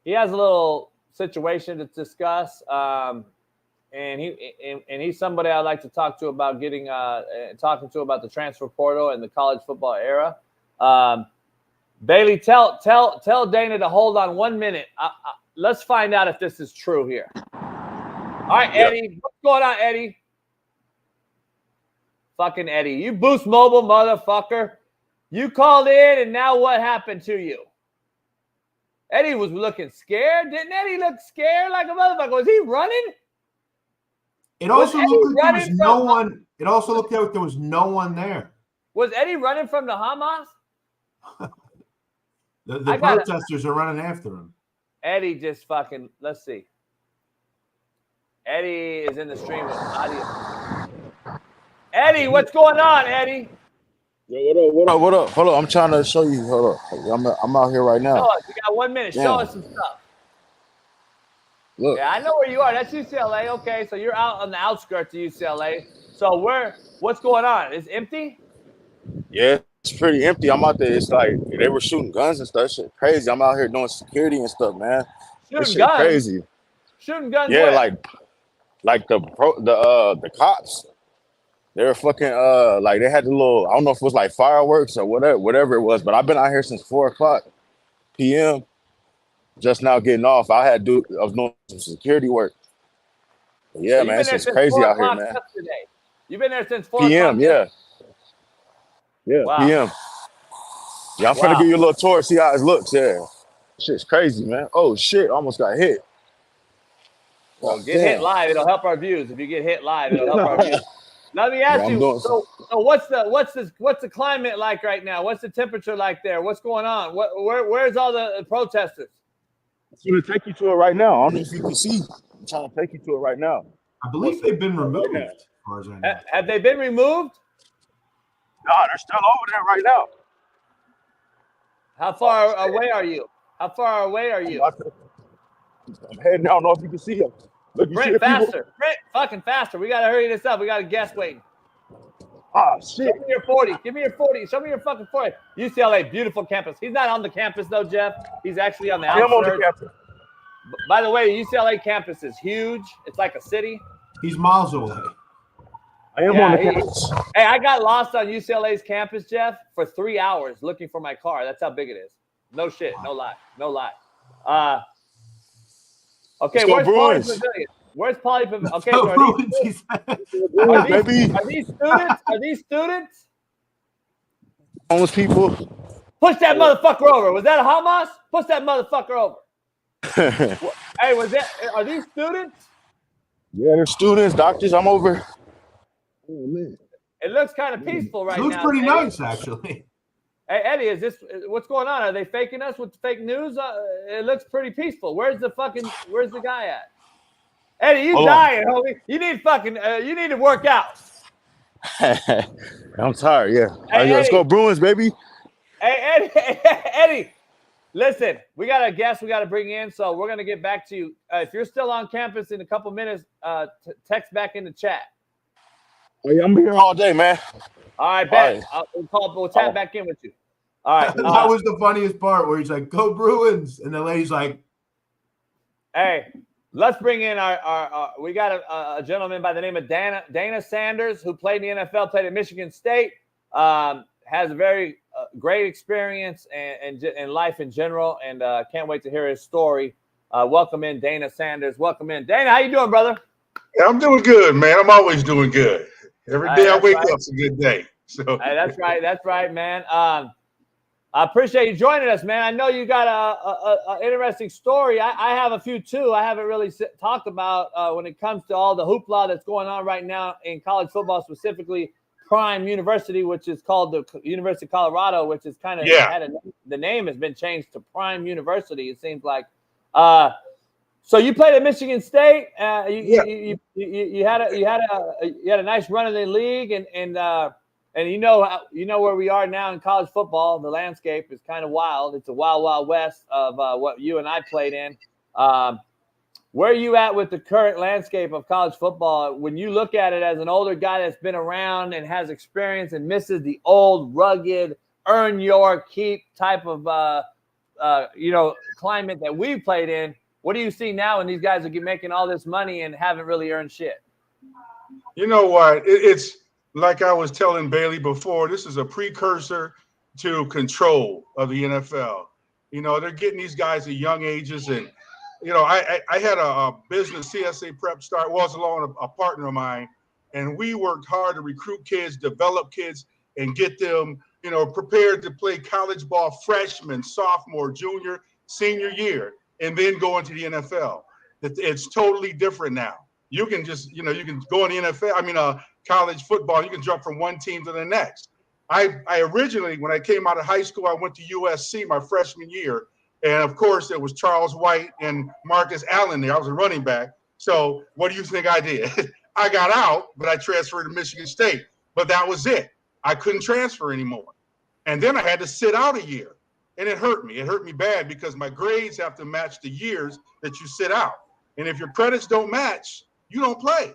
He has a little situation to discuss, and he's somebody I'd like to talk to about talking to about the transfer portal and the college football era. Bailey, tell Dana to hold on 1 minute. Let's find out if this is true here. All right, Eddie, what's going on, Eddie? Fucking Eddie, you Boost Mobile motherfucker. You called in, and now what happened to you? Eddie was looking scared. Didn't Eddie look scared like a motherfucker? Was he running? It also looked like there was no one. It also looked like there was no one there. Was Eddie running from the Hamas? The protesters are running after him. Eddie just fucking, let's see. Eddie is in the stream with audio. Eddie, what's going on, Eddie? Yo, what up? Hold on, I'm trying to show you. Hold up, I'm out here right now. Show us. You got 1 minute. Show us some stuff. Look. Yeah, I know where you are. That's UCLA. Okay, so you're out on the outskirts of UCLA. So what's going on? It's empty? Yeah, it's pretty empty. I'm out there. It's like they were shooting guns and stuff. Shit crazy. I'm out here doing security and stuff, man. Shooting guns? Crazy. Shooting guns? Yeah, where? like the cops. They were fucking like they had the little, I don't know if it was like fireworks or whatever it was, but I've been out here since 4:00 p.m. Just now getting off. I was doing some security work. But yeah, so man, it's just crazy out here, man. Yesterday. You've been there since 4 p.m. Yeah. Wow. PM. Yeah, I'm finna give you a little tour, see how it looks. Yeah. Shit's crazy, man. Oh shit, almost got hit. Well, get hit live. It'll help our views. If you get hit live, it'll help our views. Let me ask you. So what's the climate like right now? What's the temperature like there? What's going on? Where's all the protesters? I'm gonna take you to it right now. I don't know if you can see. I'm trying to take you to it right now. I believe they've been removed. As far as I know. Have they been removed? No, they're still over there right now. How far away are you? How far away are you? I'm heading. I don't know if you can see them. Look, Print faster. Print fucking faster. We got to hurry this up. We got a guest waiting. Ah, shit. Give me your 40. Give me your 40. Show me your fucking 40. UCLA, beautiful campus. He's not on the campus, though, Jeff. He's actually on the outskirts. I'm on the campus. By the way, UCLA campus is huge. It's like a city. He's miles away. I am on the campus. Hey, I got lost on UCLA's campus, Jeff, for 3 hours looking for my car. That's how big it is. No shit. No lie. No lie. Okay, Let's where's go Paulie Bruins. Pavilion? Where's Paulie Pavilion? Okay, Go so Bruins, he said. are these students? Are these students? Homeless people. Push that motherfucker over. Was that a Hamas? Push that motherfucker over. Hey, are these students? Yeah, they're students, doctors. I'm over. Oh man. It looks kind of peaceful right It looks now. pretty Eddie. nice, actually. Hey, Eddie, what's going on? Are they faking us with fake news? It looks pretty peaceful. Where's the guy at? Eddie, you dying, homie. You need to work out. I'm tired, yeah. Hey, Let's go Bruins, baby. Hey, Eddie, listen, we got a guest we got to bring in, so we're going to get back to you. If you're still on campus in a couple minutes, text back in the chat. Oh, yeah, I'm here all day, man. All right, bet. We'll tap back in with you. All right. That was the funniest part where he's like, go Bruins. And the lady's like, hey, let's bring in we got a gentleman by the name of Dana Sanders, who played in the NFL, played at Michigan State, has a very great experience in life in general, and can't wait to hear his story. Welcome in, Dana Sanders. Welcome in. Dana, how you doing, brother? Yeah, I'm doing good, man. I'm always doing good. Every day I wake up, it's a good day. So hey, that's right, man. I appreciate you joining us, man. I know you got a interesting story. I have a few too. I haven't really talked about when it comes to all the hoopla that's going on right now in college football, specifically Prime University, which is called the University of Colorado, which is kind of the name has been changed to Prime University. It seems like. So you played at Michigan State. You had a nice run in the league, and you know where we are now in college football. The landscape is kind of wild. It's a wild, wild west of what you and I played in. Where are you at with the current landscape of college football? When you look at it as an older guy that's been around and has experience and misses the old, rugged, earn your keep type of climate that we played in, what do you see now when these guys are making all this money and haven't really earned shit? You know what? It's like I was telling Bailey before, this is a precursor to control of the NFL. You know, they're getting these guys at young ages. And, you know, I had a business CSA prep start, was along a partner of mine, and we worked hard to recruit kids, develop kids, and get them, you know, prepared to play college ball freshman, sophomore, junior, senior year, and then go into the NFL. It's totally different now. You can just, you can go in the NFL, college football, you can jump from one team to the next. I originally, when I came out of high school, I went to USC my freshman year. And of course, there was Charles White and Marcus Allen there. I was a running back. So what do you think I did? I got out, but I transferred to Michigan State. But that was it. I couldn't transfer anymore. And then I had to sit out a year. And it hurt me. It hurt me bad because my grades have to match the years that you sit out. And if your credits don't match, you don't play.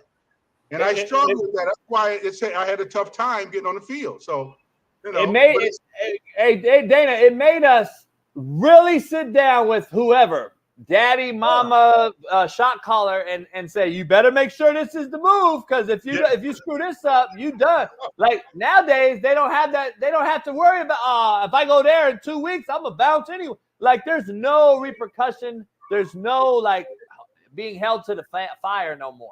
And I struggled with that. That's why I had a tough time getting on the field. So, hey, Dana, it made us really sit down with whoever, daddy, mama, shot caller, and say, you better make sure this is the move, because if you screw this up, you done. Like nowadays, they don't have that. They don't have to worry about, if I go there in 2 weeks, I'm gonna bounce anyway. Like there's no repercussion. There's no being held to the fire no more.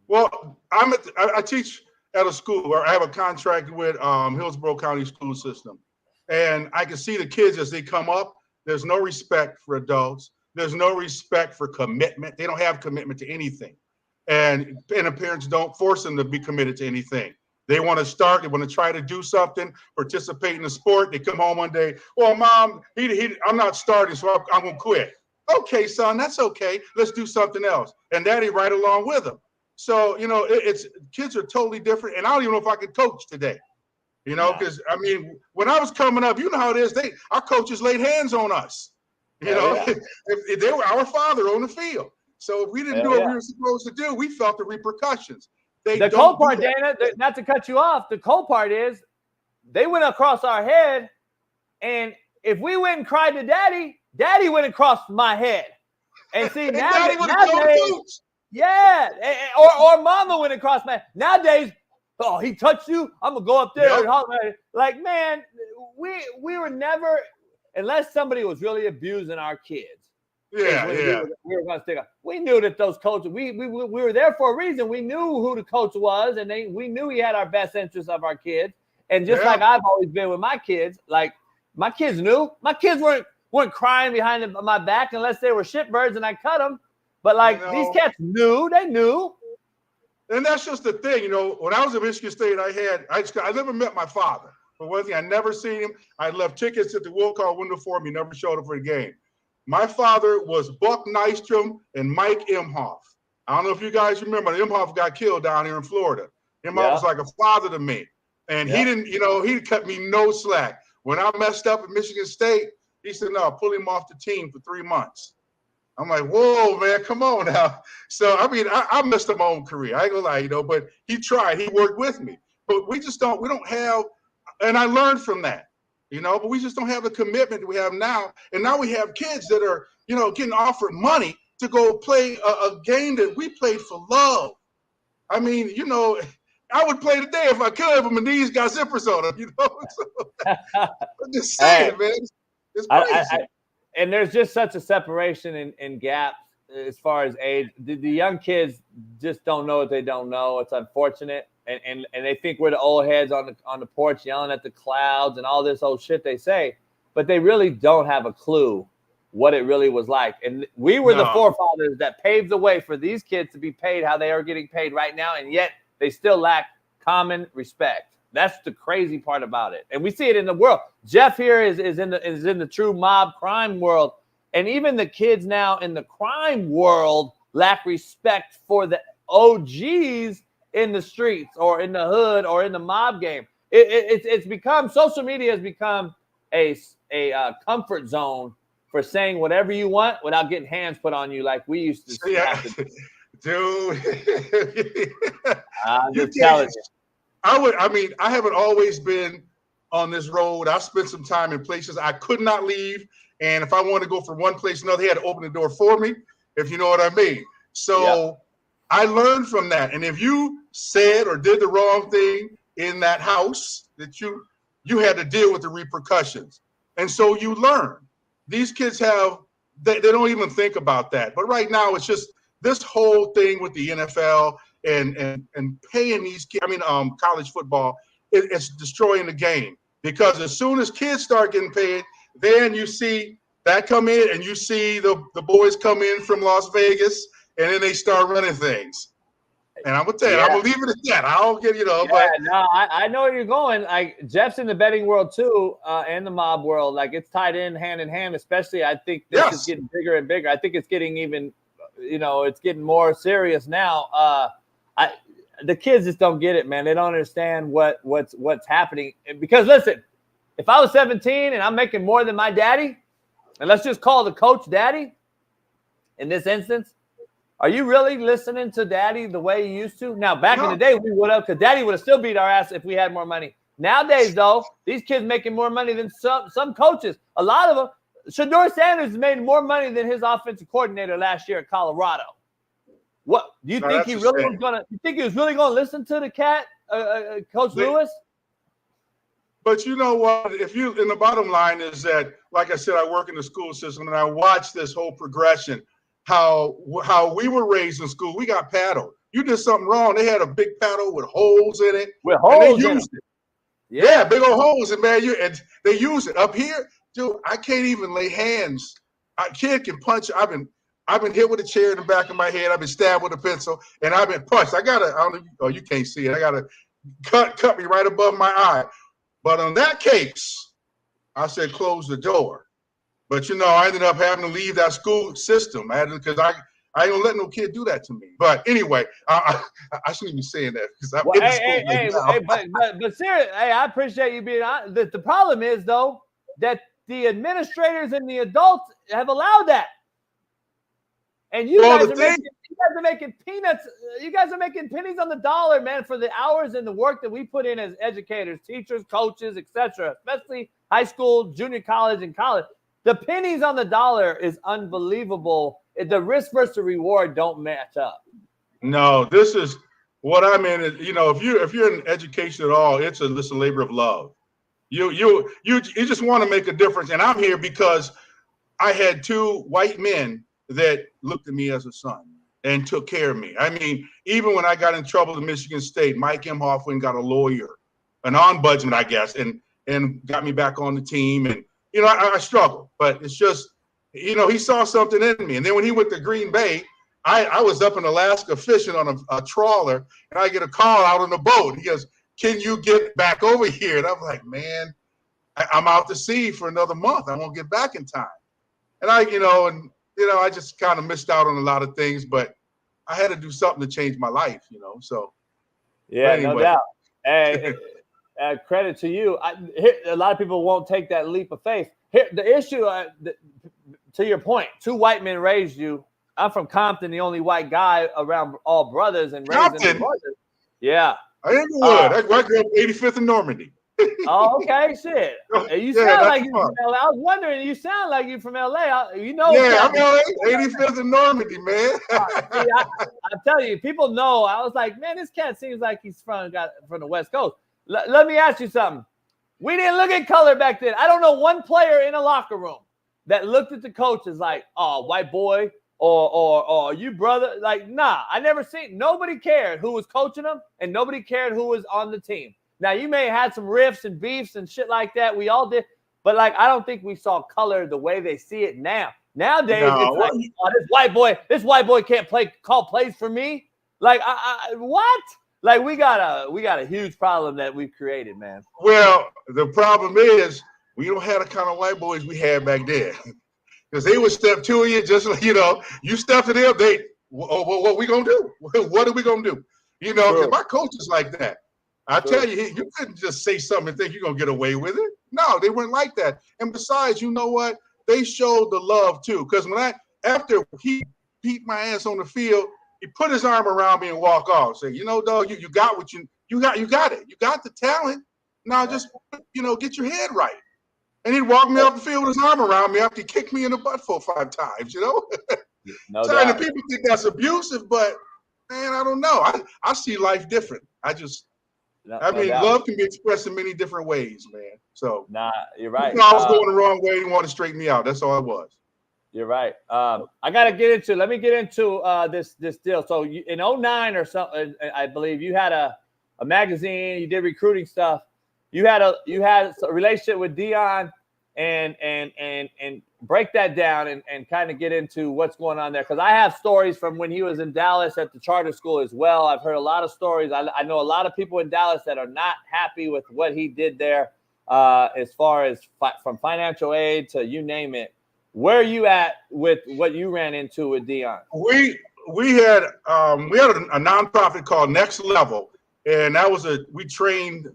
Well, I teach at a school where I have a contract with Hillsborough County School System. And I can see the kids as they come up, there's no respect for adults. There's no respect for commitment. They don't have commitment to anything. And the parents don't force them to be committed to anything. They want to start, they want to try to do something, participate in the sport. They come home one day, well, Mom, I'm not starting, so I'm going to quit. Okay, son, that's okay. Let's do something else. And Daddy right along with them. So, it's kids are totally different. And I don't even know if I could coach today, because, when I was coming up, you know how it is. Our coaches laid hands on us. If they were our father on the field. So if we didn't do what we were supposed to do, we felt the repercussions. The cold part, Dana, not to cut you off, the cold part is they went across our head. And if we went and cried to Daddy, Daddy went across my head. And see, nowadays, or Mama went across my head. Nowadays, he touched you, I'm going to go up there and holler at it. Like, man, we were never, unless somebody was really abusing our kids, Yeah, we were going to stick up. We knew that those coaches, we were there for a reason. We knew who the coach was, and we knew he had our best interests of our kids. And just like I've always been with my kids, like my kids knew. My kids weren't crying behind my back unless they were shitbirds and I cut them. But like these cats knew, they knew. And that's just the thing, you know. When I was at Michigan State, I never met my father. For one thing, I never seen him. I left tickets at the will call window for him. He never showed up for the game. My father was Buck Nystrom and Mike Imhoff. I don't know if you guys remember. Imhoff got killed down here in Florida. Imhoff was like a father to me. And he didn't, you know, he cut me no slack. When I messed up at Michigan State, he said, no, pull him off the team for 3 months. I'm like, whoa, man, come on now. So, I mean, I messed up my own career. I ain't gonna lie, you know, but he tried. He worked with me. But we don't have, and I learned from that, you know, but we just don't have the commitment we have now. And now we have kids that are, you know, getting offered money to go play a game that we played for love. I mean, you know, I would play today if I could, but my knees got zippers on them, you know. So, I'm just saying, man. It's crazy. And there's just such a separation in gaps as far as age. The young kids just don't know what they don't know. It's unfortunate. And they think we're the old heads on the porch yelling at the clouds and all this old shit they say. But they really don't have a clue what it really was like. And we were the forefathers that paved the way for these kids to be paid how they are getting paid right now. And yet they still lack common respect. That's the crazy part about it. And we see it in the world. Jeff here is in the true mob crime world. And even the kids now in the crime world lack respect for the OGs in the streets or in the hood or in the mob game. It's become, social media has become a comfort zone for saying whatever you want without getting hands put on you like we used to. Yeah. Dude. I'm just telling you. I haven't always been on this road. I spent some time in places I could not leave. And if I wanted to go from one place to another, they had to open the door for me, if you know what I mean. So I learned from that. And if you said or did the wrong thing in that house, that you had to deal with the repercussions. And so you learn. These kids they don't even think about that. But right now it's just this whole thing with the NFL and paying these kids, college football, it's destroying the game. Because as soon as kids start getting paid, then you see that come in and you see the boys come in from Las Vegas and then they start running things. And I'm going to tell you, I'm going to leave it at that. I don't get, I know where you're going. Like Jeff's in the betting world too, and the mob world. Like it's tied in hand, especially I think this is getting bigger and bigger. I think it's getting even, it's getting more serious now. The kids just don't get it, man. They don't understand what's happening. Because listen, if I was 17 and I'm making more than my daddy, and let's just call the coach daddy in this instance, are you really listening to daddy the way you used to? Now, back in the day, we would have, because daddy would have still beat our ass if we had more money. Nowadays, though, these kids making more money than some coaches. A lot of them. Shaun Sanders made more money than his offensive coordinator last year at Colorado. What do you think he really was gonna? You think he was really gonna listen to the cat, Coach Lewis? But you know what? And the bottom line is that, like I said, I work in the school system and I watch this whole progression. How we were raised in school, we got paddled. You did something wrong, they had a big paddle with holes in it. With holes in it. Yeah, big old holes, and man, and they use it. Up here, dude, I can't even lay hands. A kid can punch. I've been hit with a chair in the back of my head. I've been stabbed with a pencil, and I've been punched. You can't see it. I got to cut me right above my eye. But on that case, I said close the door. But I ended up having to leave that school system because I ain't gonna let no kid do that to me. But anyway, I shouldn't be saying that because I'm in the school but seriously, I appreciate you being honest. The problem is though that the administrators and the adults have allowed that, and you guys are making peanuts. You guys are making pennies on the dollar, man, for the hours and the work that we put in as educators, teachers, coaches, etc. Especially high school, junior college, and college. The pennies on the dollar is unbelievable. The risk versus the reward don't match up. No, this is what I mean. If you're in education at all, it's a labor of love. You just want to make a difference, and I'm here because I had two white men that looked at me as a son and took care of me. I mean, even when I got in trouble at Michigan State, Mike Imhoff went and got a lawyer, an ombudsman, I guess, and got me back on the team. And, you know, I struggled, but it's just, you know, he saw something in me. And then when he went to Green Bay, I was up in Alaska fishing on a trawler, and I get a call out on the boat. He goes, "Can you get back over here?" And I'm like, man, I'm out to sea for another month. I won't get back in time. And I just kind of missed out on a lot of things, but I had to do something to change my life, you know. So, yeah, anyway. no doubt. Hey, credit to you. A lot of people won't take that leap of faith. Here, the issue, to your point, two white men raised you. I'm from Compton, the only white guy around all brothers and raising brothers. Yeah. I am Wood. I grew up 85th in Normandy. Oh, okay, shit. You sound like you from LA. I was wondering, you sound like you from LA. You know. Yeah, I'm LA, 85th in Normandy, man. See, I tell you, people know. I was like, man, this cat seems like he's from the West Coast. Let me ask you something. We didn't look at color back then. I don't know one player in a locker room that looked at the coaches like, oh, white boy, or you brother. Like, nah, I never seen. Nobody cared who was coaching them, and nobody cared who was on the team. Now, you may have had some riffs and beefs and shit like that. We all did. But, like, I don't think we saw color the way they see it now. Nowadays, it's like, oh, this white boy can't call plays for me. Like, what? Like, we got a huge problem that we've created, man. Well, the problem is we don't have the kind of white boys we had back then. Because they would step to you just like, you know, you step to them, what we going to do? What are we going to do? You know, sure. My coach is like that. I tell you, you couldn't just say something and think you're going to get away with it. No, they weren't like that. And besides, you know what? They showed the love, too. Because after he beat my ass on the field, he put his arm around me and walk off. Say, you know, dog, you got what you got it. You got the talent. Now just, you know, get your head right. And he'd walk me off the field with his arm around me after he kicked me in the butt 4 or 5 times, you know? No doubt. doubt. People think that's abusive, but, man, I don't know. I see life different. Love can be expressed in many different ways, man. So, nah, you're right. I was going the wrong way. He wanted to straighten me out. That's all it was. You're right. I got to get into. Let me get into this deal. So, in 2009 or something, I believe you had a magazine. You did recruiting stuff. You had a relationship with Dion, and break that down and kind of get into what's going on there. Because I have stories from when he was in Dallas at the charter school as well. I've heard a lot of stories. I know a lot of people in Dallas that are not happy with what he did there, as far as from financial aid to you name it. Where are you at with what you ran into with Dion? We had a nonprofit called Next Level, and that was we trained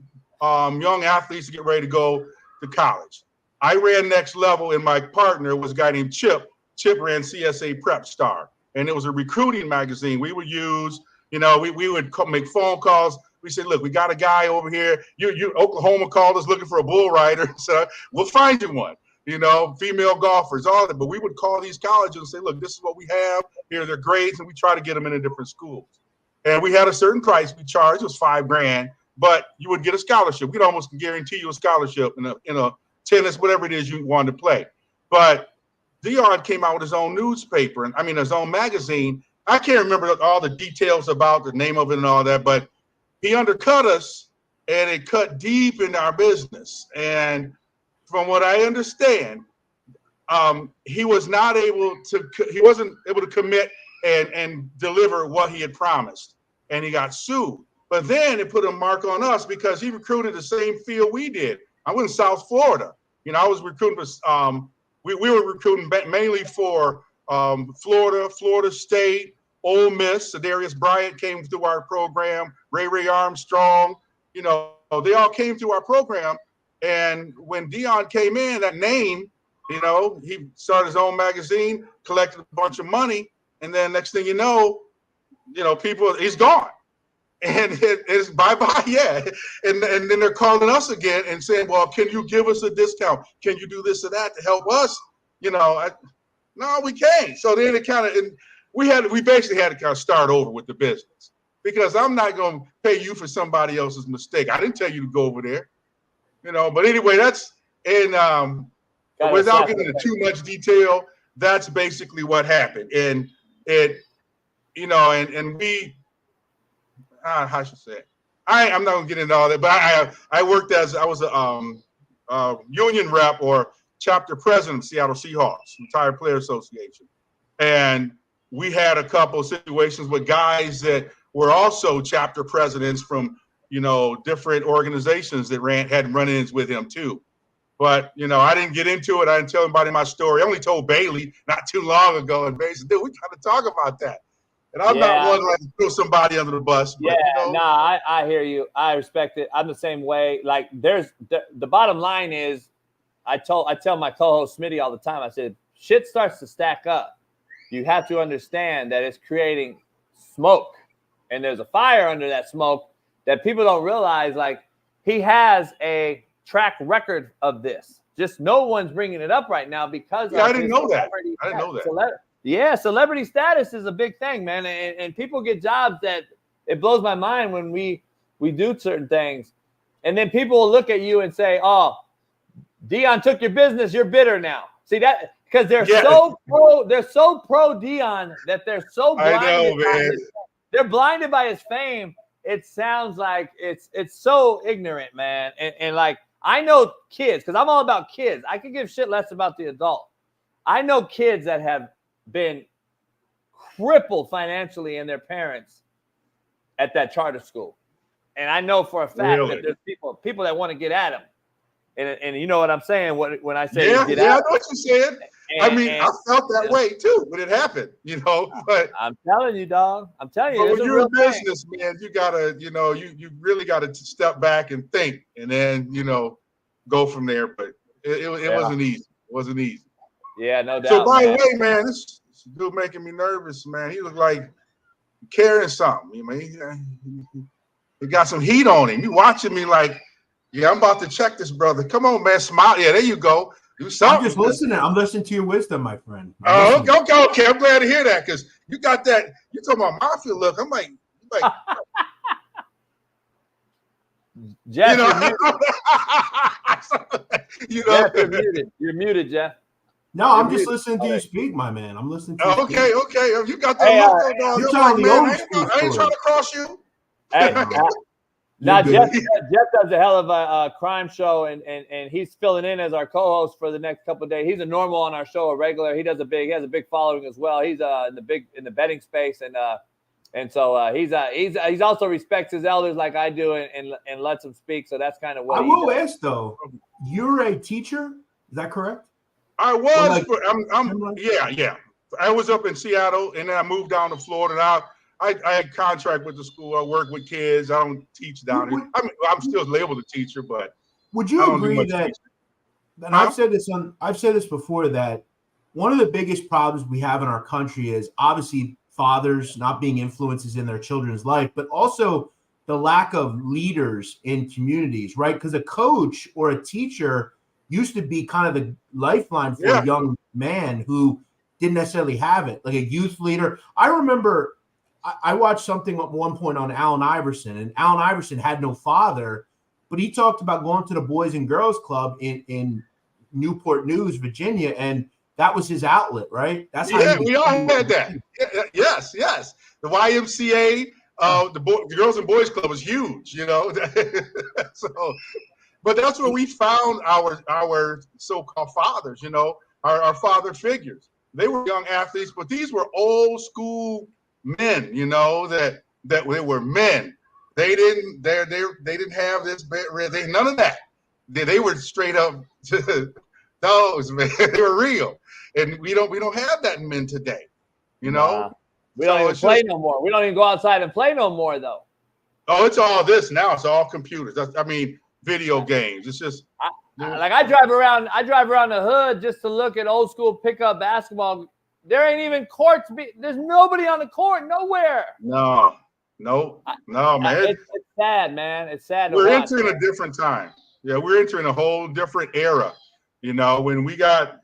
young athletes to get ready to go to college. I ran Next Level, and my partner was a guy named Chip. Chip ran CSA Prep Star, and it was a recruiting magazine. We would use, you know, we would make phone calls. We said, look, we got a guy over here. Oklahoma called us looking for a bull rider, so we'll find you one. You know, female golfers, all that. But we would call these colleges and say, look, this is what we have. Here are their grades, and we try to get them into different schools. And we had a certain price we charged. It was $5,000, but you would get a scholarship. We'd almost guarantee you a scholarship in a tennis, whatever it is you wanted to play. But Dion came out with his own newspaper, his own magazine. I can't remember all the details about the name of it and all that, but he undercut us, and it cut deep into our business. And from what I understand, he wasn't able to commit and deliver what he had promised, and he got sued. But then it put a mark on us because he recruited the same field we did. I was in South Florida. You know, I was recruiting for, we were recruiting mainly for Florida State, Ole Miss. Darius Bryant came through our program. Ray Armstrong, you know, they all came through our program. And when Dion came in, that name, you know, he started his own magazine, collected a bunch of money, and then next thing you know, he's gone. And it's bye-bye, yeah. And then they're calling us again and saying, well, can you give us a discount? Can you do this or that to help us? You know, no, we can't. So then we basically had to kind of start over with the business, because I'm not going to pay you for somebody else's mistake. I didn't tell you to go over there. You know, but anyway, that's and God without getting into too much detail, that's basically what happened. And we, how should I say it? I'm not gonna get into all that, but I worked I was a union rep or chapter president of Seattle Seahawks, Retired Player Association. And we had a couple of situations with guys that were also chapter presidents from, different organizations that had run-ins with him too. But, I didn't get into it. I didn't tell anybody my story. I only told Bailey not too long ago. And Bailey said, dude, we got to talk about that. And I'm not one to throw somebody under the bus. But, I hear you. I respect it. I'm the same way. Like the bottom line is I tell my co-host Smitty all the time, I said, shit starts to stack up. You have to understand that it's creating smoke. And there's a fire under that smoke that people don't realize. Like, he has a track record of this. Just no one's bringing it up right now because I didn't know that. I didn't know that. Celebrity status is a big thing, man. And people get jobs that it blows my mind when we do certain things. And then people will look at you and say, oh, Dion took your business. You're bitter now. See that? Because they're so pro Dion that they're so blinded. They're blinded by his fame. It sounds like it's so ignorant, man. And like, I know kids, because I'm all about kids. I can give shit less about the adult. I know kids that have been crippled financially in their parents at that charter school. And I know for a fact that there's people that want to get at them. And you know what I'm saying when I say get at I know what you're saying. I felt that way too when it happened, But I'm telling you, dog. I'm telling you. But when you're in business, man, you gotta, you really gotta step back and think, and then go from there. But it wasn't easy. It wasn't easy. Yeah, no doubt. So by the way, man, this dude making me nervous, man. He looked like carrying something. He got some heat on him. You watching me like, yeah, I'm about to check this brother. Come on, man, smile. Yeah, there you go. Do something. I'm just listening. I'm listening to your wisdom, my friend. Okay. I'm glad to hear that because you got that. You talking about mafia look. I'm like Jeff, Jeff, you're muted. You're muted, Jeff. No, I'm just listening to you speak, my man. I'm listening to you. Okay. You got that look, dog. You're like, man, I ain't trying to cross you. Now Jeff does a hell of a crime show, and he's filling in as our co-host for the next couple of days. He's a normal on our show, a regular. He has a big following as well. He's in the betting space, and so he's also respects his elders like I do, and lets them speak. So that's kind of what I will ask though. You're a teacher, is that correct? I was. Yeah. I was up in Seattle, and then I moved down to Florida. Now I had contract with the school. I work with kids. I don't teach down here. I'm still labeled a teacher, but would you agree that? And I've said this before, that one of the biggest problems we have in our country is obviously fathers not being influences in their children's life, but also the lack of leaders in communities, right? Because a coach or a teacher used to be kind of the lifeline for a young man who didn't necessarily have it, like a youth leader. I remember I watched something at one point on Allen Iverson, and Allen Iverson had no father, but he talked about going to the Boys and Girls Club in Newport News, Virginia, and that was his outlet, right? That's how we all had that. Yes. The YMCA, the Girls and Boys Club was huge, So, but that's where we found our so-called fathers, our father figures. They were young athletes, but these were old school men, that they were men. They didn't have this. None of that. They were straight up those, man. They were real, and we don't have that in men today. We don't even play no more. We don't even go outside and play no more, though. Oh, it's all this now. It's all computers. Video games. It's just I drive around the hood just to look at old school pickup basketball. There ain't even courts. There's nobody on the court. Nowhere. No, man. It's sad, man. It's sad. We're entering a different time. Yeah, we're entering a whole different era. When we got,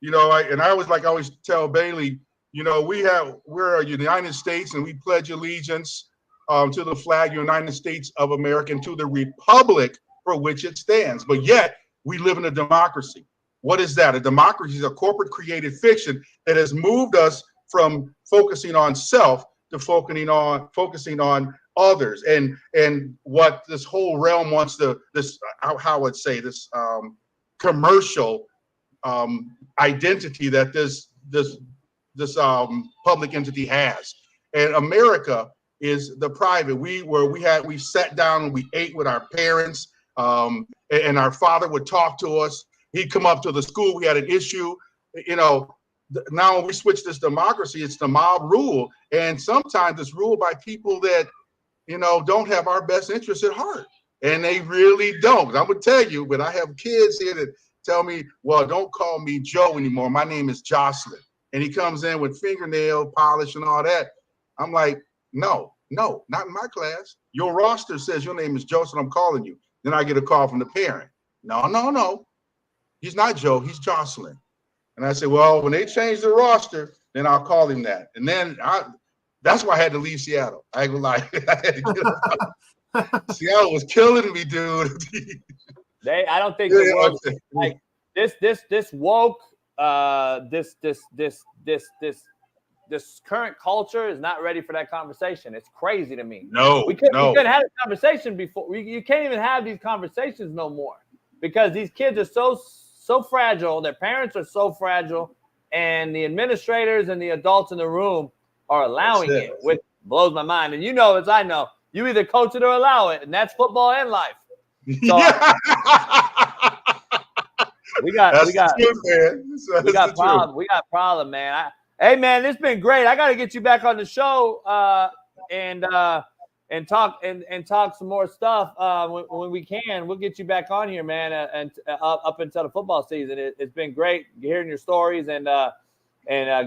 and I always tell Bailey, we're a United States, and we pledge allegiance to the flag, United States of America, and to the republic for which it stands. But yet we live in a democracy. What is that? A democracy is a corporate created fiction that has moved us from focusing on self to focusing on others, and what this whole realm wants to, this, how I would say, this commercial identity that this public entity has. And America is the private. We sat down and we ate with our parents, and our father would talk to us. He'd come up to the school. We had an issue, you know. Now when we switch this democracy, it's the mob rule, and sometimes it's ruled by people that, you know, don't have our best interests at heart, and they really don't. I'm gonna tell you, but I have kids here that tell me, well, don't call me Joe anymore. My name is Jocelyn. And he comes in with fingernail polish and all that. I'm like, no, not in my class. Your roster says your name is Joe, so I'm calling you. Then I get a call from the parent. No. He's not Joe, he's Jocelyn. And I said, well, when they change the roster, then I'll call him that. And then that's why I had to leave Seattle. I ain't gonna lie. Seattle was killing me, dude. I don't think the world, like this woke, this current culture is not ready for that conversation. It's crazy to me. We couldn't have a conversation before. You can't even have these conversations no more because these kids are so fragile. Their parents are so fragile, and the administrators and the adults in the room are allowing it, which blows my mind. And you know, as I know, you either coach it or allow it, and that's football and life. So we got problem, man. Hey, man, it's been great. I got to get you back on the show and talk some more stuff when we can. We'll get you back on here, man, and up until the football season. It's been great hearing your stories and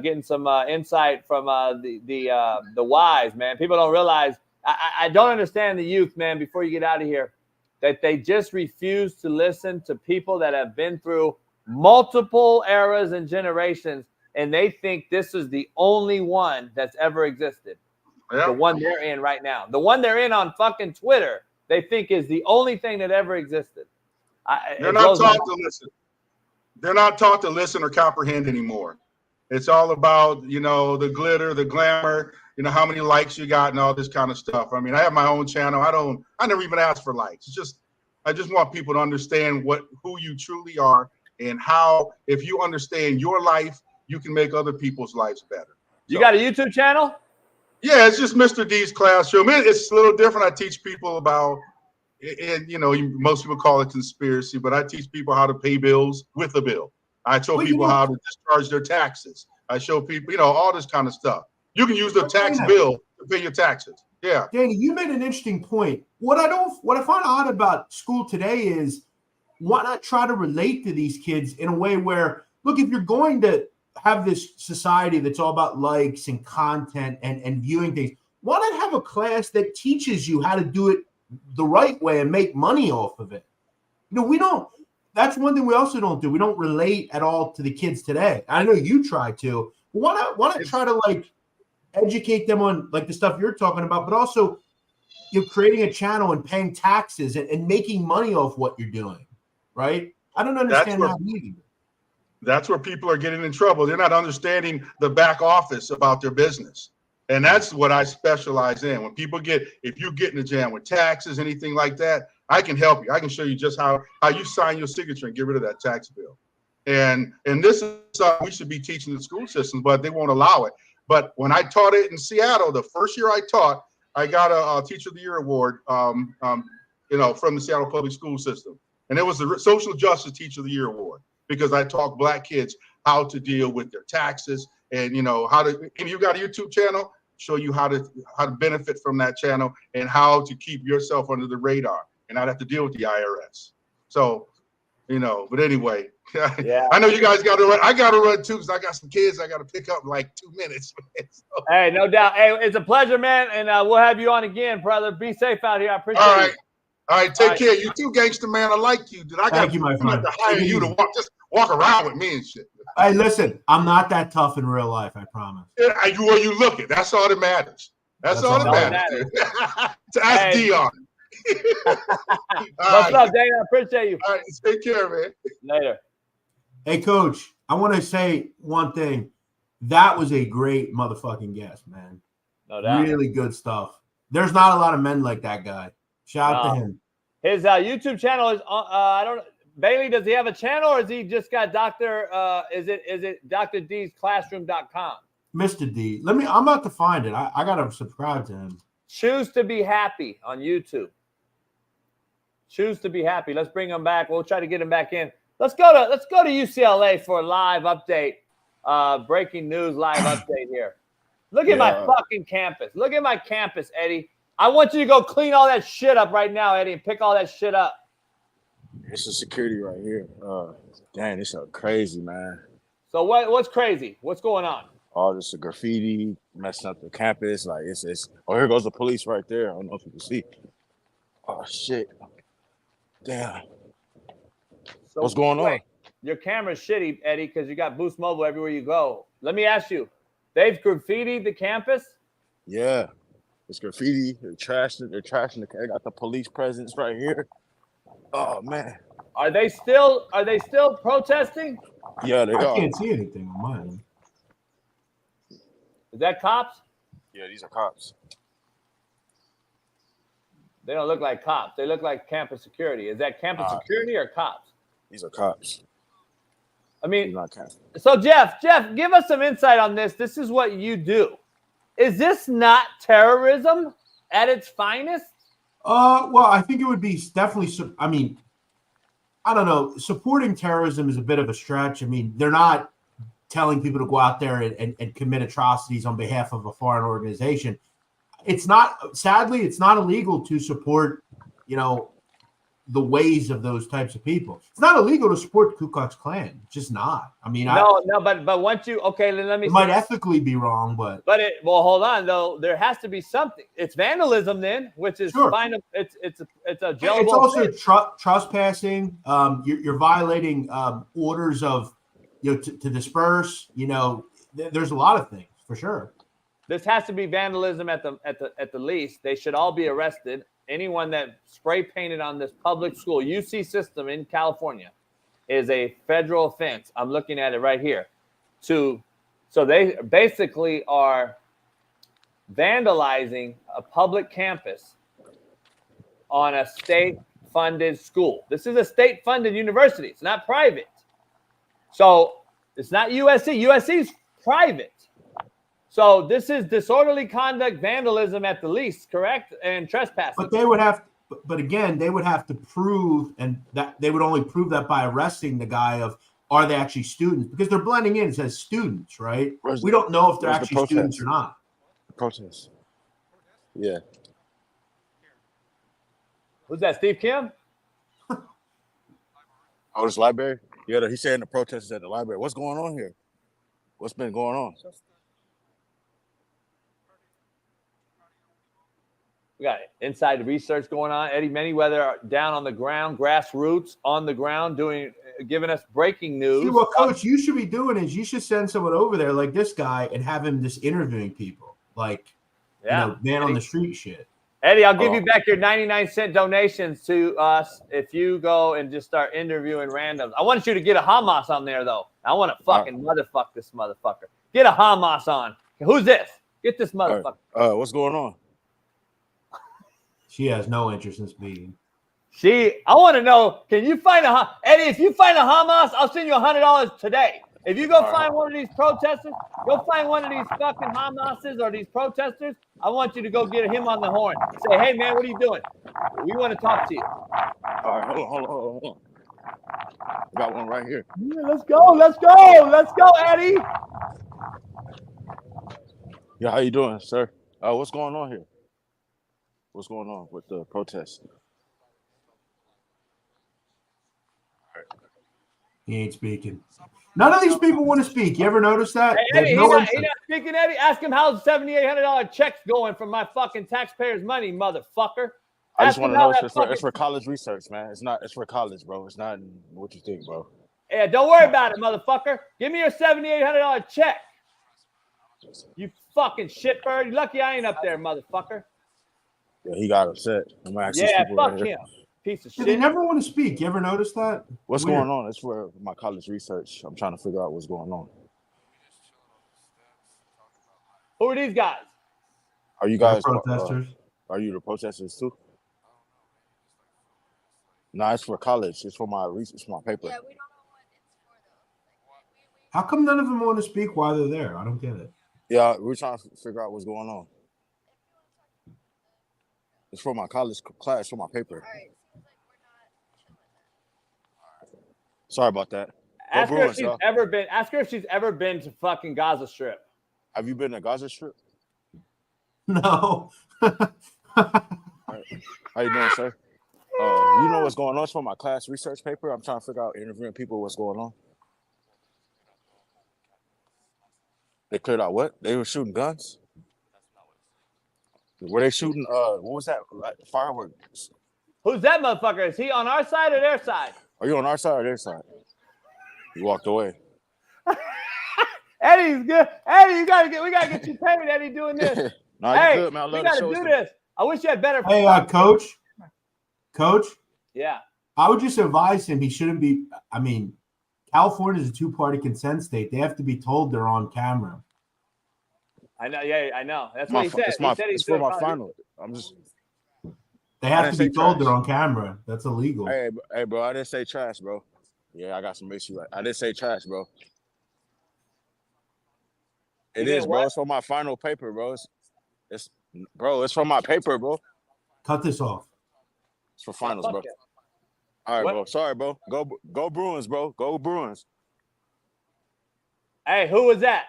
getting some insight from the wise, man. People don't realize. I don't understand the youth, man. Before you get out of here, that they just refuse to listen to people that have been through multiple eras and generations, and they think this is the only one that's ever existed. Yeah. The one they're in right now. The one they're in on fucking Twitter, they think is the only thing that ever existed. They're not taught to listen. They're not taught to listen or comprehend anymore. It's all about, you know, the glitter, the glamour, you know, how many likes you got and all this kind of stuff. I mean, I have my own channel. I never even ask for likes. It's just, I just want people to understand who you truly are and how, if you understand your life, you can make other people's lives better. You got a YouTube channel? Yeah, it's just Mr. D's Classroom. It's a little different. I teach people about, and you know, most people call it conspiracy, but I teach people how to pay bills with a bill. I show people how to discharge their taxes. I show people, you know, all this kind of stuff. You can use the tax bill to pay your taxes. Yeah. Danny, you made an interesting point. What I find odd about school today is, why not try to relate to these kids in a way where, look, if you're going to have this society that's all about likes and content and viewing things, why not have a class that teaches you how to do it the right way and make money off of it? You know, that's one thing we also don't do. We don't relate at all to the kids today. I know you try to. Why not try to like educate them on like the stuff you're talking about, but also you're creating a channel and paying taxes and making money off what you're doing, right? I don't understand that either. That's where people are getting in trouble. They're not understanding the back office about their business. And that's what I specialize in. When people if you get in a jam with taxes, anything like that, I can help you. I can show you just how you sign your signature and get rid of that tax bill. And this is we should be teaching the school systems, but they won't allow it. But when I taught it in Seattle, the first year I taught, I got a Teacher of the Year award, you know, from the Seattle Public School System. And it was the Social Justice Teacher of the Year award, because I taught Black kids how to deal with their taxes and, you know, and you got a YouTube channel, show you how to benefit from that channel and how to keep yourself under the radar and not have to deal with the IRS. So, you know, but anyway, yeah. I know you guys got to run. I got to run too, because I got some kids I got to pick up in like 2 minutes. So. Hey, no doubt. Hey, it's a pleasure, man. And we'll have you on again, brother. Be safe out here. I appreciate it. All right, take care. You too, gangster man. I like you, dude. Thank you, my friend. To hire you to walk around with me and shit. Hey, listen, I'm not that tough in real life, I promise. Yeah, you look it. That's all that matters. That's all that matters. To ask Dion. What's up, Dana? I appreciate you. All right, take care, man. Later. Hey, Coach, I want to say one thing. That was a great motherfucking guest, man. No doubt. Really good stuff. There's not a lot of men like that guy. Shout out to him. His YouTube channel is I don't know. Bailey, does he have a channel or is he just got Dr. Is it Dr. D's Classroom.com? Mr. D. I'm about to find it. I gotta subscribe to him. Choose to be happy on YouTube. Choose to be happy. Let's bring him back. We'll try to get him back in. Let's go to UCLA for a live update. Breaking news live update here. Look at my fucking campus. Look at my campus, Eddie. I want you to go clean all that shit up right now, Eddie, and pick all that shit up. It's the security right here. Dang, it's so crazy, man. So what's crazy? What's going on? All this graffiti messing up the campus. Like it's. Oh, here goes the police right there. I don't know if you can see. Oh shit! Damn. So what's going on? Your camera's shitty, Eddie, because you got Boost Mobile everywhere you go. Let me ask you, they've graffitied the campus? Yeah, it's graffiti. They're trashing. They got the police presence right here. Oh man. Are they still protesting? Yeah, they are. I can't see anything on mine. Is that cops? Yeah, these are cops. They don't look like cops. They look like campus security. Is that campus security or cops? These are cops. I mean, so Jeff, give us some insight on this. This is what you do. Is this not terrorism at its finest? Well, I think it would be definitely. I mean, I don't know. Supporting terrorism is a bit of a stretch. I mean, they're not telling people to go out there and commit atrocities on behalf of a foreign organization. It's not. Sadly, it's not illegal to support, the ways of those types of people. It's not illegal to support the Ku Klux Klan. It's just not. I mean, but once you let me. It might ethically be wrong, but hold on though. There has to be something. It's vandalism then, which is fine. It's a jailable. It's also trespassing. You're violating orders of to disperse. There's a lot of things for sure. This has to be vandalism at the least. They should all be arrested. Anyone that spray painted on this public school UC system in California is a federal offense. I'm looking at it right here. So they basically are vandalizing a public campus on a state-funded school. This is a state-funded university. It's not private. So it's not USC. USC is private. So this is disorderly conduct, vandalism at the least, correct? And trespassing. But they would have, but again, they would have to prove, and that they would only prove that by arresting the guy of, are they actually students? Because they're blending in. It says students, right? We don't know if they're actually students or not. The protest. Yeah. Who's that, Steve Kim? Oh, this library? Yeah, he's saying the protest is at the library. What's going on here? What's been going on? We got inside research going on. Eddie Mayweather down on the ground, grassroots on the ground, giving us breaking news. See, what Coach you should be doing is you should send someone over there like this guy and have him just interviewing people, like man on the street shit. Eddie, I'll give you back your 99-cent donations to us if you go and just start interviewing randoms. I want you to get a Hamas on there though. I want to fucking motherfuck this motherfucker. Get a Hamas on. Who's this? Get this motherfucker. What's going on? She has no interest in speaking. I want to know, can you find Eddie, if you find a Hamas, I'll send you $100 today. If you go find one of these protesters, go find one of these fucking Hamases or these protesters, I want you to go get him on the horn. Say, hey, man, what are you doing? We want to talk to you. All right, hold on. I got one right here. Yeah, let's go, Eddie. Yeah, how you doing, sir? What's going on here? What's going on with the protests? He ain't speaking. None of these people want to speak. You ever notice that? Hey, Eddie, he's not speaking, Eddie. Ask him how $7,800 checks going from my fucking taxpayers' money, motherfucker. I just want to know it's for college research, man. It's for college, bro. It's not what you think, bro. Yeah, don't worry about it, motherfucker. Give me your $7,800 check. You fucking shitbird. You lucky I ain't up there, motherfucker. Yeah, he got upset. Yeah, fuck him. piece of Yeah, shit. they never want to speak. You ever notice that? What's Weird. going on? It's for my college research. I'm trying to figure out what's going on. Who are these guys? Are you They're guys protesters? Are you the protesters too? No, it's for college. It's for my research, my paper. Yeah, we don't know what it's for though. How come none of them want to speak while they're there? I don't get it. Yeah, we're trying to figure out what's going on. It's for my college class, for my paper. All right, seems like we're not chilling then. Sorry about that. Go Ask her Bruins, if she's y'all. ever been. Ask her if she's ever been to fucking Gaza Strip. Have you been to Gaza Strip? No. How you doing, sir? You know what's going on? It's for my class research paper. I'm trying to figure out, interviewing people, what's going on. They cleared out what? They were shooting guns? Were they shooting, what was that? Like fireworks? Who's that motherfucker? Is he on our side or their side? Are you on our side or their side? You walked away. Eddie's good. Eddie, we gotta get you paid, Eddie, doing this. No, Hey, you good, man. I we love gotta the do show. this. I wish you had better. Hey, Coach. Yeah. I would just advise him he shouldn't be. I mean, California is a two-party consent state. They have to be told they're on camera. I know. Yeah, I know. That's what he said. It's for my final. I'm just. They have to be told they're on camera. That's illegal. Hey, bro, I didn't say trash, bro. Yeah, I got some issue. I didn't say trash, bro. It is, bro. It's for my final paper, bro. It's for my paper, bro. Cut this off. It's for finals, bro. All right, bro. Sorry, bro. Go Bruins, bro. Go Bruins. Hey, who was that?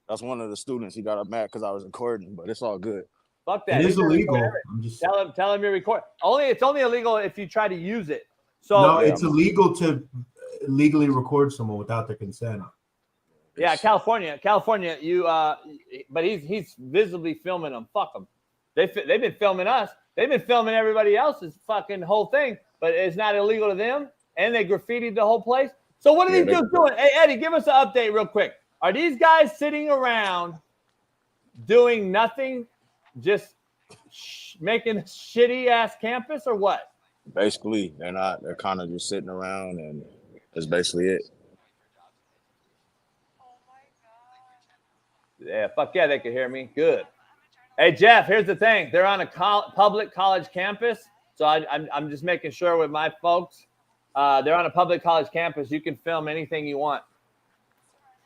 That's one of the students. He got up mad because I was recording, but it's all good. Fuck that. It is illegal. I'm just tell him you record. It's only illegal if you try to use it. So no, it's illegal to legally record someone without their consent. Yeah, California. You but he's visibly filming them. Fuck them. They've been filming us. They've been filming everybody else's fucking whole thing, but it's not illegal to them. And they graffitied the whole place. So what are these dudes doing? Hey, Eddie, give us an update real quick. Are these guys sitting around doing nothing, just making shitty ass campus, or what? Basically, they're not. They're kind of just sitting around, and that's basically it. Yeah, fuck yeah, they could hear me. Good. Hey, Jeff, here's the thing. They're on a public college campus, so I'm just making sure with my folks. They're on a public college campus. You can film anything you want.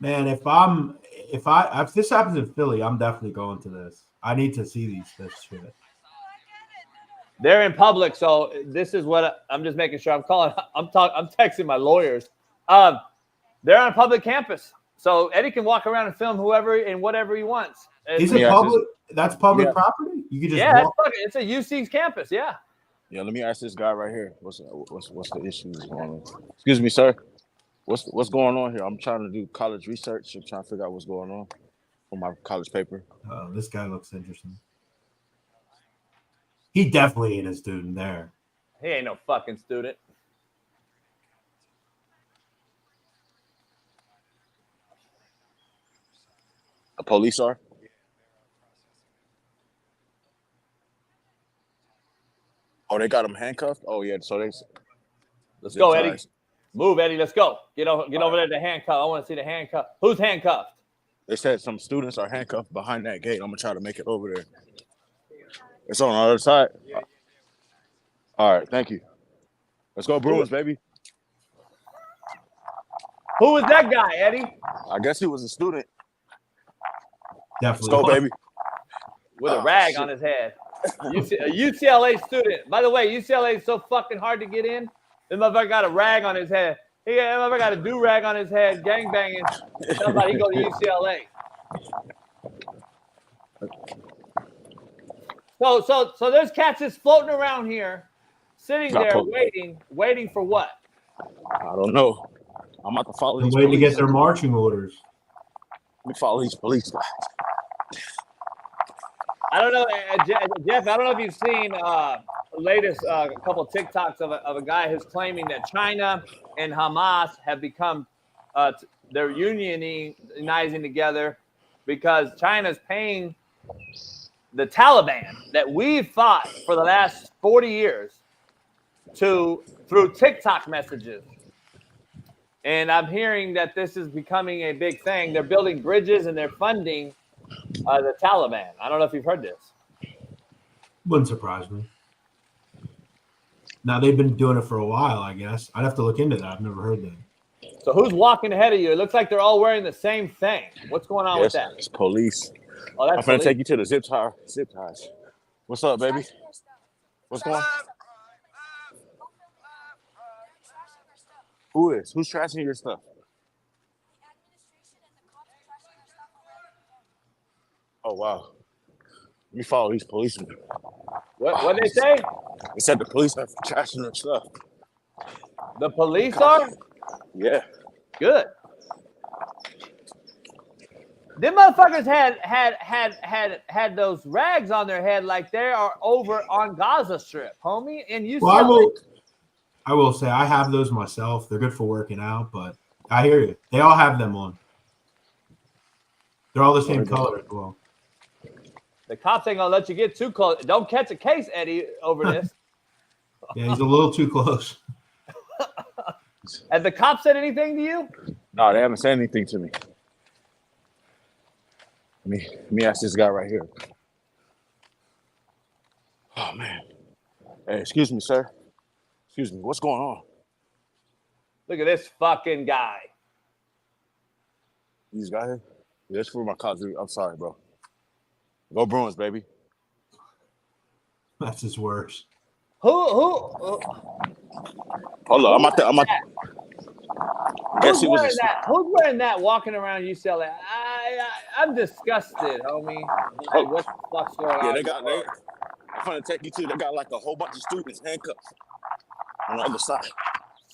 Man, if this happens in Philly, I'm definitely going to this. I need to see this shit. They're in public, so this is what I'm just making sure. I'm texting my lawyers. They're on a public campus, so Eddie can walk around and film whoever and whatever he wants. Is it public? That's public property. You can just walk. It's a UC's campus. Yeah. Yeah. Let me ask this guy right here. What's the issue going on? Excuse me, sir. What's going on here? I'm trying to do college research. I'm trying to figure out what's going on for my college paper. This guy looks interesting. He definitely ain't a student there. He ain't no fucking student. The police are? Oh, they got him handcuffed? Oh, yeah. So Let's go, Eddie. Move, Eddie. Let's go. Get over there to handcuff. I want to see the handcuff. Who's handcuffed? They said some students are handcuffed behind that gate. I'm going to try to make it over there. It's on the other side. All right. Thank you. Let's go Bruins, baby. Who was that guy, Eddie? I guess he was a student. Definitely. Let's go, baby. With a rag on his head. A UCLA student. By the way, UCLA is so fucking hard to get in. This motherfucker got a rag on his head. Motherfucker got a do-rag on his head, gangbanging. Somebody go to UCLA. So there's cats just floating around here, sitting there waiting for what? I don't know. I'm about to follow these waiting to police. get their marching orders. Let me follow these police guys. I don't know, Jeff. I don't know if you've seen latest couple TikToks of a guy who's claiming that China and Hamas have become they're unionizing together because China's paying the Taliban that we've fought for the last 40 years. through TikTok messages. And I'm hearing that this is becoming a big thing. They're building bridges and they're funding the Taliban. I don't know if you've heard this. Wouldn't surprise me. Now, they've been doing it for a while, I guess. I'd have to look into that. I've never heard that. So who's walking ahead of you? It looks like they're all wearing the same thing. What's going on with that? It's police. Oh, that's I'm going police. to take you to the zip ties. What's up, baby? What's going on? Who's trashing your stuff? Oh, wow. Let me follow these policemen. What did they say? They said the police are trashing their stuff. The police are? Yeah. Good. Them motherfuckers had those rags on their head like they are over on Gaza Strip, homie. And you I will say I have those myself. They're good for working out, but I hear you. They all have them on. They're all the same color as well. The cops ain't gonna let you get too close. Don't catch a case, Eddie, over this. Yeah, he's a little too close. Has the cops said anything to you? No, they haven't said anything to me. Let me ask this guy right here. Oh, man. Hey, excuse me, sir. Excuse me. What's going on? Look at this fucking guy. You just got here? Yeah, that's for my cops. I'm sorry, bro. Go Bruins, baby. That's his worst. Who? Hold on. Who's wearing that? Who's wearing that walking around UCLA? I'm disgusted, homie. Like, what the fuck's going on? Yeah, I'm trying to take you to. They got like a whole bunch of students handcuffed on the other side.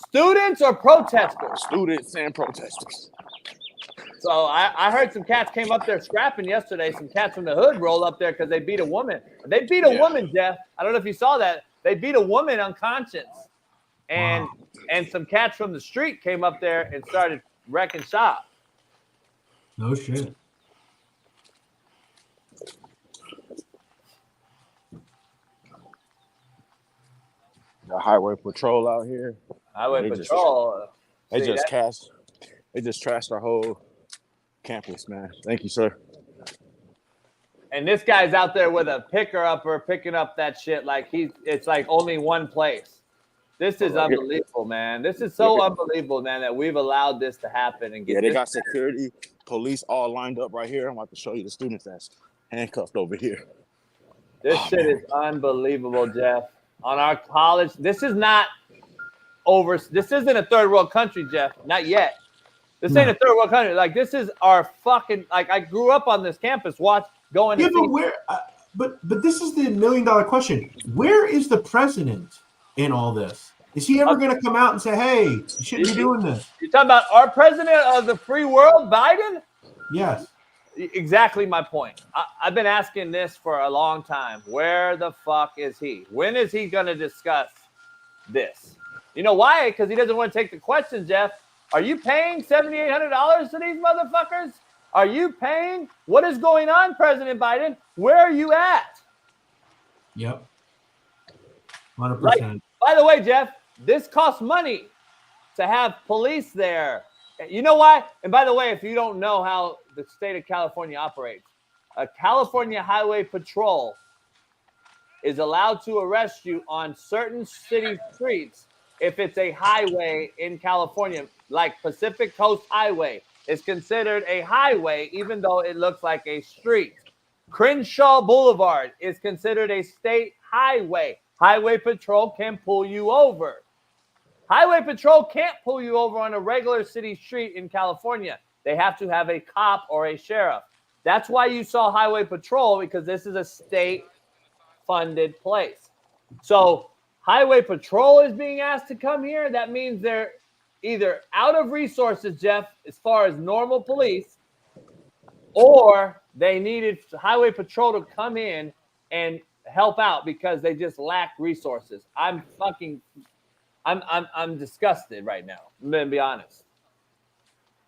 Students or protesters? Students and protesters. So I heard some cats came up there scrapping yesterday. Some cats from the hood rolled up there because they beat a woman. They beat a woman, Jeff. I don't know if you saw that. They beat a woman unconscious. And some cats from the street came up there and started wrecking shop. No shit. The highway patrol out here. Highway patrol. They just trashed our whole campus, man. Thank you, sir. And this guy's out there with a picker-upper picking up that shit like it's like only one place. This is unbelievable, man. This is so unbelievable, man, that we've allowed this to happen. And they got security, police all lined up right here. I'm about to show you the students that's handcuffed over here. This shit is unbelievable, Jeff. On our college, this is not over. This isn't a third world country, Jeff. Not yet. This ain't a third world country. Like, this is our fucking, like, I grew up on this campus, going to but where? But this is the $1 million question. Where is the president in all this? Is he ever going to come out and say, "Hey, you shouldn't be doing this"? You're talking about our president of the free world, Biden? Yes. Exactly my point. I've been asking this for a long time. Where the fuck is he? When is he going to discuss this? You know why? Because he doesn't want to take the questions, Jeff. Are you paying $7,800 to these motherfuckers? Are you paying? What is going on, President Biden? Where are you at? Yep. 100%. By the way, Jeff, this costs money to have police there. You know why? And by the way, if you don't know how the state of California operates, a California Highway Patrol is allowed to arrest you on certain city streets if it's a highway in California, like Pacific Coast Highway is considered a highway, even though it looks like a street. Crenshaw Boulevard is considered a state highway. Highway Patrol can pull you over. Highway Patrol can't pull you over on a regular city street in California. They have to have a cop or a sheriff. That's why you saw Highway Patrol, because this is a state-funded place. So Highway Patrol is being asked to come here. That means they're either out of resources, Jeff, as far as normal police, or they needed Highway Patrol to come in and help out because they just lack resources. I'm disgusted right now. I'm going to be honest.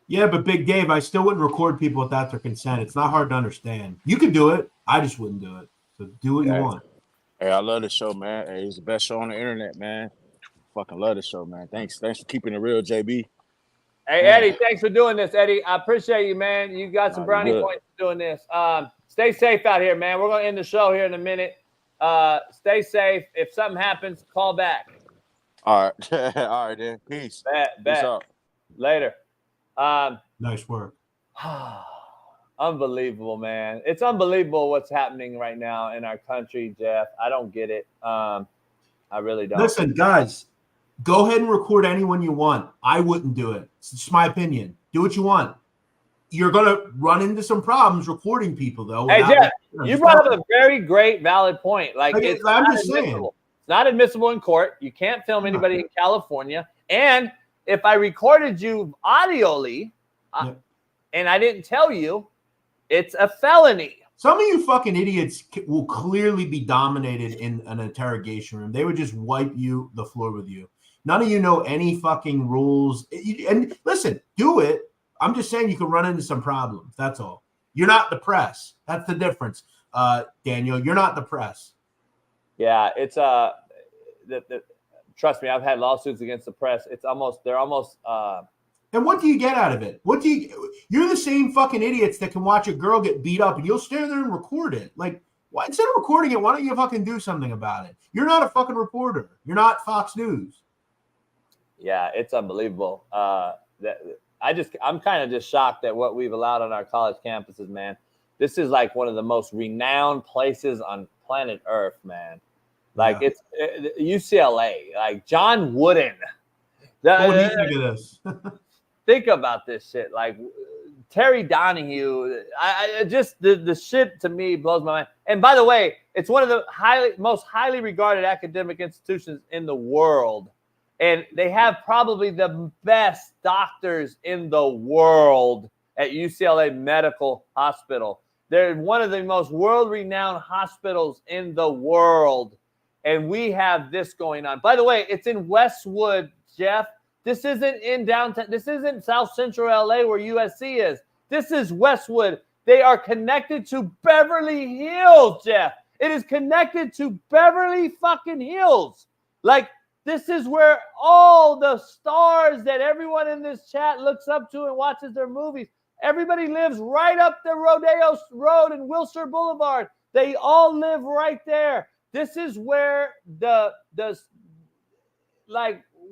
Yeah, but Big Dave, I still wouldn't record people without their consent. It's not hard to understand. You could do it. I just wouldn't do it. So do what you want. Hey, I love this show, man. Hey, it's the best show on the internet, man. Fucking love the show, man. Thanks for keeping it real, JB. Hey, Eddie, thanks for doing this, Eddie. I appreciate you, man. You got some brownie points for doing this. Stay safe out here, man. We're going to end the show here in a minute. Stay safe. If something happens, call back. All right. All right, then. Peace. Bet. Peace out. Later. Nice work. Unbelievable, man. It's unbelievable what's happening right now in our country, Jeff. I don't get it. I really don't. Listen, guys, go ahead and record anyone you want. I wouldn't do it. It's just my opinion. Do what you want. You're going to run into some problems recording people, though. Hey, Jeff, you brought up a very great, valid point. I'm just saying. It's not admissible in court. You can't film anybody in California. And if I recorded you audioly and I didn't tell you, it's a felony. Some of you fucking idiots will clearly be dominated in an interrogation room. They would just wipe the floor with you. None of you know any fucking rules. And listen, do it. I'm just saying you can run into some problems. That's all. You're not the press. That's the difference, Daniel. You're not the press. Yeah, it's trust me, I've had lawsuits against the press. They're almost. And what do you get out of it? You're the same fucking idiots that can watch a girl get beat up and you'll stand there and record it. Like, why, instead of recording it, why don't you fucking do something about it? You're not a fucking reporter. You're not Fox News. Yeah, it's unbelievable. I'm kind of just shocked at what we've allowed on our college campuses, man. This is like one of the most renowned places on planet Earth, man. Like it's UCLA, like John Wooden. What do you think of this? Think about this shit. Like Terry Donahue, I just the shit to me blows my mind. And by the way, it's one of the most highly regarded academic institutions in the world. And they have probably the best doctors in the world at UCLA Medical Hospital. They're one of the most world-renowned hospitals in the world. And we have this going on. By the way, it's in Westwood, Jeff. This isn't in downtown. This isn't South Central LA where USC is. This is Westwood. They are connected to Beverly Hills, Jeff. It is connected to Beverly fucking Hills. Like, this is where all the stars that everyone in this chat looks up to and watches their movies. Everybody lives right up the Rodeo Road and Wilshire Boulevard. They all live right there. This is where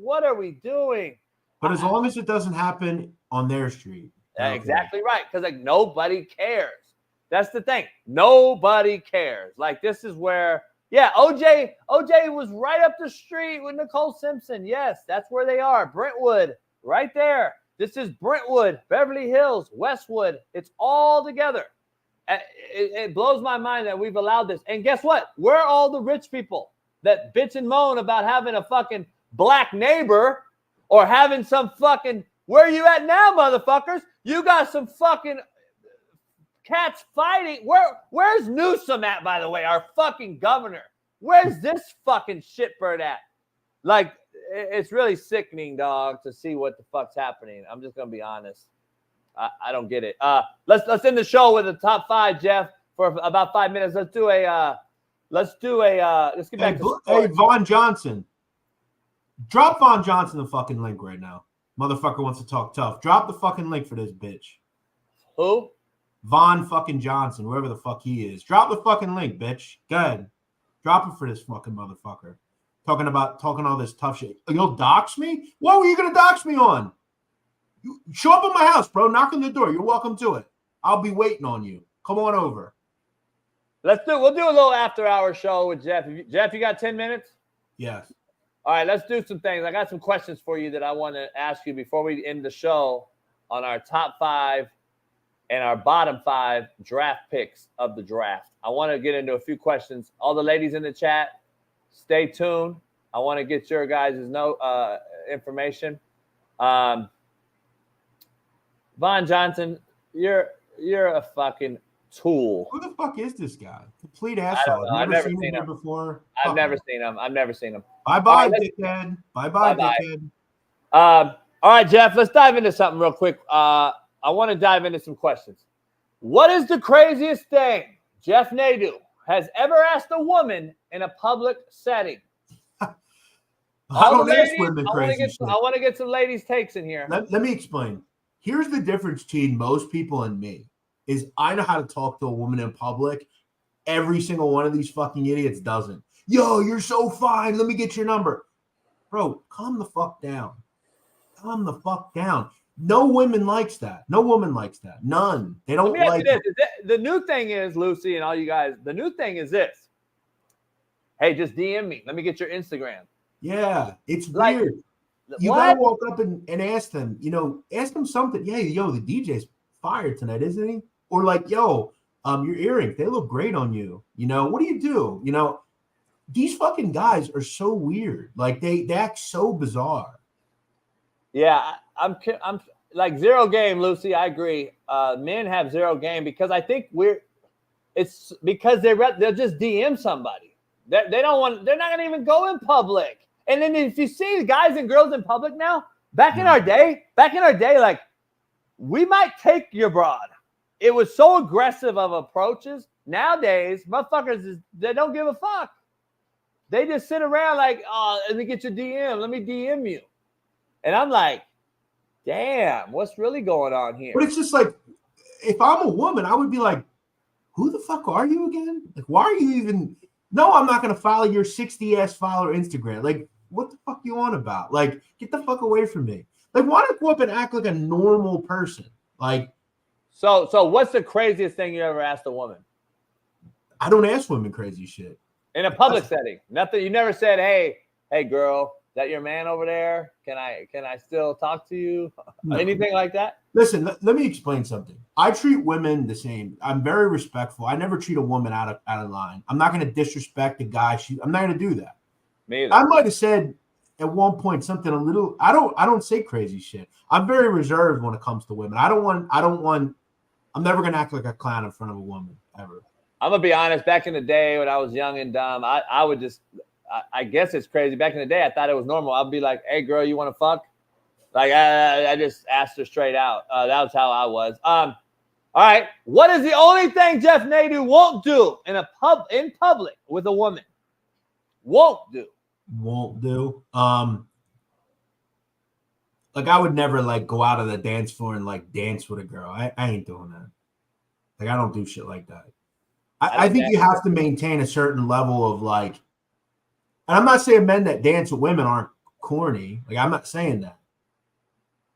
what are we doing? But as long as it doesn't happen on their street. Exactly right. Because like nobody cares. That's the thing. Nobody cares. Like this is where, OJ was right up the street with Nicole Simpson. Yes, that's where they are. Brentwood, right there. This is Brentwood, Beverly Hills, Westwood. It's all together. It blows my mind that we've allowed this. And guess what? We're all the rich people that bitch and moan about having a fucking black neighbor or having some fucking, where are you at now, motherfuckers? You got some fucking cats fighting. Where's Newsom at, by the way, our fucking governor? Where's this fucking shitbird at? Like, it's really sickening, dog, to see what the fuck's happening. I'm just gonna be honest. I don't get it. Let's end the show with the top 5, Jeff, for about 5 minutes. Let's get back to Vaughn Johnson. Drop Vaughn Johnson the fucking link right now. Motherfucker wants to talk tough. Drop the fucking link for this bitch. Who? Vaughn fucking Johnson, whoever the fuck he is. Drop the fucking link, bitch. Go ahead. Drop it for this fucking motherfucker. Talking all this tough shit. You'll dox me? What were you gonna dox me on? You show up at my house, bro. Knock on the door. You're welcome to it. I'll be waiting on you. Come on over. We'll do a little after-hour show with Jeff. Jeff, you got 10 minutes? Yes. All right, let's do some things. I got some questions for you that I want to ask you before we end the show on our top 5 and our bottom 5 draft picks of the draft. I want to get into a few questions. All the ladies in the chat, stay tuned. I want to get your guys' information. Vaughn Johnson, you're a fucking tool. Who the fuck is this guy? Complete asshole. I've never seen him before. I've never seen him. Bye-bye, dickhead. Bye-bye, dickhead. All right, Jeff, let's dive into something real quick. I want to dive into some questions. What is the craziest thing Jeff Nadu has ever asked a woman in a public setting? I don't ask women I crazy shit. want to get some ladies' takes in here. Let me explain. Here's the difference between most people and me is I know how to talk to a woman in public. Every single one of these fucking idiots doesn't. Yo, you're so fine. Let me get your number. Bro, calm the fuck down. Calm the fuck down. No woman likes that. No woman likes that. None. They don't like it. The new thing is, Lucy and all you guys, the new thing is this. Hey, just DM me. Let me get your Instagram. Yeah, it's Like, weird. You what? gotta walk up and ask them, ask them something. Yeah, yo, the DJ's fired tonight, isn't he? Or like, yo, your earrings, they look great on you. What do you do? These fucking guys are so weird. Like they act so bizarre. Yeah, I'm like zero game, Lucy. I agree. Men have zero game because I think it's because they'll just DM somebody. They don't want. They're not gonna even go in public. And then if you see guys and girls in public now, back in our day, like we might take your broad. It was so aggressive of approaches. Nowadays, motherfuckers they don't give a fuck. They just sit around like, oh, let me get your DM. Let me DM you. And I'm like, damn, what's really going on here? But it's just like, if I'm a woman, I would be like, who the fuck are you again? Like, why are you even? No, I'm not going to follow your 60-ass follower Instagram. Like, what the fuck you on about? Like, get the fuck away from me. Like, why not go up and act like a normal person? Like, so what's the craziest thing you ever asked a woman? I don't ask women crazy shit. In a public setting. Nothing. You never said, hey, girl, that your man over there? Can I still talk to you? No. Anything like that? Listen, let me explain something. I treat women the same. I'm very respectful. I never treat a woman out of line. I'm not going to disrespect a guy. I'm not going to do that. Me either. I might have said at one point something a little. I don't say crazy shit. I'm very reserved when it comes to women. I'm never going to act like a clown in front of a woman ever. I'm gonna be honest. Back in the day when I was young and dumb, I would just. I guess it's crazy. Back in the day, I thought it was normal. I'd be like, "Hey, girl, you want to fuck?" Like I just asked her straight out. That was how I was. All right. What is the only thing Jeff Nadu won't do in public with a woman? Won't do. Like I would never like go out of the dance floor and like dance with a girl. I ain't doing that. Like I don't do shit like that. I think you have to maintain a certain level of like, and I'm not saying men that dance with women aren't corny. Like I'm not saying that.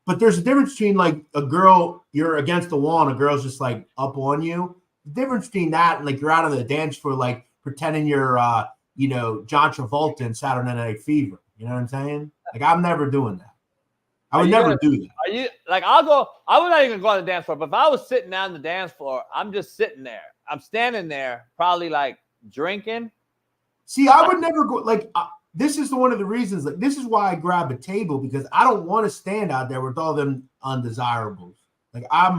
But there's a difference between like a girl, you're against the wall and a girl's just like up on you. The difference between that and like you're out on the dance floor, like pretending you're, John Travolta in Saturday Night Fever. You know what I'm saying? Like I'm never doing that. I would never do that. Are you like I would not even go on the dance floor, but if I was sitting down on the dance floor, I'm just sitting there. I'm standing there, probably like drinking. See, I would never go like this is one of the reasons. Like this is why I grab a table because I don't want to stand out there with all them undesirables. Like I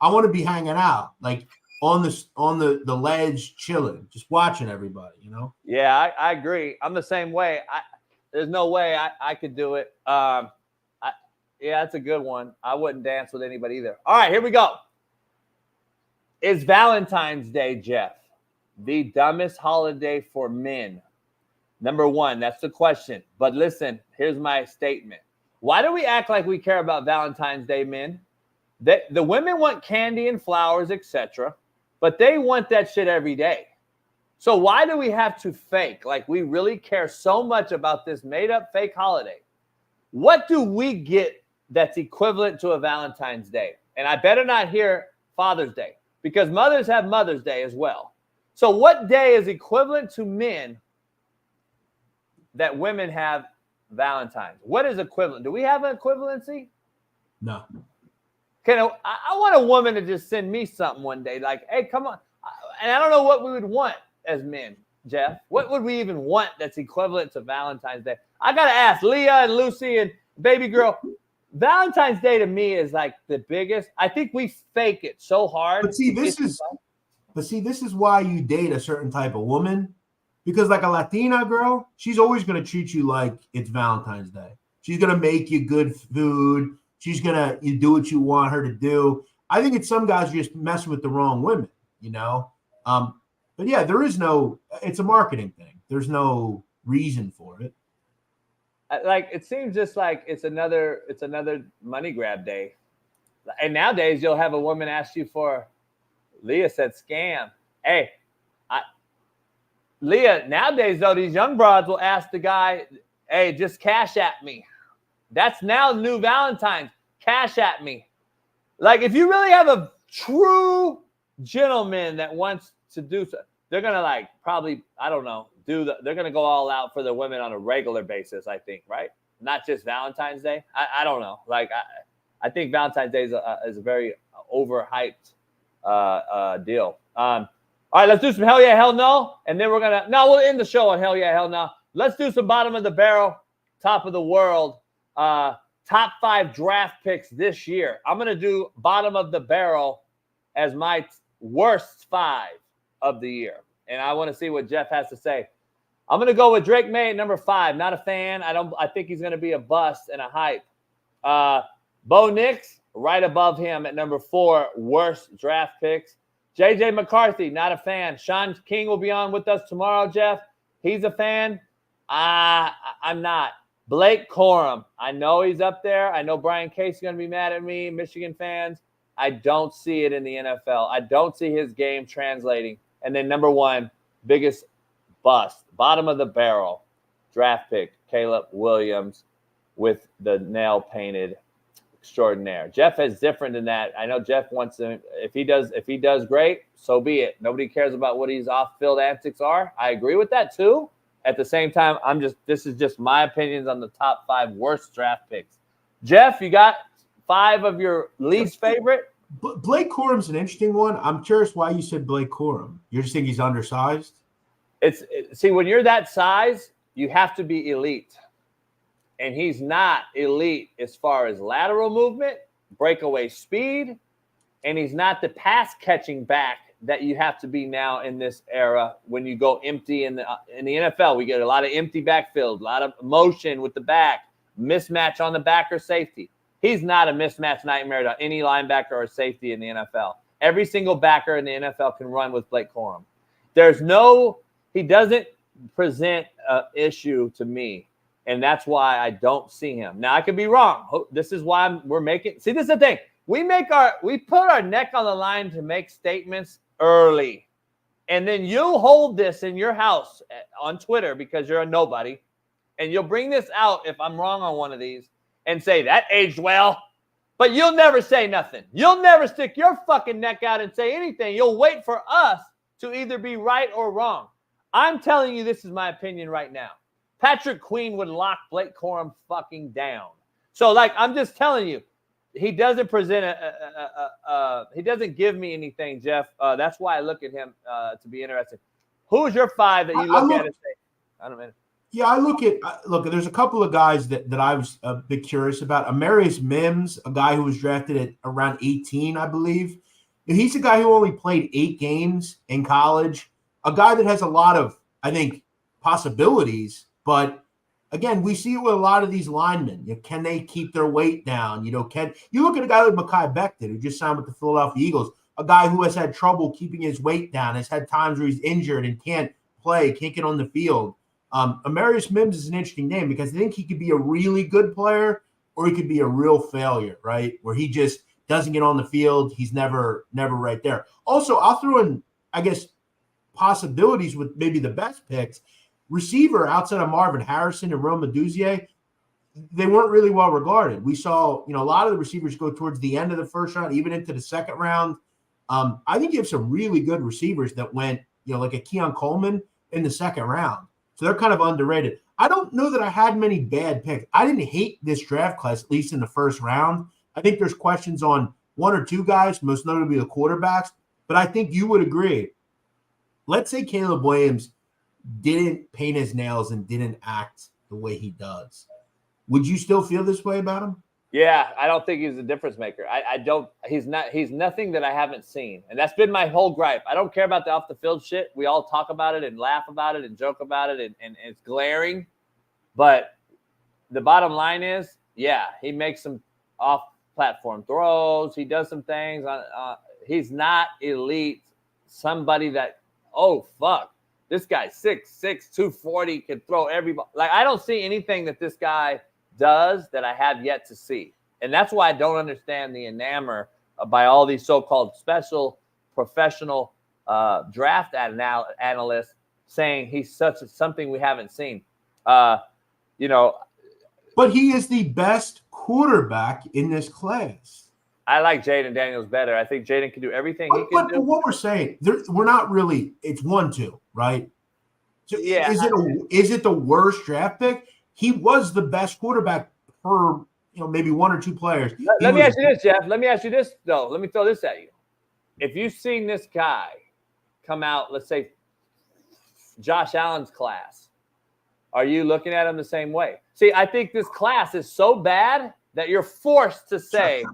want to be hanging out, like on the ledge, chilling, just watching everybody. Yeah, I agree. I'm the same way. There's no way I could do it. Yeah, that's a good one. I wouldn't dance with anybody either. All right, here we go. Is Valentine's Day, Jeff, the dumbest holiday for men? Number one, that's the question. But listen, here's my statement. Why do we act like we care about Valentine's Day, men? The women want candy and flowers, etc., but they want that shit every day. So why do we have to fake like we really care so much about this made-up fake holiday? What do we get that's equivalent to a Valentine's Day? And I better not hear Father's Day because mothers have Mother's Day as well. So what day is equivalent to men that women have Valentine's? What is equivalent? Do we have an equivalency? No. I want a woman to just send me something one day like, hey, come on. And I don't know what we would want as men, Jeff. What would we even want that's equivalent to Valentine's Day? I got to ask Leah and Lucy and baby girl. Valentine's Day to me is like the biggest. I think we fake it so hard. But see, this is why you date a certain type of woman. Because like a Latina girl, she's always going to treat you like it's Valentine's Day. She's going to make you good food. She's going to do what you want her to do. I think it's some guys just messing with the wrong women, But yeah, it's a marketing thing. There's no reason for it. Like it seems just like it's another money grab day. And nowadays you'll have a woman ask you for, Leah said scam. Hey, Leah, nowadays though, these young broads will ask the guy, hey, just cash at me. That's now new Valentine's. Cash at me. Like if you really have a true gentleman that wants to do so, they're gonna like probably, I don't know, they're gonna go all out for the women on a regular basis, I think, right? Not just Valentine's Day. I don't know. Like I think Valentine's Day is a very overhyped deal. All right, let's do some hell yeah, hell no, and then we'll end the show on hell yeah, hell no. Let's do some bottom of the barrel, top of the world, top 5 draft picks this year. I'm gonna do bottom of the barrel as my worst 5 of the year, and I want to see what Jeff has to say. I'm going to go with Drake May at number 5. Not a fan. I think he's going to be a bust and a hype. Bo Nix right above him at number 4. Worst draft picks. JJ McCarthy, not a fan. Shaun King will be on with us tomorrow, Jeff. He's a fan. I'm not. Blake Corum. I know he's up there. I know Brian Case is going to be mad at me, Michigan fans. I don't see it in the NFL. I don't see his game translating. And then number 1, biggest bust, bottom of the barrel draft pick, Caleb Williams with the nail painted extraordinaire. Jeff is different than that. I know Jeff wants to, if he does great, so be it. Nobody cares about what his off-field antics are. I agree with that too. At the same time, this is just my opinions on the top 5 worst draft picks. Jeff, you got 5 of your least favorite? Blake Corum's an interesting one. I'm curious why you said Blake Corum. You just think he's undersized? See, when you're that size, you have to be elite. And he's not elite as far as lateral movement, breakaway speed, and he's not the pass catching back that you have to be now in this era when you go empty in the NFL. We get a lot of empty backfield, a lot of motion with the back, mismatch on the back or safety. He's not a mismatch nightmare to any linebacker or safety in the NFL. Every single backer in the NFL can run with Blake Corum. He doesn't present an issue to me, and that's why I don't see him. Now, I could be wrong. This is why we're making – see, this is the thing. We put our neck on the line to make statements early, and then you'll hold this in your house on Twitter because you're a nobody, and you'll bring this out if I'm wrong on one of these and say, that aged well, but you'll never say nothing. You'll never stick your fucking neck out and say anything. You'll wait for us to either be right or wrong. I'm telling you, this is my opinion right now. Patrick Queen would lock Blake Corum fucking down. So, I'm just telling you, he doesn't present he doesn't give me anything, Jeff. That's why I look at him to be interested. Who's your 5 that you look at and say, I don't know. Yeah, I look, there's a couple of guys that I was a bit curious about. Amarius Mims, a guy who was drafted at around 18, I believe. And he's a guy who only played 8 games in college. A guy that has a lot of, I think, possibilities. But, again, we see it with a lot of these linemen. Can they keep their weight down? You look at a guy like Mekhi Becton, who just signed with the Philadelphia Eagles, a guy who has had trouble keeping his weight down, has had times where he's injured and can't play, can't get on the field. Amarius Mims is an interesting name because I think he could be a really good player or he could be a real failure, right? Where he just doesn't get on the field. He's never right there. Also, I'll throw in, I guess, possibilities with maybe the best picks. Receiver outside of Marvin Harrison and Rome Odunze, they weren't really well regarded. We saw, a lot of the receivers go towards the end of the first round, even into the second round. I think you have some really good receivers that went, like a Keon Coleman in the second round. So they're kind of underrated. I don't know that I had many bad picks. I didn't hate this draft class, at least in the first round. I think there's questions on 1 or 2 guys, most notably the quarterbacks. But I think you would agree. Let's say Caleb Williams didn't paint his nails and didn't act the way he does. Would you still feel this way about him? Yeah, I don't think he's a difference maker. I don't. He's nothing that I haven't seen, and that's been my whole gripe. I don't care about the off the field shit. We all talk about it and laugh about it and joke about it, and it's glaring. But the bottom line is, yeah, he makes some off platform throws. He does some things. He's not elite. Somebody that, oh fuck, This guy's 6'6", 240, can throw every ball. Like, I don't see anything that this guy does that I have yet to see. And that's why I don't understand the enamor by all these so-called special professional draft analysts saying he's something we haven't seen. But he is the best quarterback in this class. I like Jaden Daniels better. I think Jaden can do everything he can do. But what we're saying, we're not really. It's 1-2, right? So yeah. Is it the worst draft pick? He was the best quarterback per maybe one or two players. Let me ask you this, Jeff. Let me ask you this though. Let me throw this at you. If you've seen this guy come out, let's say Josh Allen's class, are you looking at him the same way? See, I think this class is so bad that you're forced to say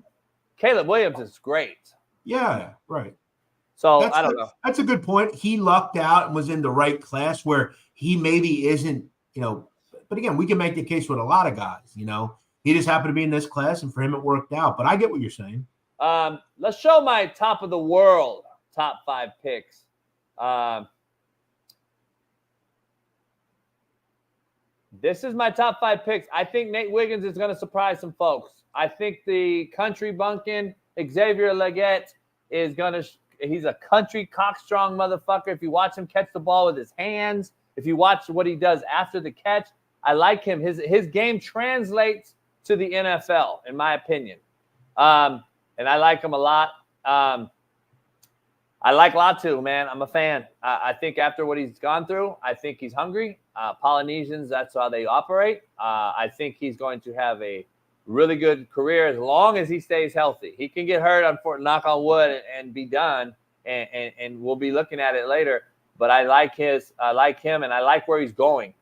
Caleb Williams is great. Yeah, right. So I don't know. That's a good point. He lucked out and was in the right class where he maybe isn't, but again, we can make the case with a lot of guys, He just happened to be in this class, and for him it worked out. But I get what you're saying. Let's show my top of the world top 5 picks. This is my top 5 picks. I think Nate Wiggins is going to surprise some folks. I think the country bunkin' Xavier Legette is going to he's a country cockstrong motherfucker. If you watch him catch the ball with his hands, if you watch what he does after the catch, I like him. His game translates to the NFL, in my opinion. And I like him a lot. I like Latu, man. I'm a fan. I think after what he's gone through, I think he's hungry. Polynesians, that's how they operate. I think he's going to have a really good career as long as he stays healthy. He can get hurt, knock on wood, and be done, and we'll be looking at it later. But I like him, and I like where he's going.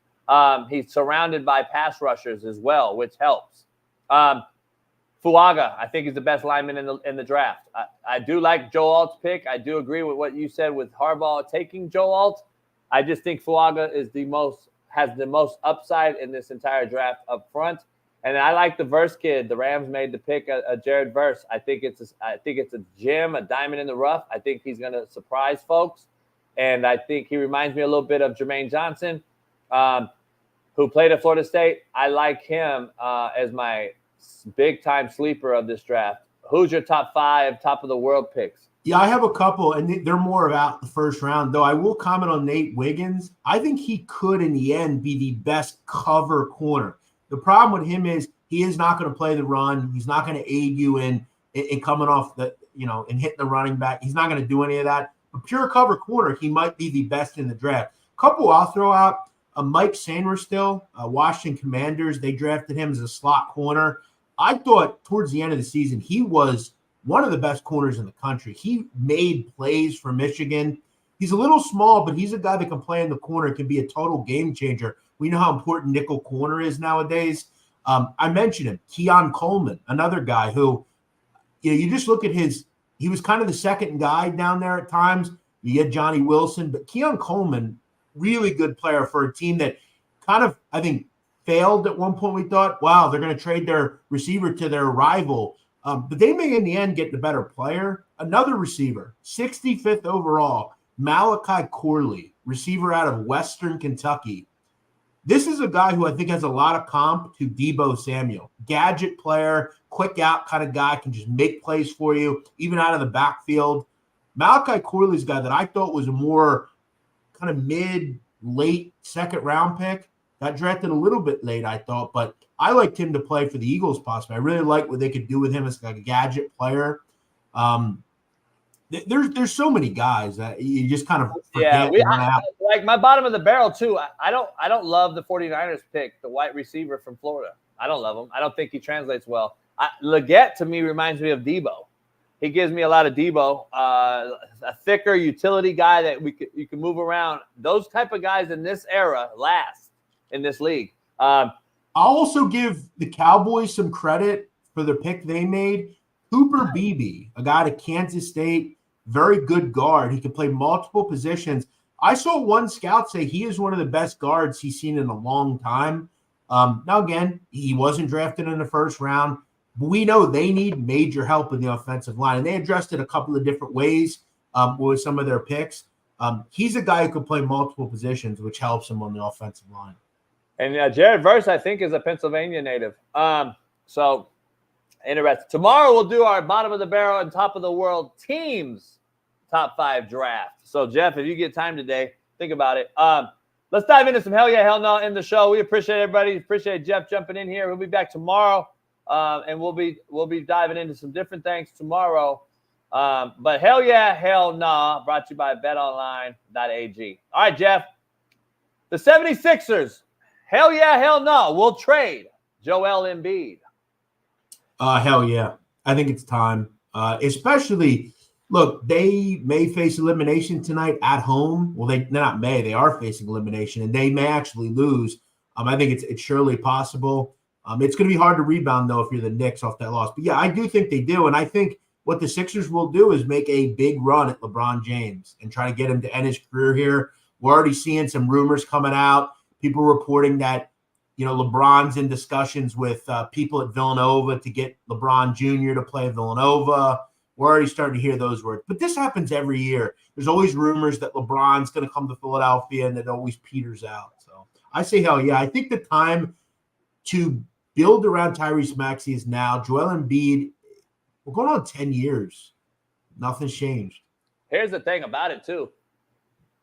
He's surrounded by pass rushers as well, which helps. Fuaga, I think, is the best lineman in the draft. I do like Joe Alt's pick. I do agree with what you said with Harbaugh taking Joe Alt. I just think Fuaga has the most upside in this entire draft up front. And I like the Verse kid. The Rams made the pick, Jared Verse. I think it's a gem, a diamond in the rough. I think he's going to surprise folks. And I think he reminds me a little bit of Jermaine Johnson, who played at Florida State. I like him as my big-time sleeper of this draft. Who's your top 5, top of the world picks? Yeah, I have a couple, and they're more about the first round, though I will comment on Nate Wiggins. I think he could, in the end, be the best cover corner. The problem with him is he is not going to play the run. He's not going to aid you in coming off and hitting the running back. He's not going to do any of that. A pure cover corner, he might be the best in the draft. Couple I'll throw out, Mike Sainristil, Washington Commanders. They drafted him as a slot corner. I thought towards the end of the season, he was one of the best corners in the country. He made plays for Michigan. He's a little small, but he's a guy that can play in the corner, can be a total game changer. We know how important nickel corner is nowadays. I mentioned him, Keon Coleman, another guy who, you just look at he was kind of the second guy down there at times. You get Johnny Wilson, but Keon Coleman, really good player for a team that kind of, I think, failed at one point. We thought, wow, they're going to trade their receiver to their rival. But they may, in the end, get the better player. Another receiver, 65th overall, Malachi Corley, receiver out of Western Kentucky. This is a guy who I think has a lot of comp to Deebo Samuel. Gadget player, quick out kind of guy, can just make plays for you, even out of the backfield. Malachi Corley's a guy that I thought was a more kind of mid-late second-round pick. Got drafted a little bit late, I thought, but I liked him to play for the Eagles possibly. I really like what they could do with him as like a gadget player. There's so many guys that you just kind of forget. Yeah, like my bottom of the barrel too. I don't love the 49ers pick, the white receiver from Florida. I don't love him. I don't think he translates well. Legette to me reminds me of Deebo. He gives me a lot of Deebo, a thicker utility guy that you can move around. Those type of guys in this era last in this league. I'll also give the Cowboys some credit for the pick they made. Cooper Beebe, a guy at Kansas State, very good guard. He can play multiple positions. I saw one scout say he is one of the best guards he's seen in a long time. Now, again, he wasn't drafted in the first round, but we know they need major help in the offensive line, and they addressed it a couple of different ways with some of their picks. He's a guy who could play multiple positions, which helps him on the offensive line. And Jared Verse, I think, is a Pennsylvania native. So interesting. Tomorrow we'll do our bottom of the barrel and top of the world teams top 5 draft. So Jeff, if you get time today, think about it. Let's dive into some hell yeah, hell no in the show. We appreciate everybody. Appreciate Jeff jumping in here. We'll be back tomorrow, and we'll be diving into some different things tomorrow. But hell yeah, hell nah, brought to you by betonline.ag. All right, Jeff. The 76ers, hell yeah, hell no, will trade Joel Embiid. Hell yeah. I think it's time. Especially, look, they may face elimination tonight at home. Well, they are facing elimination, and they may actually lose. I think it's surely possible. It's going to be hard to rebound, though, if you're the Knicks off that loss. But, yeah, I do think they do, and I think what the Sixers will do is make a big run at LeBron James and try to get him to end his career here. We're already seeing some rumors coming out, people reporting that, LeBron's in discussions with people at Villanova to get LeBron Jr. to play Villanova. We're already starting to hear those words. But this happens every year. There's always rumors that LeBron's going to come to Philadelphia, and it always peters out. So I say hell yeah. I think the time to build around Tyrese Maxey is now. Joel Embiid, we're going on 10 years. Nothing's changed. Here's the thing about it, too.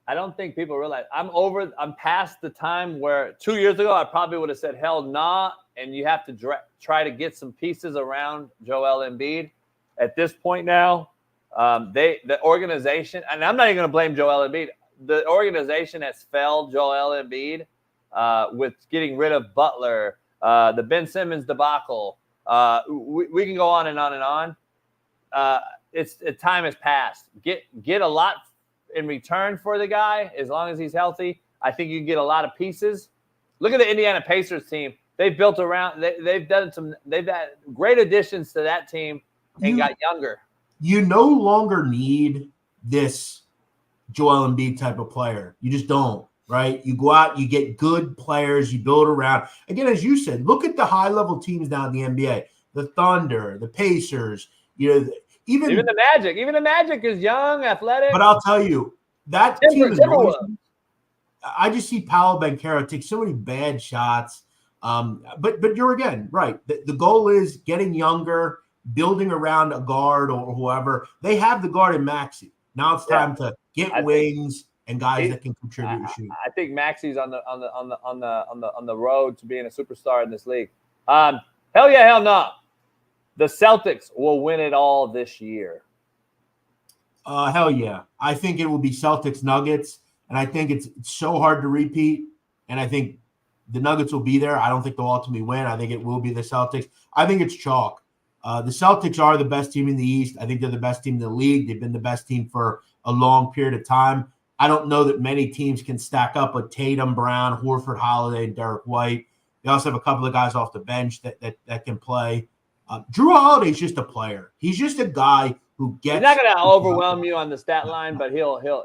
I don't think people realize I'm past the time where 2 years ago I probably would have said hell nah, and you have to try to get some pieces around Joel Embiid. At this point now, the organization, and I'm not even going to blame Joel Embiid. The organization has failed Joel Embiid with getting rid of Butler, the Ben Simmons debacle. We can go on and on and on. Time has passed. Get a lot in return for the guy as long as he's healthy. I think you can get a lot of pieces. Look at the Indiana Pacers team. They've built around. They've had great additions to that team and got younger. You no longer need this Joel Embiid type of player. You just don't, right? You go out, you get good players, you build around. Again, as you said, look at the high-level teams now in the NBA. The Thunder, the Pacers, even the Magic. Even the Magic is young, athletic. But I'll tell you, that team is always, I just see Paolo Banchero take so many bad shots. But you're again right. The goal is getting younger, building around a guard or whoever. They have the guard in Maxey. Now it's time to get wings and guys that can contribute and shoot. I think Maxey's on the road to being a superstar in this league. Hell yeah, hell no. The Celtics will win it all this year. Hell yeah. I think it will be Celtics Nuggets, and I think it's so hard to repeat, and I think the Nuggets will be there. I don't think they'll ultimately win. I think it will be the Celtics. I think it's chalk. The Celtics are the best team in the East. I think they're the best team in the league. They've been the best team for a long period of time. I don't know that many teams can stack up with Tatum, Brown, Horford, Holiday, and Derek White. They also have a couple of guys off the bench that can play. Drew Holiday's just a player. He's just a guy who gets. He's not going to overwhelm you on the stat line, but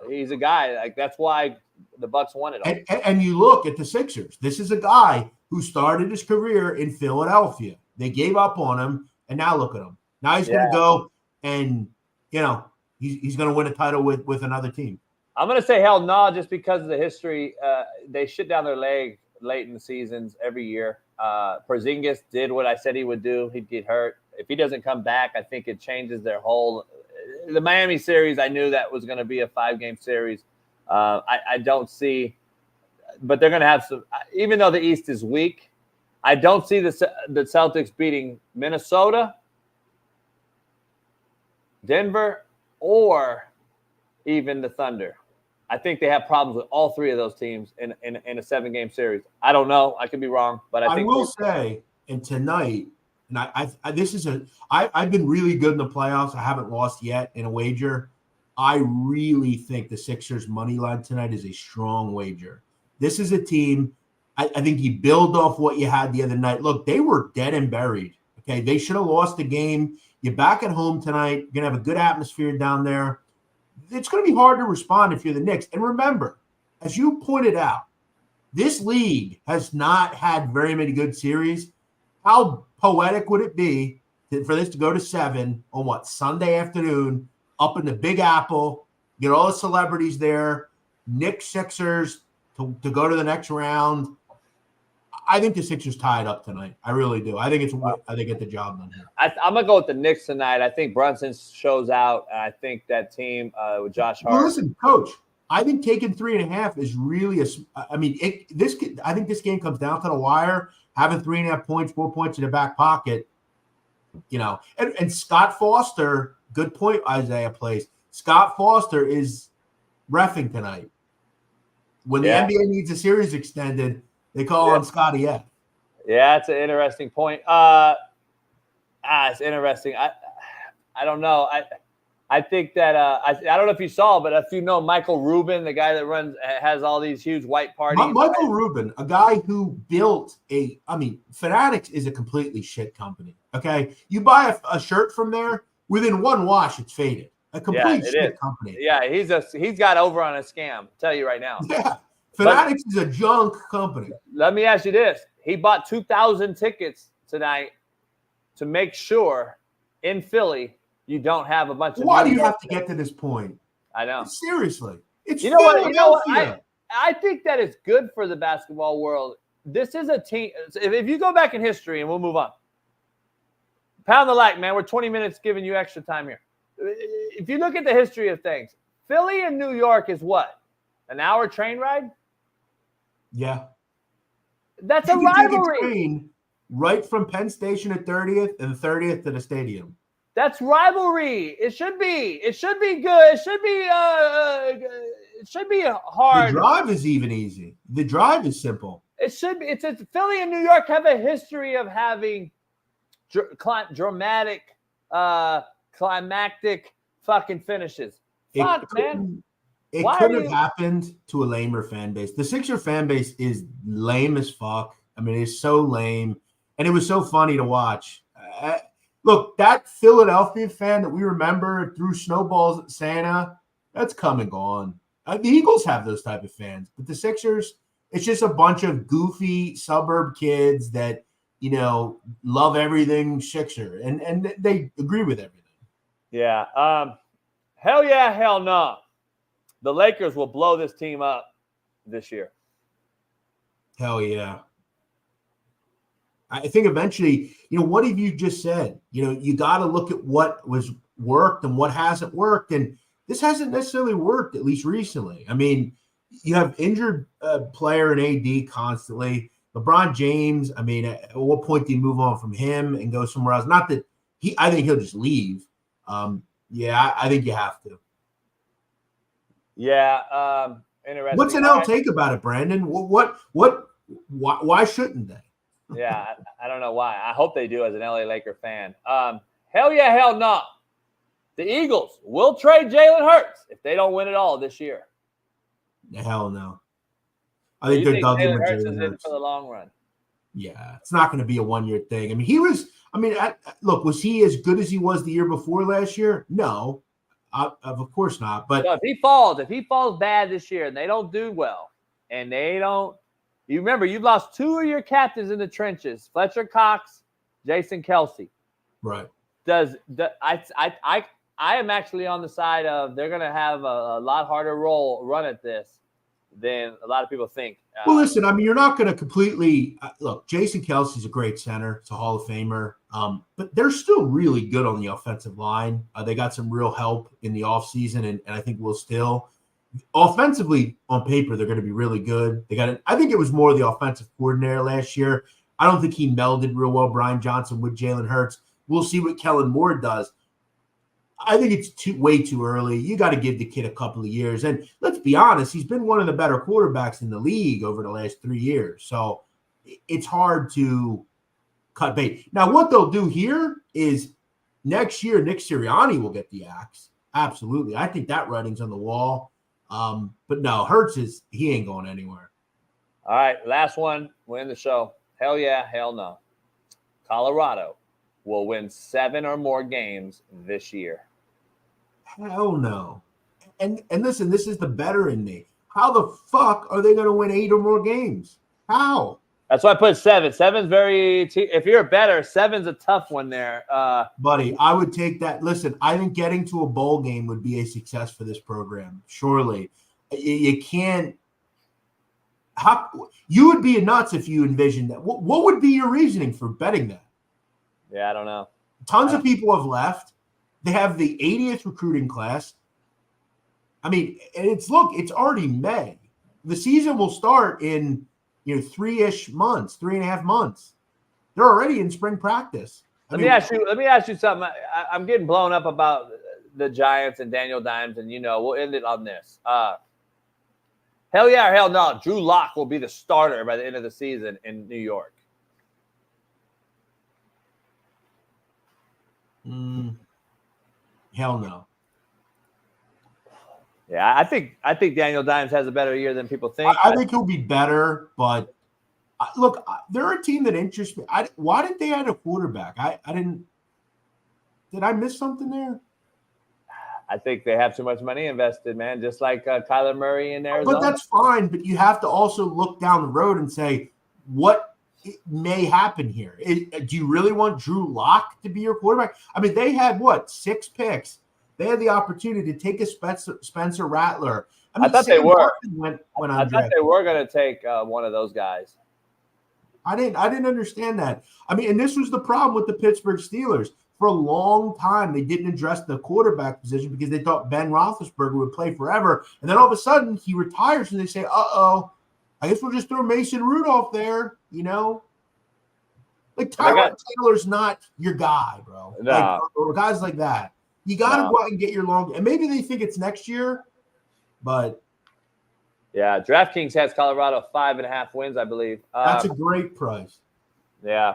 he's a guy. Like that's why the Bucks won it all. And you look at the Sixers. This is a guy who started his career in Philadelphia. They gave up on him, and now look at him. Now he's going to go and he's going to win a title with another team. I'm going to say hell no, just because of the history. They shit down their leg late in the seasons every year. Porzingis did what I said he would do. He'd get hurt. If he doesn't come back, I think it changes their whole. The Miami series, I knew that was going to be a 5-game series. I don't see, but they're going to have some. Even though the East is weak, I don't see the Celtics beating Minnesota, Denver, or even the Thunder. I think they have problems with all three of those teams in a 7-game series. I don't know. I could be wrong, but I think I will say, and tonight, and I've been really good in the playoffs. I haven't lost yet in a wager. I really think the Sixers money line tonight is a strong wager. This is a team. I think you build off what you had the other night. Look, they were dead and buried. Okay, they should have lost the game. You're back at home tonight. You're gonna have a good atmosphere down there. It's going to be hard to respond if you're the Knicks. And remember, as you pointed out, this league has not had very many good series. How poetic would it be for this to go to 7 on Sunday afternoon up in the Big Apple Get all the celebrities there. Knicks, Sixers to go to the next round. I think the Sixers tie it up tonight. I really do. I think they get the job done here. I'm gonna go with the Knicks tonight. I think Brunson shows out, and I think that team with Josh Hart. Well, listen, Coach. I think taking 3.5 is really I think this game comes down to the wire. Having 3.5 points, 4 points in the back pocket, and Scott Foster. Good point, Isaiah plays. Scott Foster is reffing tonight. When the NBA needs a series extended, they call on Scotty F. Yeah, it's an interesting point. It's interesting. I don't know. I think that I don't know if you saw, but if you know Michael Rubin, the guy that has all these huge white parties. Michael Rubin, a guy who built Fanatics is a completely shit company. Okay, you buy a shirt from there, within one wash, it's faded. A complete shit company. Yeah, he's got over on a scam. I'll tell you right now. Yeah, Fanatics is a junk company. Let me ask you this: he bought 2,000 tickets tonight to make sure in Philly you don't have a bunch of. Why do you have to get to this point? I know. Seriously, it's you know what? I think that it's good for the basketball world. This is a team. If you go back in history, and we'll move on. Pound the like, man. We're 20 minutes giving you extra time here. If you look at the history of things, Philly and New York is what? An hour train ride? Yeah. That's you a rivalry. Take a train right from Penn Station at 30th and 30th to the stadium. That's rivalry. It should be. It should be good. It should be hard. The drive is even easy. The drive is simple. It should be. It's Philly and New York have a history of having dramatic, climactic fucking finishes. Fuck, man. It could have happened to a lamer fan base. The Sixer fan base is lame as fuck. I mean, it's so lame. And it was so funny to watch. Look, that Philadelphia fan that we remember threw snowballs at Santa, that's come and gone. The Eagles have those type of fans. But the Sixers, it's just a bunch of goofy suburb kids that, love everything Sixer. And they agree with everything. Yeah. Hell yeah, hell no. The Lakers will blow this team up this year. Hell yeah. I think eventually, what have you just said? You got to look at what was worked and what hasn't worked. And this hasn't necessarily worked, at least recently. I mean, you have injured player in AD constantly. LeBron James, I mean, at what point do you move on from him and go somewhere else? Not that I think he'll just leave. I think you have to. Yeah, interesting. What's an take about it, Brandon? Why shouldn't they? Yeah, I don't know why. I hope they do as an LA Laker fan. Hell yeah, hell no. The Eagles will trade Jalen Hurts if they don't win it all this year. Hell no. I think they're done with Jalen Hurts for the long run. Yeah, it's not going to be a one-year thing. I mean, look, was he as good as he was the year before last year? No. Of course not. But so if he falls bad this year and they don't do well, and they don't, you remember you've lost two of your captains in the trenches, Fletcher Cox, Jason Kelsey. Right. I am actually on the side of they're going to have a lot harder run at this than a lot of people think. Well, listen, I mean, you're not going to completely look. Jason Kelsey's a great center; it's a Hall of Famer. But they're still really good on the offensive line. They got some real help in the offseason, and I think we'll still offensively on paper they're going to be really good. I think it was more the offensive coordinator last year. I don't think he melded real well, Brian Johnson with Jalen Hurts. We'll see what Kellen Moore does. I think it's way too early. You got to give the kid a couple of years. And let's be honest, he's been one of the better quarterbacks in the league over the last 3 years. So it's hard to cut bait. Now, what they'll do here is next year, Nick Sirianni will get the axe. Absolutely. I think that writing's on the wall. But no, Hurts he ain't going anywhere. All right, last one. We'll end the show. Hell yeah, hell no. Colorado will win 7 or more games this year. Hell no. And listen, this is the better in me. How the fuck are they going to win 8 or more games? How? That's why I put 7. 7's very. If you're a better, 7's a tough one there. Buddy, I would take that. Listen, I think getting to a bowl game would be a success for this program. Surely, you can't. You would be nuts if you envisioned that. What would be your reasoning for betting that? Yeah, I don't know. Tons of people have left. They have the 80th recruiting class. I mean, it's already May. The season will start in 3-ish months, 3.5 months. They're already in spring practice. Let me ask you something. I'm getting blown up about the Giants and Daniel Dimes, and we'll end it on this. Hell yeah or hell no, Drew Lock will be the starter by the end of the season in New York. Hell no. Yeah, I think Daniel Dimes has a better year than people think. I think he'll be better, but look, they're a team that interests me. Why didn't they add a quarterback? I didn't. Did I miss something there? I think they have too much money invested, man, just like Kyler Murray in Arizona. But that's fine. But you have to also look down the road and say, what may happen here? Do you really want Drew Lock to be your quarterback? I mean, they had, 6 picks. They had the opportunity to take a Spencer Rattler. I thought they were. I thought they were going to take one of those guys. I didn't understand that. I mean, and this was the problem with the Pittsburgh Steelers. For a long time, they didn't address the quarterback position because they thought Ben Roethlisberger would play forever. And then all of a sudden, he retires, and they say, I guess we'll just throw Mason Rudolph there, Like, Tyrod Taylor's not your guy, bro. No. Or guys like that. You got to go out and get your long – and maybe they think it's next year, but – yeah, DraftKings has Colorado 5.5 wins, I believe. That's a great price. Yeah.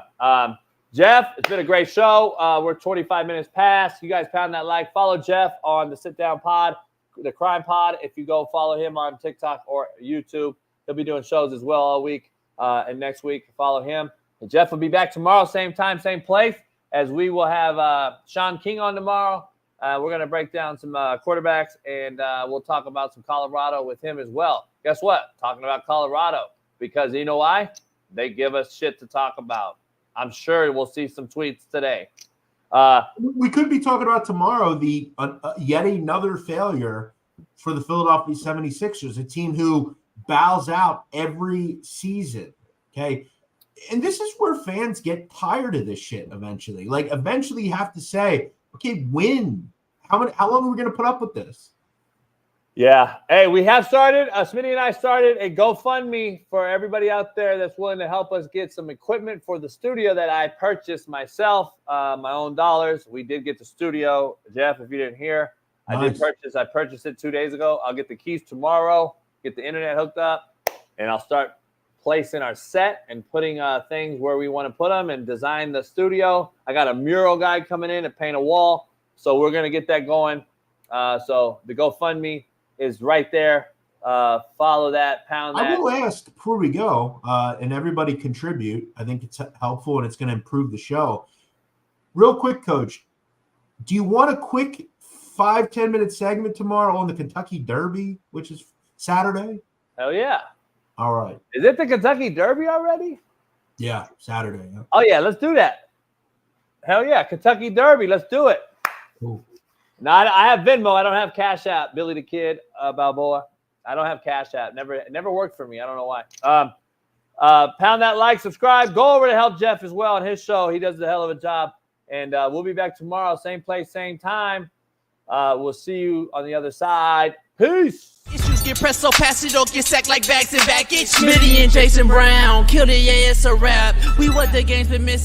Jeff, it's been a great show. We're 25 minutes past. You guys pound that like. Follow Jeff on the Sit Down Pod, the Crime Pod. If you go follow him on TikTok or YouTube, he'll be doing shows as well all week. And next week, follow him. And Jeff will be back tomorrow, same time, same place, as we will have Shaun King on tomorrow. We're going to break down some quarterbacks, and we'll talk about some Colorado with him as well. Guess what? Talking about Colorado, because you know why? They give us shit to talk about. I'm sure we'll see some tweets today. We could be talking about tomorrow the yet another failure for the Philadelphia 76ers, a team who bows out every season, okay? And this is where fans get tired of this shit eventually. Like, eventually you have to say, okay, win. How long are we going to put up with this? Yeah. Hey, we have started, Smitty and I started a GoFundMe for everybody out there that's willing to help us get some equipment for the studio that I purchased myself, my own dollars. We did get the studio. Jeff, if you didn't hear, Nice. I purchased it 2 days ago. I'll get the keys tomorrow, get the internet hooked up, and I'll start placing our set and putting things where we want to put them and design the studio. I got a mural guy coming in to paint a wall, so we're going to get that going. So the GoFundMe is right there. Follow that, pound that. I will ask before we go, and everybody contribute. I think it's helpful and it's going to improve the show. Real quick, Coach, do you want a quick 5-10 minute segment tomorrow on the Kentucky Derby, which is Saturday? Hell yeah. All right. Is it the Kentucky Derby already? Yeah, Saturday. Yeah. Oh, yeah, let's do that. Hell yeah, Kentucky Derby. Let's do it. Cool. No, I have Venmo. I don't have Cash App. Billy the Kid, Balboa. I don't have Cash App. Never worked for me. I don't know why. Pound that like, subscribe. Go over to help Jeff as well on his show. He does a hell of a job. And we'll be back tomorrow, same place, same time. We'll see you on the other side. Peace. Issues get pressed so fast you don't get sacked like bags and baggage. Smitty and Jason Brown, kill the ass a rap. We what the game's been missing.